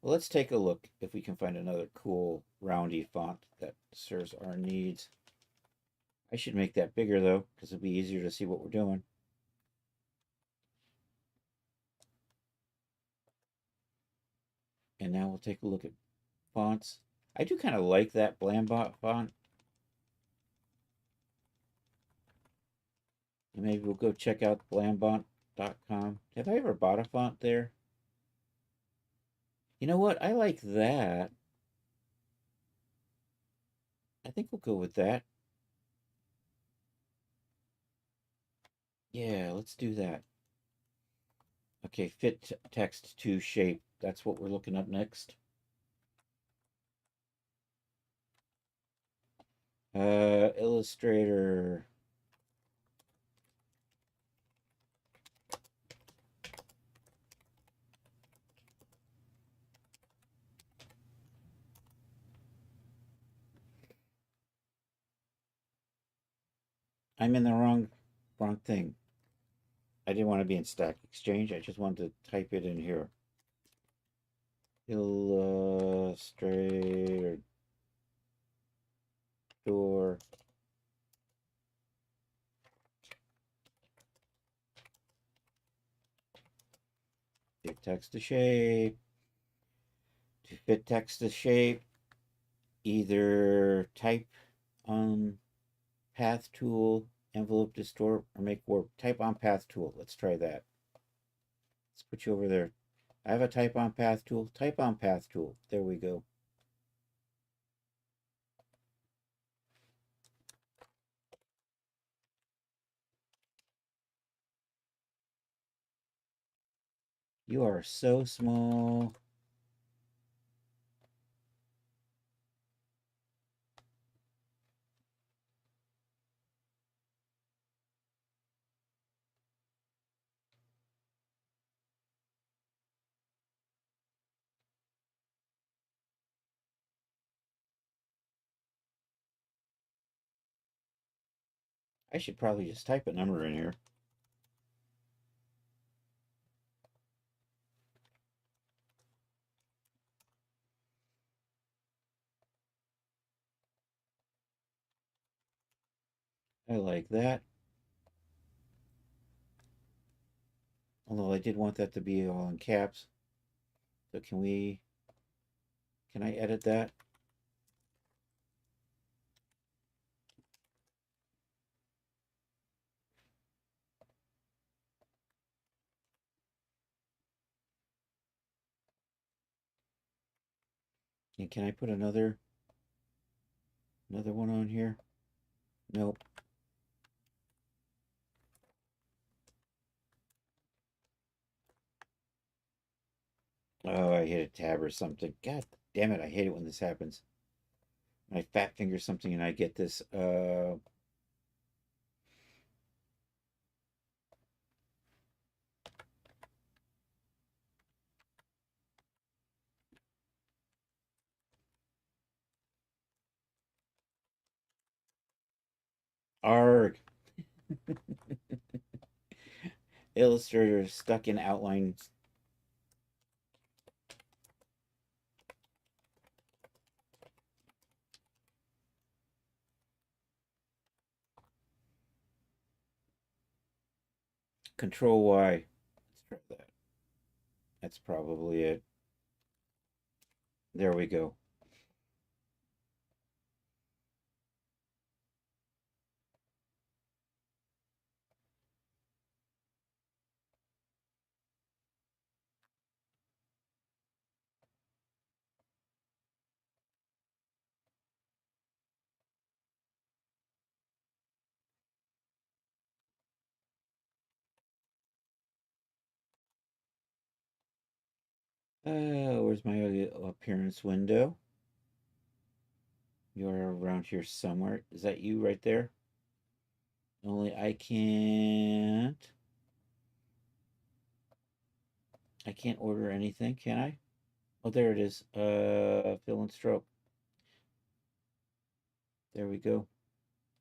S3: let's take a look if we can find another cool roundy font that serves our needs. I should make that bigger though, because it'll be easier to see what we're doing. And now we'll take a look at fonts. I do kind of like that Blambot font. And maybe we'll go check out blambot.com. Have I ever bought a font there? You know what? I like that. I think we'll go with that. Yeah, let's do that. Okay, fit text to shape. That's what we're looking up next. Illustrator. I'm in the wrong thing. I didn't want to be in Stack Exchange. I just wanted to type it in here. Illustrator door. Fit text to shape. To fit text to shape, either type on path tool, envelope distort, or make warp. Type on path tool. Let's try that. Let's put you over there. I have a type on path tool. Type on path tool. There we go. You are so small. I should probably just type a number in here. I like that. Although I did want that to be all in caps. So can I edit that? And can I put another one on here? Nope. Oh, I hit a tab or something. God damn it, I hate it when this happens. I fat finger something and I get this. Arg. Illustrator stuck in outlines. Control Y. Let's try that. That's probably it. There we go. Where's my appearance window? You're around here somewhere. Is that you right there? Only I can't. I can't order anything, can I? Oh, there it is. Fill and stroke. There we go.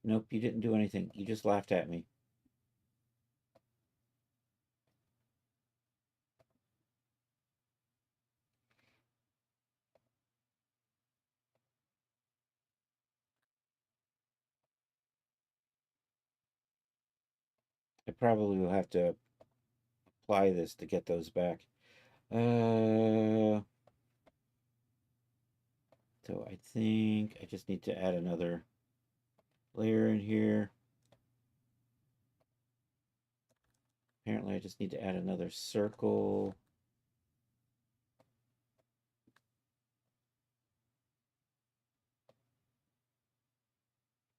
S3: Nope, you didn't do anything. You just laughed at me. I probably will have to apply this to get those back. So I think I just need to add another layer in here. Apparently I just need to add another circle.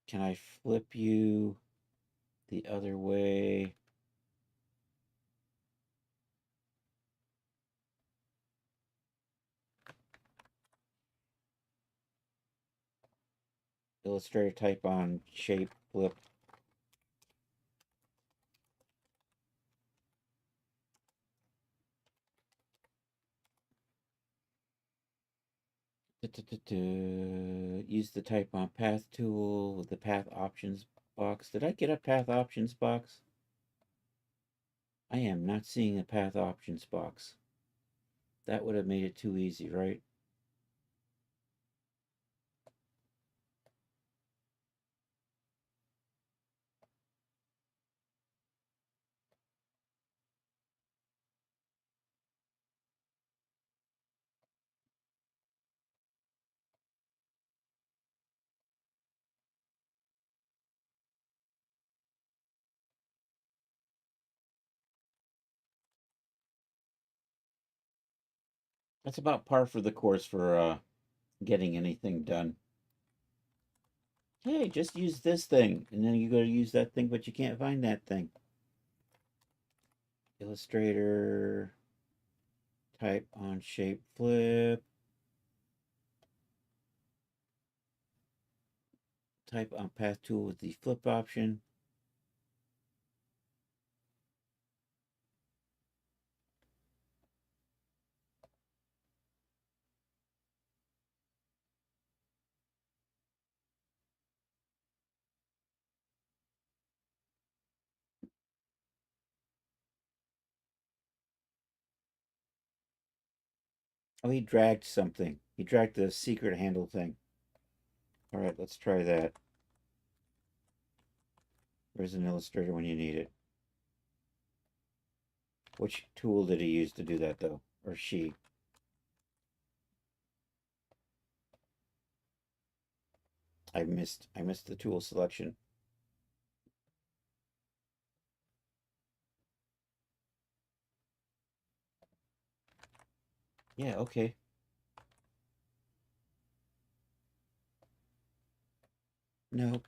S3: Can I flip you the other way? Illustrator type on shape flip. Use the type on path tool with the path options box. Did I get a path options box? I am not seeing a path options box. That would have made it too easy, right? That's about par for the course for getting anything done. Hey, just use this thing, and then you go to use that thing, but you can't find that thing. Illustrator, type on shape flip, type on path tool with the flip option. Oh, he dragged something. He dragged the secret handle thing. All right, let's try that. Where's an illustrator when you need it? Which tool did he use to do that, though? Or she? I missed the tool selection. Yeah, okay. Nope.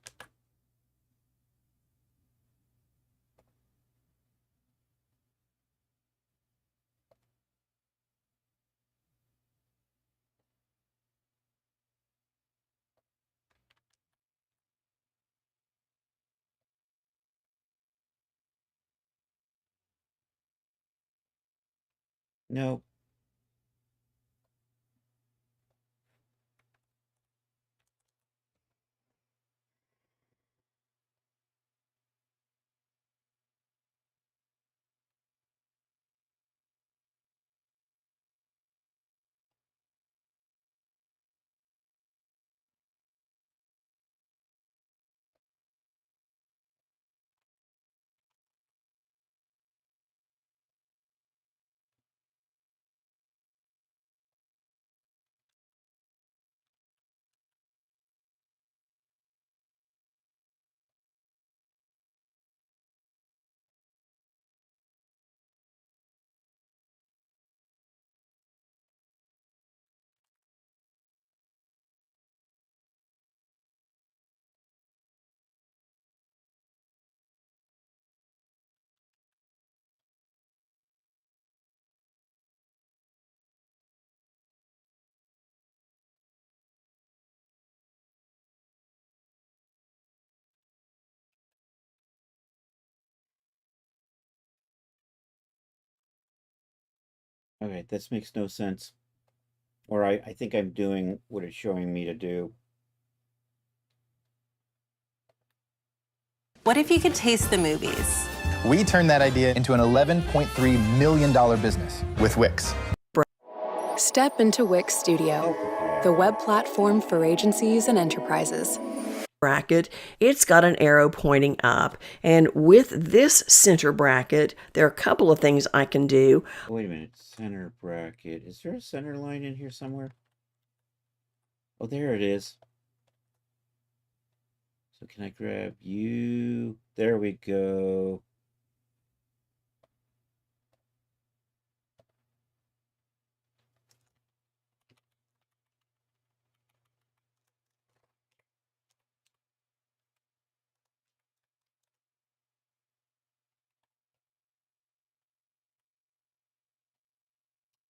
S3: Nope. Okay, this makes no sense. Or I think I'm doing what it's showing me to do.
S5: What if you could taste the movies?
S6: We turned that idea into an $11.3 million business with Wix.
S7: Step into Wix Studio, the web platform for agencies and enterprises.
S8: Bracket, it's got an arrow pointing up, and with this center bracket there are a couple of things I can do.
S3: Wait a minute, center bracket. Is there a center line in here somewhere? Oh, there it is. So can I grab you? There we go.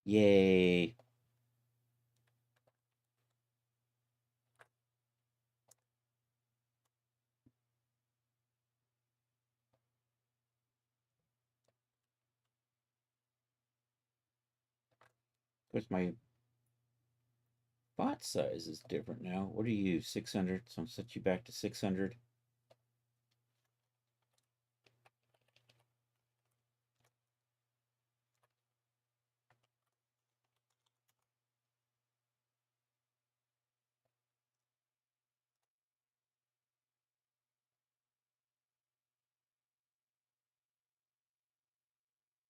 S3: Yay. Of course, my font size is different now. What are you, 600? So I'll set you back to 600.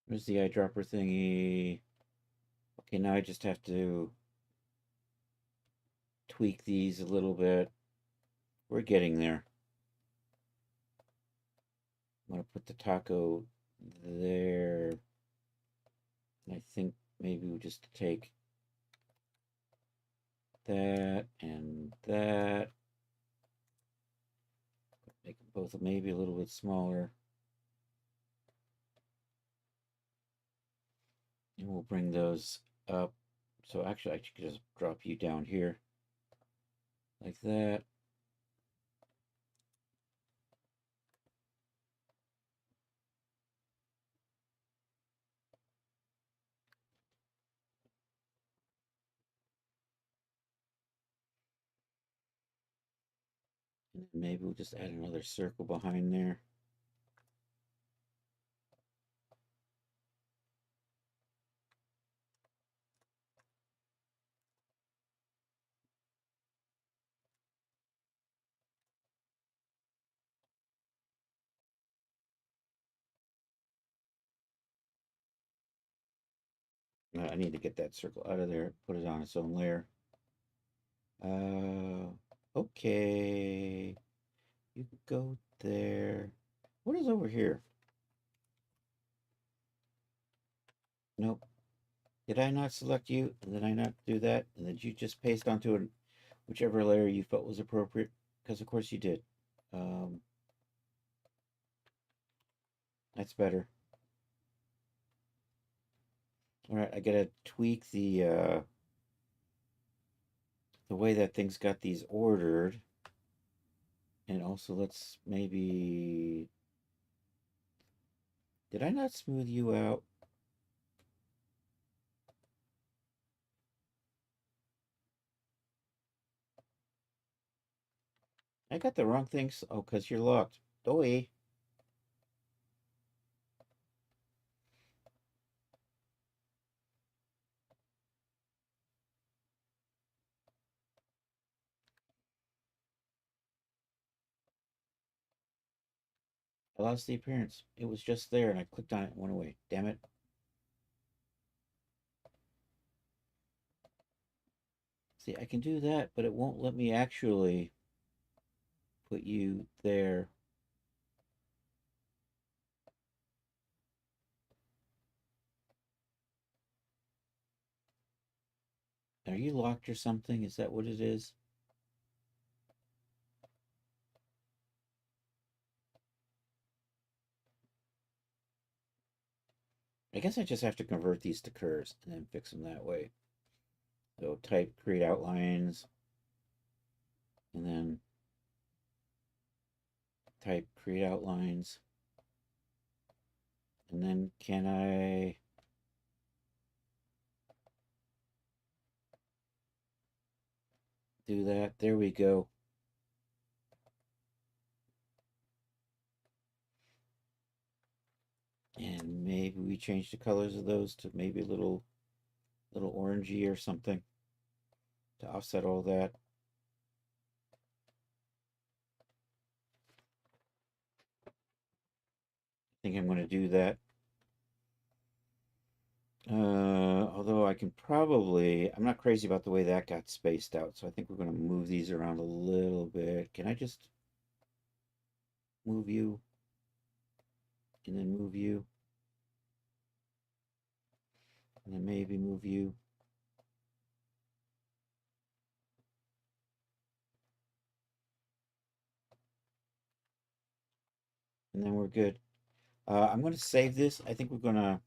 S3: Where's the eyedropper thingy? Okay, now I just have to tweak these a little bit. We're getting there. I'm going to put the taco there. I think maybe we'll just take that and that. Make them both maybe a little bit smaller. And we'll bring those up. So actually, I should just drop you down here. Like that. And then maybe we'll just add another circle behind there. I need to get that circle out of there, put it on its own layer. Okay. You go there. What is over here? Nope. Did I not select you? Did I not do that? And did you just paste onto whichever layer you felt was appropriate? Because of course you did. That's better. All right, I gotta tweak the way that things got these ordered. And also let's maybe... Did I not smooth you out? I got the wrong things. Oh, because you're locked. Doy. I lost the appearance. It was just there and I clicked on it and went away. Damn it. See, I can do that, but it won't let me actually put you there. Are you locked or something? Is that what it is? I guess I just have to convert these to curves and then fix them that way. So type create outlines and then type create outlines. And then can I do that. There we go. And maybe we change the colors of those to maybe a little orangey or something to offset all that. I think I'm going to do that. Although I can probably, I'm not crazy about the way that got spaced out, so I think we're going to move these around a little bit. Can I just move you and then move you and then maybe move you? And then we're good. I'm going to save this. I think we're going to,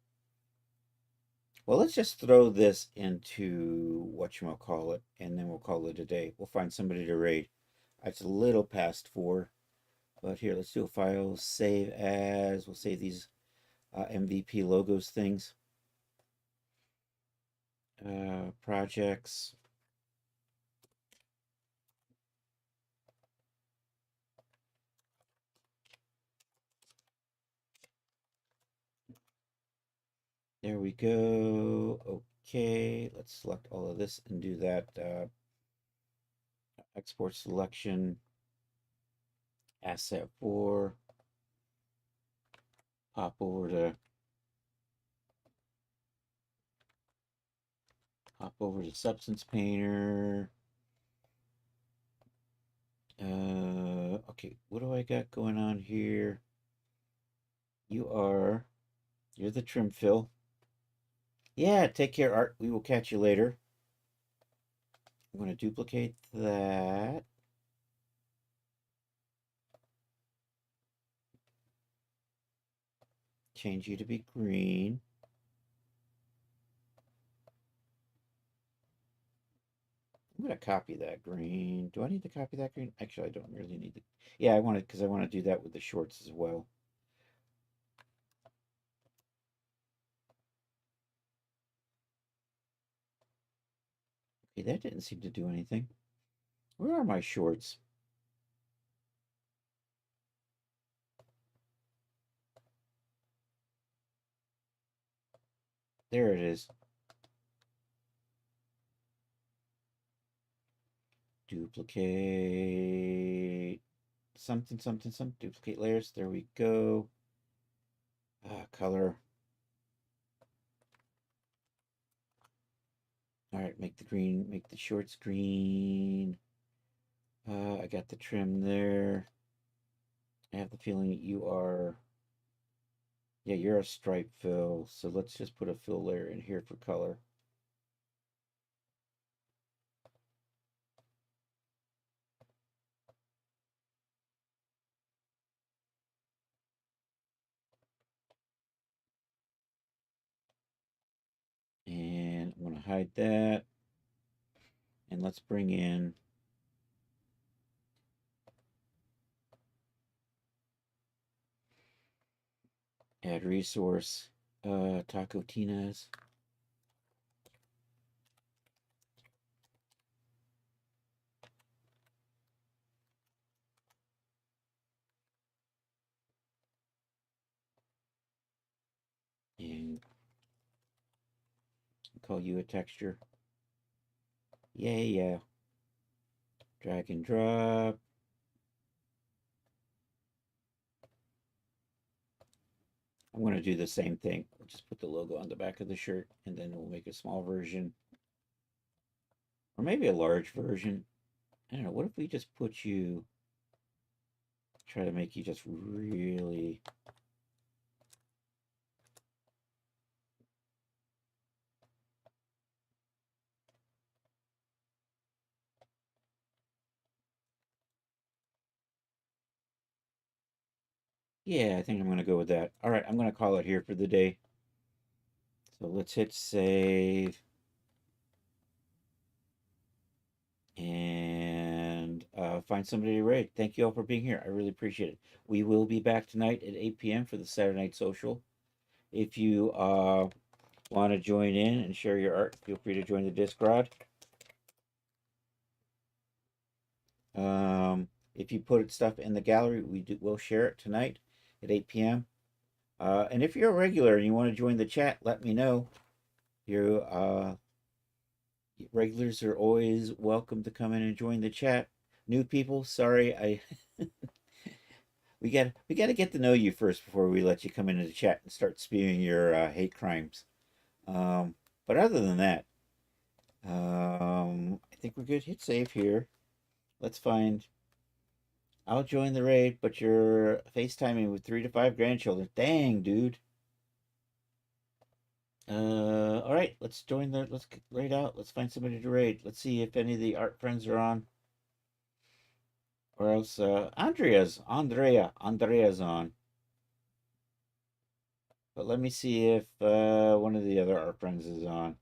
S3: well, let's just throw this into whatchamacallit, and then we'll call it a day. We'll find somebody to raid. It's a little past 4, but here, let's do a file, save as, we'll save these MVP logos things. Projects. There we go. Okay, let's select all of this and do that export selection, asset 4, pop over to Substance Painter. Okay, what do I got going on here? You're the trim fill. Yeah, take care, Art. We will catch you later. I'm going to duplicate that. Change you to be green. I'm going to copy that green. Do I need to copy that green? Actually, I don't really need to. Yeah, I want to, because I want to do that with the shorts as well. Okay, that didn't seem to do anything. Where are my shorts? There it is. Duplicate something, duplicate layers. There we go. Color. All right, make the shorts green. I got the trim there. I have the feeling you're a stripe fill. So let's just put a fill layer in here for color. And I'm going to hide that. And let's bring in add resource, Taco Tinez. And call you a texture. Yeah. Drag and drop. I'm going to do the same thing. We'll just put the logo on the back of the shirt, and then we'll make a small version. Or maybe a large version. I don't know. What if we just put you... Try to make you just really... Yeah, I think I'm going to go with that. All right, I'm going to call it here for the day. So let's hit save. And find somebody to raid. Thank you all for being here. I really appreciate it. We will be back tonight at 8 p.m. for the Saturday Night Social. If you want to join in and share your art, feel free to join the Discord. If you put stuff in the gallery, we'll share it tonight at 8 p.m. And if you're a regular and you want to join the chat, let me know. Regulars are always welcome to come in and join the chat. New people, sorry, we got to get to know you first before we let you come into the chat and start spewing your hate crimes. But other than that, I think we're good. Hit save here. Let's find. I'll join the raid, but you're FaceTiming with 3 to 5 grandchildren. Dang, dude. All right, let's join the. Let's raid out. Let's find somebody to raid. Let's see if any of the art friends are on. Or else, Andrea's on. But let me see if one of the other art friends is on.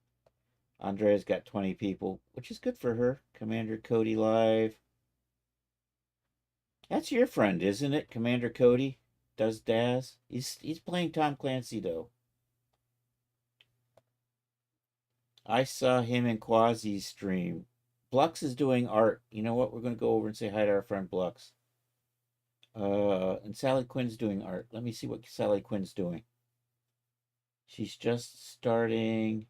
S3: Andrea's got 20 people, which is good for her. Commander Cody Live. That's your friend, isn't it? Commander Cody does Daz. He's playing Tom Clancy though. I saw him in Quasi's stream. Blux is doing art. You know what? We're going to go over and say hi to our friend Blux. And Sally Quinn's doing art. Let me see what Sally Quinn's doing. She's just starting.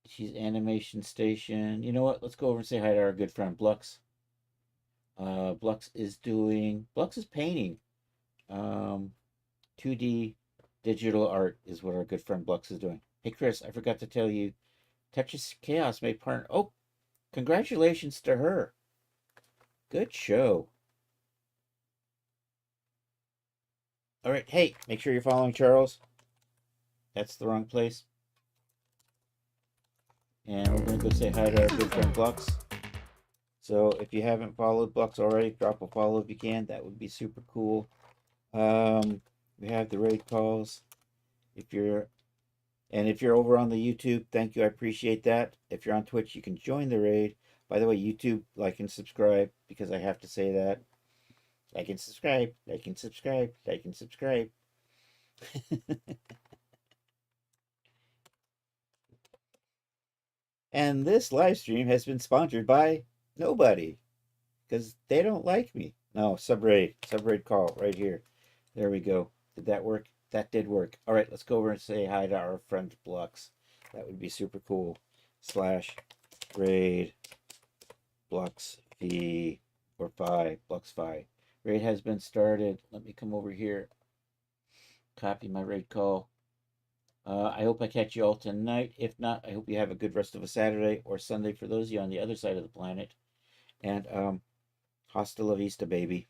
S3: She's Animation Station. You know what? Let's go over and say hi to our good friend Blux. Blux is painting. 2D digital art is what our good friend Blux is doing. Hey, Chris, I forgot to tell you, Tetris Chaos made part. Oh, congratulations to her. Good show. All right, hey, make sure you're following Charles. That's the wrong place. And we're going to go say hi to our good friend Blux. So if you haven't followed Blux already, drop a follow if you can. That would be super cool. We have the raid calls. If you're over on the YouTube, thank you. I appreciate that. If you're on Twitch, you can join the raid. By the way, YouTube, like and subscribe, because I have to say that. Like and subscribe, like and subscribe, like and subscribe. And this live stream has been sponsored by nobody, because they don't like me. No, subraid call right here. There we go. Did that work? That did work. All right, let's go over and say hi to our friend Blux. That would be super cool. /raid Blux Fi or Fi Blux Fi. Raid has been started. Let me come over here. Copy my raid call. I hope I catch you all tonight. If not, I hope you have a good rest of a Saturday or Sunday for those of you on the other side of the planet. And hasta la vista, baby.